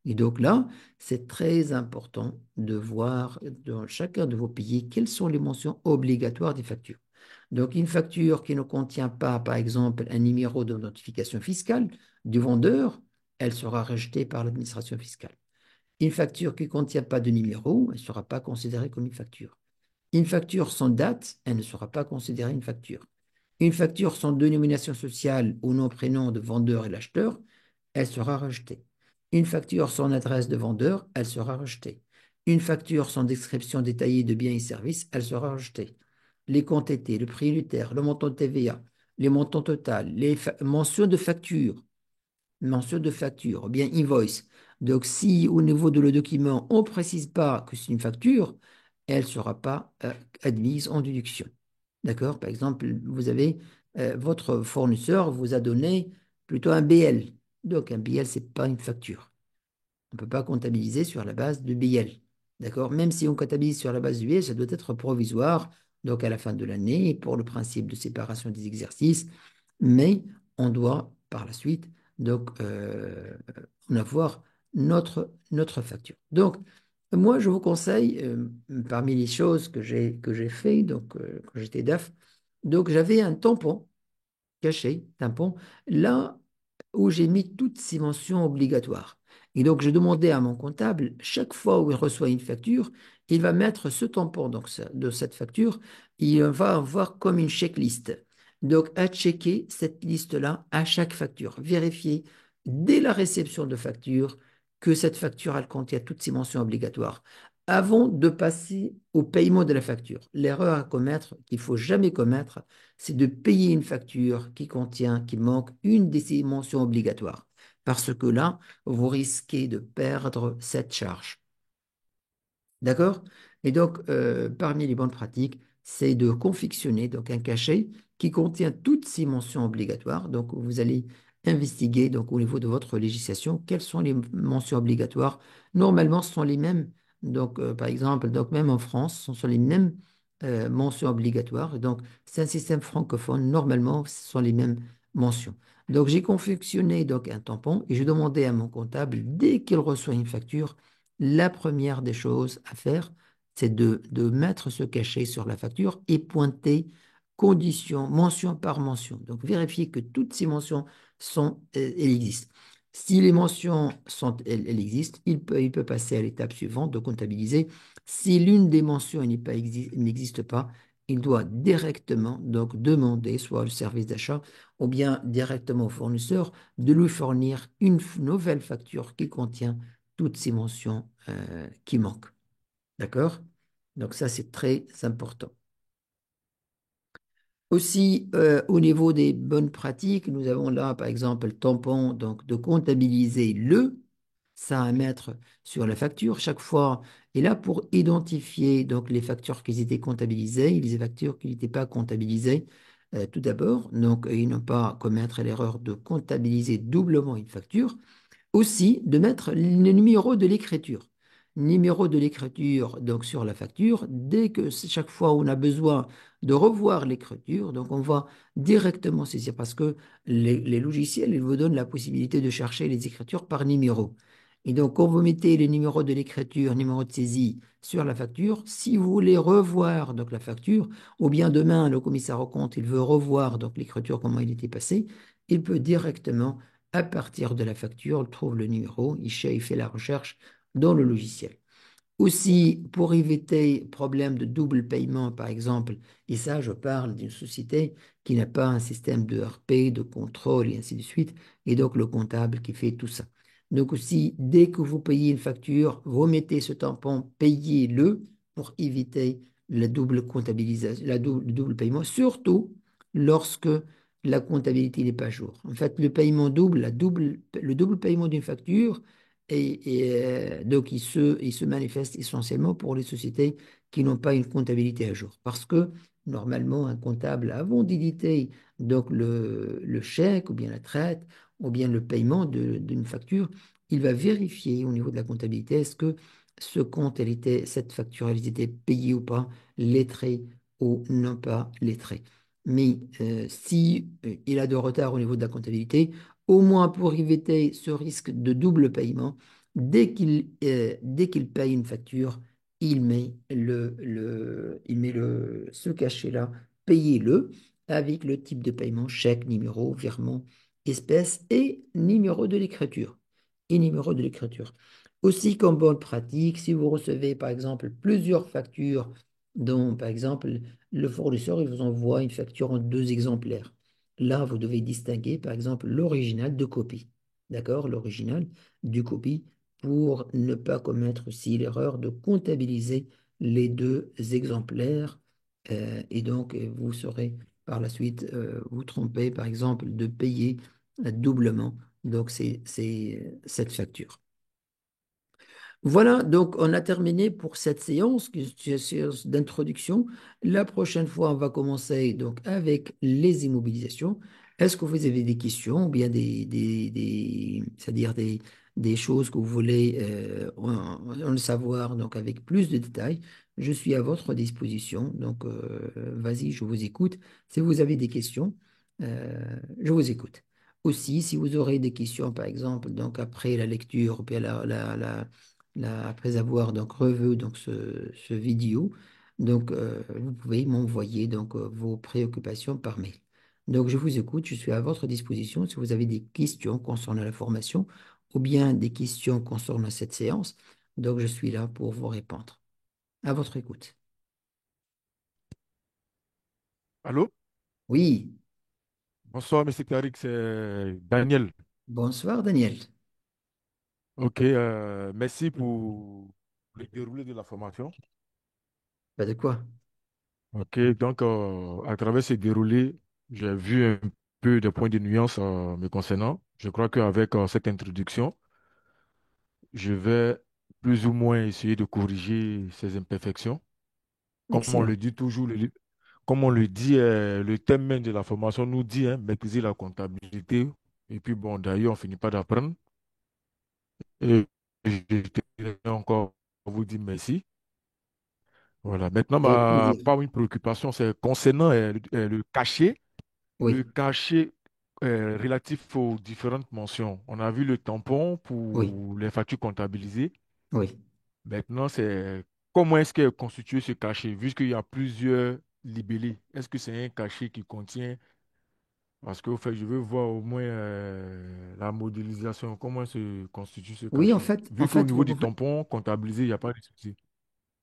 Et donc là, c'est très important de voir dans chacun de vos pays quelles sont les mentions obligatoires des factures. Donc, une facture qui ne contient pas, par exemple, un numéro de notification fiscale du vendeur, elle sera rejetée par l'administration fiscale. Une facture qui ne contient pas de numéro, elle ne sera pas considérée comme une facture. Une facture sans date, elle ne sera pas considérée une facture. Une facture sans dénomination sociale ou nom prénom de vendeur et l'acheteur, elle sera rejetée. Une facture sans adresse de vendeur, elle sera rejetée. Une facture sans description détaillée de biens et services, elle sera rejetée. Les quantités, le prix unitaire, le montant de TVA, les montants total, les mentions de facture, ou bien invoice. Donc, si au niveau de le document, on ne précise pas que c'est une facture, elle ne sera pas admise en déduction. D'accord? Par exemple, vous avez votre fournisseur vous a donné plutôt un BL. Donc, un BL, ce n'est pas une facture. On ne peut pas comptabiliser sur la base de BL. D'accord? Même si on comptabilise sur la base de BL, ça doit être provisoire, donc à la fin de l'année, pour le principe de séparation des exercices. Mais on doit, par la suite, donc, en avoir notre facture. Donc, moi, je vous conseille, parmi les choses que j'ai fait, donc, quand j'étais DAF, donc j'avais un tampon caché, tampon, là où j'ai mis toutes ces mentions obligatoires. Et donc, je demandais à mon comptable, chaque fois où il reçoit une facture, il va mettre ce tampon donc, de cette facture, il va avoir comme une checklist. Donc, à checker cette liste-là à chaque facture. Vérifier dès la réception de facture que cette facture, elle contient toutes ces mentions obligatoires avant de passer au paiement de la facture. L'erreur à commettre, qu'il ne faut jamais commettre, c'est de payer une facture qui manque une de ces mentions obligatoires. Parce que là, vous risquez de perdre cette charge. D'accord? Et donc, parmi les bonnes pratiques, c'est de confectionner donc, un cachet qui contient toutes ces mentions obligatoires. Donc, vous allez investiguer donc, au niveau de votre législation quelles sont les mentions obligatoires. Normalement, ce sont les mêmes. Donc, par exemple, donc, même en France, ce sont les mêmes mentions obligatoires. Donc, c'est un système francophone. Normalement, ce sont les mêmes mentions. Donc, j'ai confectionné donc, un tampon et je demandais à mon comptable, dès qu'il reçoit une facture, la première des choses à faire, c'est de mettre ce cachet sur la facture et pointer condition, mention par mention. Donc, vérifier que toutes ces mentions elles existent. Si les mentions elles existent, il peut passer à l'étape suivante de comptabiliser. Si l'une des mentions n'existe pas, il doit directement donc demander, soit au service d'achat ou bien directement au fournisseur, de lui fournir une nouvelle facture qui contient toutes ces mentions qui manquent. D'accord? Donc ça, c'est très important. Aussi, au niveau des bonnes pratiques, nous avons là, par exemple, le tampon, donc de comptabiliser ça à mettre sur la facture chaque fois. Et là, pour identifier donc les factures qui étaient comptabilisées et les factures qui n'étaient pas comptabilisées, tout d'abord, donc, et ne pas commettre l'erreur de comptabiliser doublement une facture. Aussi, de mettre le numéro de l'écriture. Numéro de l'écriture, donc sur la facture, dès que chaque fois on a besoin de revoir l'écriture, donc on va directement saisir parce que les logiciels, ils vous donnent la possibilité de chercher les écritures par numéro. Et donc, quand vous mettez le numéro de l'écriture, numéro de saisie sur la facture, si vous voulez revoir donc la facture, ou bien demain, le commissaire au compte, il veut revoir donc l'écriture, comment il était passé, il peut directement à partir de la facture, il trouve le numéro, il fait la recherche dans le logiciel. Aussi, pour éviter problème de double paiement, par exemple, et ça, je parle d'une société qui n'a pas un système de RP, de contrôle et ainsi de suite, et donc le comptable qui fait tout ça. Donc aussi, dès que vous payez une facture, vous mettez ce tampon, payez-le pour éviter la double comptabilisation, le double paiement, surtout lorsque la comptabilité n'est pas à jour. En fait, le paiement double, le double paiement d'une facture, donc, il se manifeste essentiellement pour les sociétés qui n'ont pas une comptabilité à jour. Parce que, normalement, un comptable, avant d'éditer donc le chèque ou bien la traite ou bien le paiement d'une facture, il va vérifier au niveau de la comptabilité est-ce que ce compte, cette facture, elle était payée ou pas, lettrée ou non pas lettrée. Mais si il a de retard au niveau de la comptabilité, au moins pour éviter ce risque de double paiement, Dès qu'il paye une facture, il met ce cachet-là, payez-le, avec le type de paiement, chèque, numéro, virement, espèce et numéro de l'écriture. Et numéro de l'écriture. Aussi, comme bonne pratique, si vous recevez par exemple plusieurs factures, dont par exemple le fournisseur il vous envoie une facture en deux exemplaires. Là, vous devez distinguer par exemple l'original de copie. D'accord? L'original du copie pour ne pas commettre aussi l'erreur de comptabiliser les deux exemplaires. Et donc, vous saurez par la suite vous tromper, par exemple, de payer doublement. Donc, c'est cette facture. Voilà, donc on a terminé pour cette séance, qui est une séance d'introduction. La prochaine fois, on va commencer donc avec les immobilisations. Est-ce que vous avez des questions ou bien c'est-à-dire des choses que vous voulez en savoir donc avec plus de détails? Je suis à votre disposition. Donc, vas-y, je vous écoute. Si vous avez des questions, je vous écoute. Aussi, si vous aurez des questions, par exemple, donc après la lecture, ou bien après avoir donc revu donc ce vidéo, donc vous pouvez m'envoyer donc vos préoccupations par mail. Donc je vous écoute, je suis à votre disposition si vous avez des questions concernant la formation ou bien des questions concernant cette séance. Donc je suis là pour vous répondre. À votre écoute. Allô? Oui, Bonsoir, Monsieur Tariq, c'est Daniel. bonsoir Daniel. Ok, merci pour le déroulé de la formation. Pas de quoi? Ok, donc à travers ce déroulé, j'ai vu un peu des points de nuance me concernant. Je crois qu'avec cette introduction, je vais plus ou moins essayer de corriger ces imperfections. Comme on Excellent. le dit toujours, comme on le dit, le thème même de la formation nous dit, hein, maîtriser la comptabilité. Et puis bon, d'ailleurs, on finit pas d'apprendre. Et je tenais encore à vous dire merci. Voilà. Maintenant, Avec plaisir. pas une préoccupation, c'est concernant le Oui, cachet relatif aux différentes mentions. On a vu le tampon oui, pour les factures comptabilisées. oui. Maintenant, c'est comment est-ce qu'est constitué ce cachet, vu qu'il y a plusieurs libellés. Est-ce que c'est un cachet qui contient, parce que au fait, je veux voir au moins la modélisation, comment se constitue ce Oui, cachet. en Vu qu'au fait, niveau du tampon comptabilisé, il n'y a pas de souci.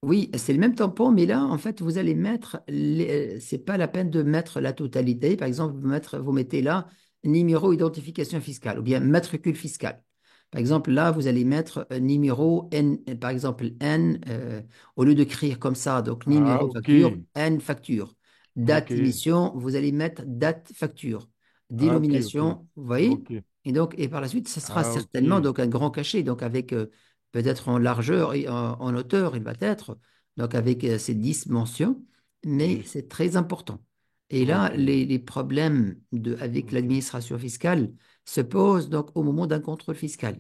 oui, c'est le même tampon, mais là, en fait, vous allez mettre, c'est pas la peine de mettre la totalité. Par exemple, vous mettez là numéro identification fiscale ou bien matricule fiscale. Par exemple, là, vous allez mettre numéro N, par exemple N, au lieu d'écrire comme ça, donc Ah, numéro ok, facture, N facture. ok, Date d'émission, vous allez mettre date facture. ah, ok, ok, Dénomination, vous voyez? ok, Et par la suite, ce sera ah, certainement ok, donc un grand cachet, donc avec peut-être en largeur et en hauteur, il va être donc avec ces 10 mentions, mais oui, c'est très important. Et là, ok, les problèmes avec ok, l'administration fiscale se posent donc au moment d'un contrôle fiscal.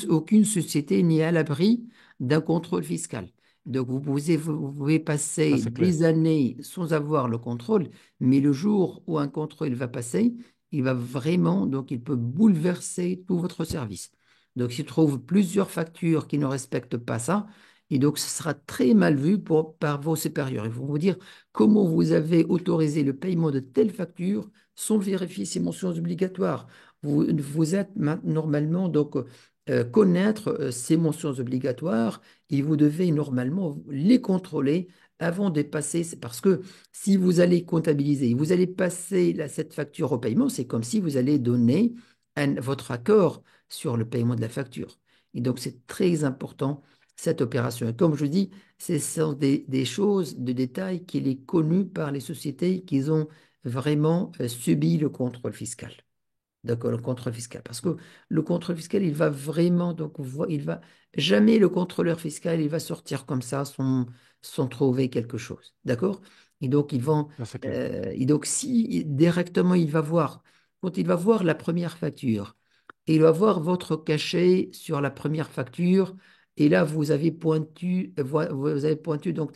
Aucune société n'est à l'abri d'un contrôle fiscal. Donc, vous pouvez ça passer c'est clair. des années sans avoir le contrôle, mais le jour où un contrôle va passer, il va vraiment, donc il peut bouleverser tout votre service. Donc, s'il trouve plusieurs factures qui ne respectent pas ça, et donc, ce sera très mal vu par vos supérieurs. Ils vont vous dire comment vous avez autorisé le paiement de telles factures sans vérifier ces mentions obligatoires. Vous êtes normalement donc connaître ces mentions obligatoires et vous devez normalement les contrôler avant de passer. C'est parce que si vous allez comptabiliser, vous allez passer cette facture au paiement, c'est comme si vous allez donner votre accord sur le paiement de la facture. Et donc, c'est très important cette opération. Et comme je dis, ce sont des choses, des détails qu'il est connu par les sociétés qui ont vraiment subi le contrôle fiscal. D'accord, le contrôle fiscal. Parce que le contrôle fiscal, il va vraiment, donc, il va jamais le contrôleur fiscal, il va sortir comme ça sans trouver quelque chose. D'accord? Et donc, Ça c'est clair. et donc, si directement il va voir, quand il va voir la première facture, et il va voir votre cachet sur la première facture, et là, vous avez pointu donc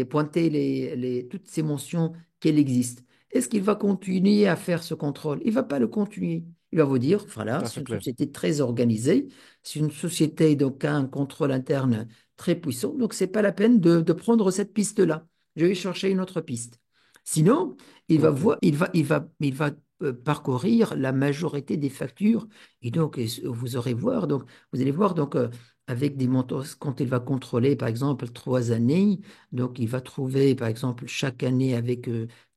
pointé toutes ces mentions qu'elles existent. Est-ce qu'il va continuer à faire ce contrôle? Il ne va pas le continuer. Il va vous dire, voilà, Ça, c'est c'est une clair. société très organisée, c'est une société donc a un contrôle interne très puissant, donc c'est pas la peine de prendre cette piste-là. Je vais chercher une autre piste. Sinon, OK. il va parcourir la majorité des factures et donc vous allez voir donc avec des montants quand il va contrôler par exemple 3 années, donc il va trouver par exemple chaque année avec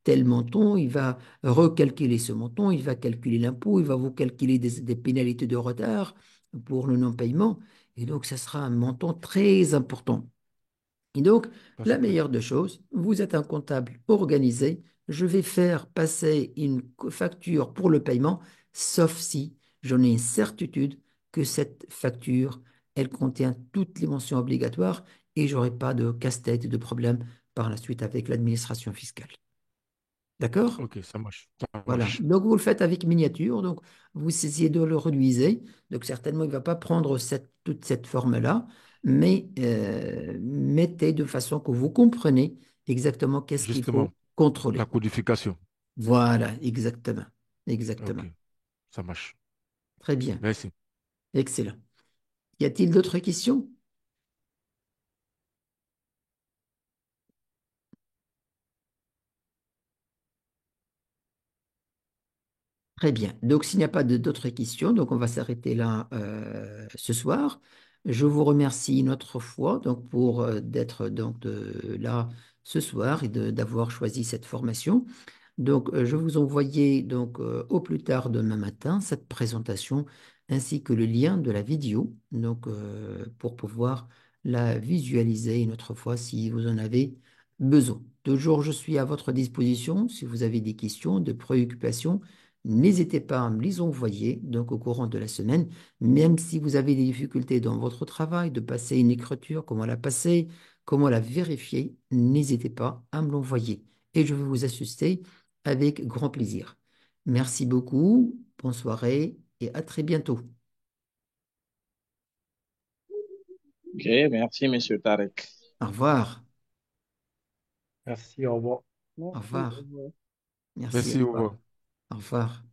tel montant, il va recalculer ce montant, il va calculer l'impôt, il va vous calculer des pénalités de retard pour le non-paiement. Et donc, ça sera un montant très important. Et donc, Ça, la c'est clair. meilleure des choses, vous êtes un comptable organisé, je vais faire passer une facture pour le paiement, sauf si j'en ai une certitude que cette facture, elle contient toutes les mentions obligatoires et j'aurai pas de casse-tête et de problème par la suite avec l'administration fiscale. D'accord? OK, ça marche. Ça Voilà. marche. Donc, vous le faites avec miniature. Donc, vous essayez de le réduiser. Donc, certainement, il ne va pas prendre toute cette forme-là, mais mettez de façon que vous compreniez exactement qu'est-ce qu'il faut Justement, la contrôler. codification. Voilà, exactement. Exactement. OK, ça marche. Très bien. Merci. Excellent. Y a-t-il d'autres questions? Très bien. Donc, s'il n'y a pas d'autres questions, donc on va s'arrêter là ce soir. Je vous remercie une autre fois donc pour d'être là ce soir et d'avoir choisi cette formation. Donc, je vous envoyais donc au plus tard demain matin cette présentation ainsi que le lien de la vidéo donc pour pouvoir la visualiser une autre fois si vous en avez besoin. Toujours, je suis à votre disposition si vous avez des questions, de préoccupations. N'hésitez pas à me les envoyer donc au courant de la semaine, même si vous avez des difficultés dans votre travail, de passer une écriture, comment la passer, comment la vérifier, n'hésitez pas à me l'envoyer et je vais vous assister avec grand plaisir. Merci beaucoup, bonne soirée et à très bientôt. Ok, merci, Monsieur Tarek. Au revoir, Merci, au revoir. au Merci, au revoir, revoir. merci, au Merci, au revoir, revoir. au revoir.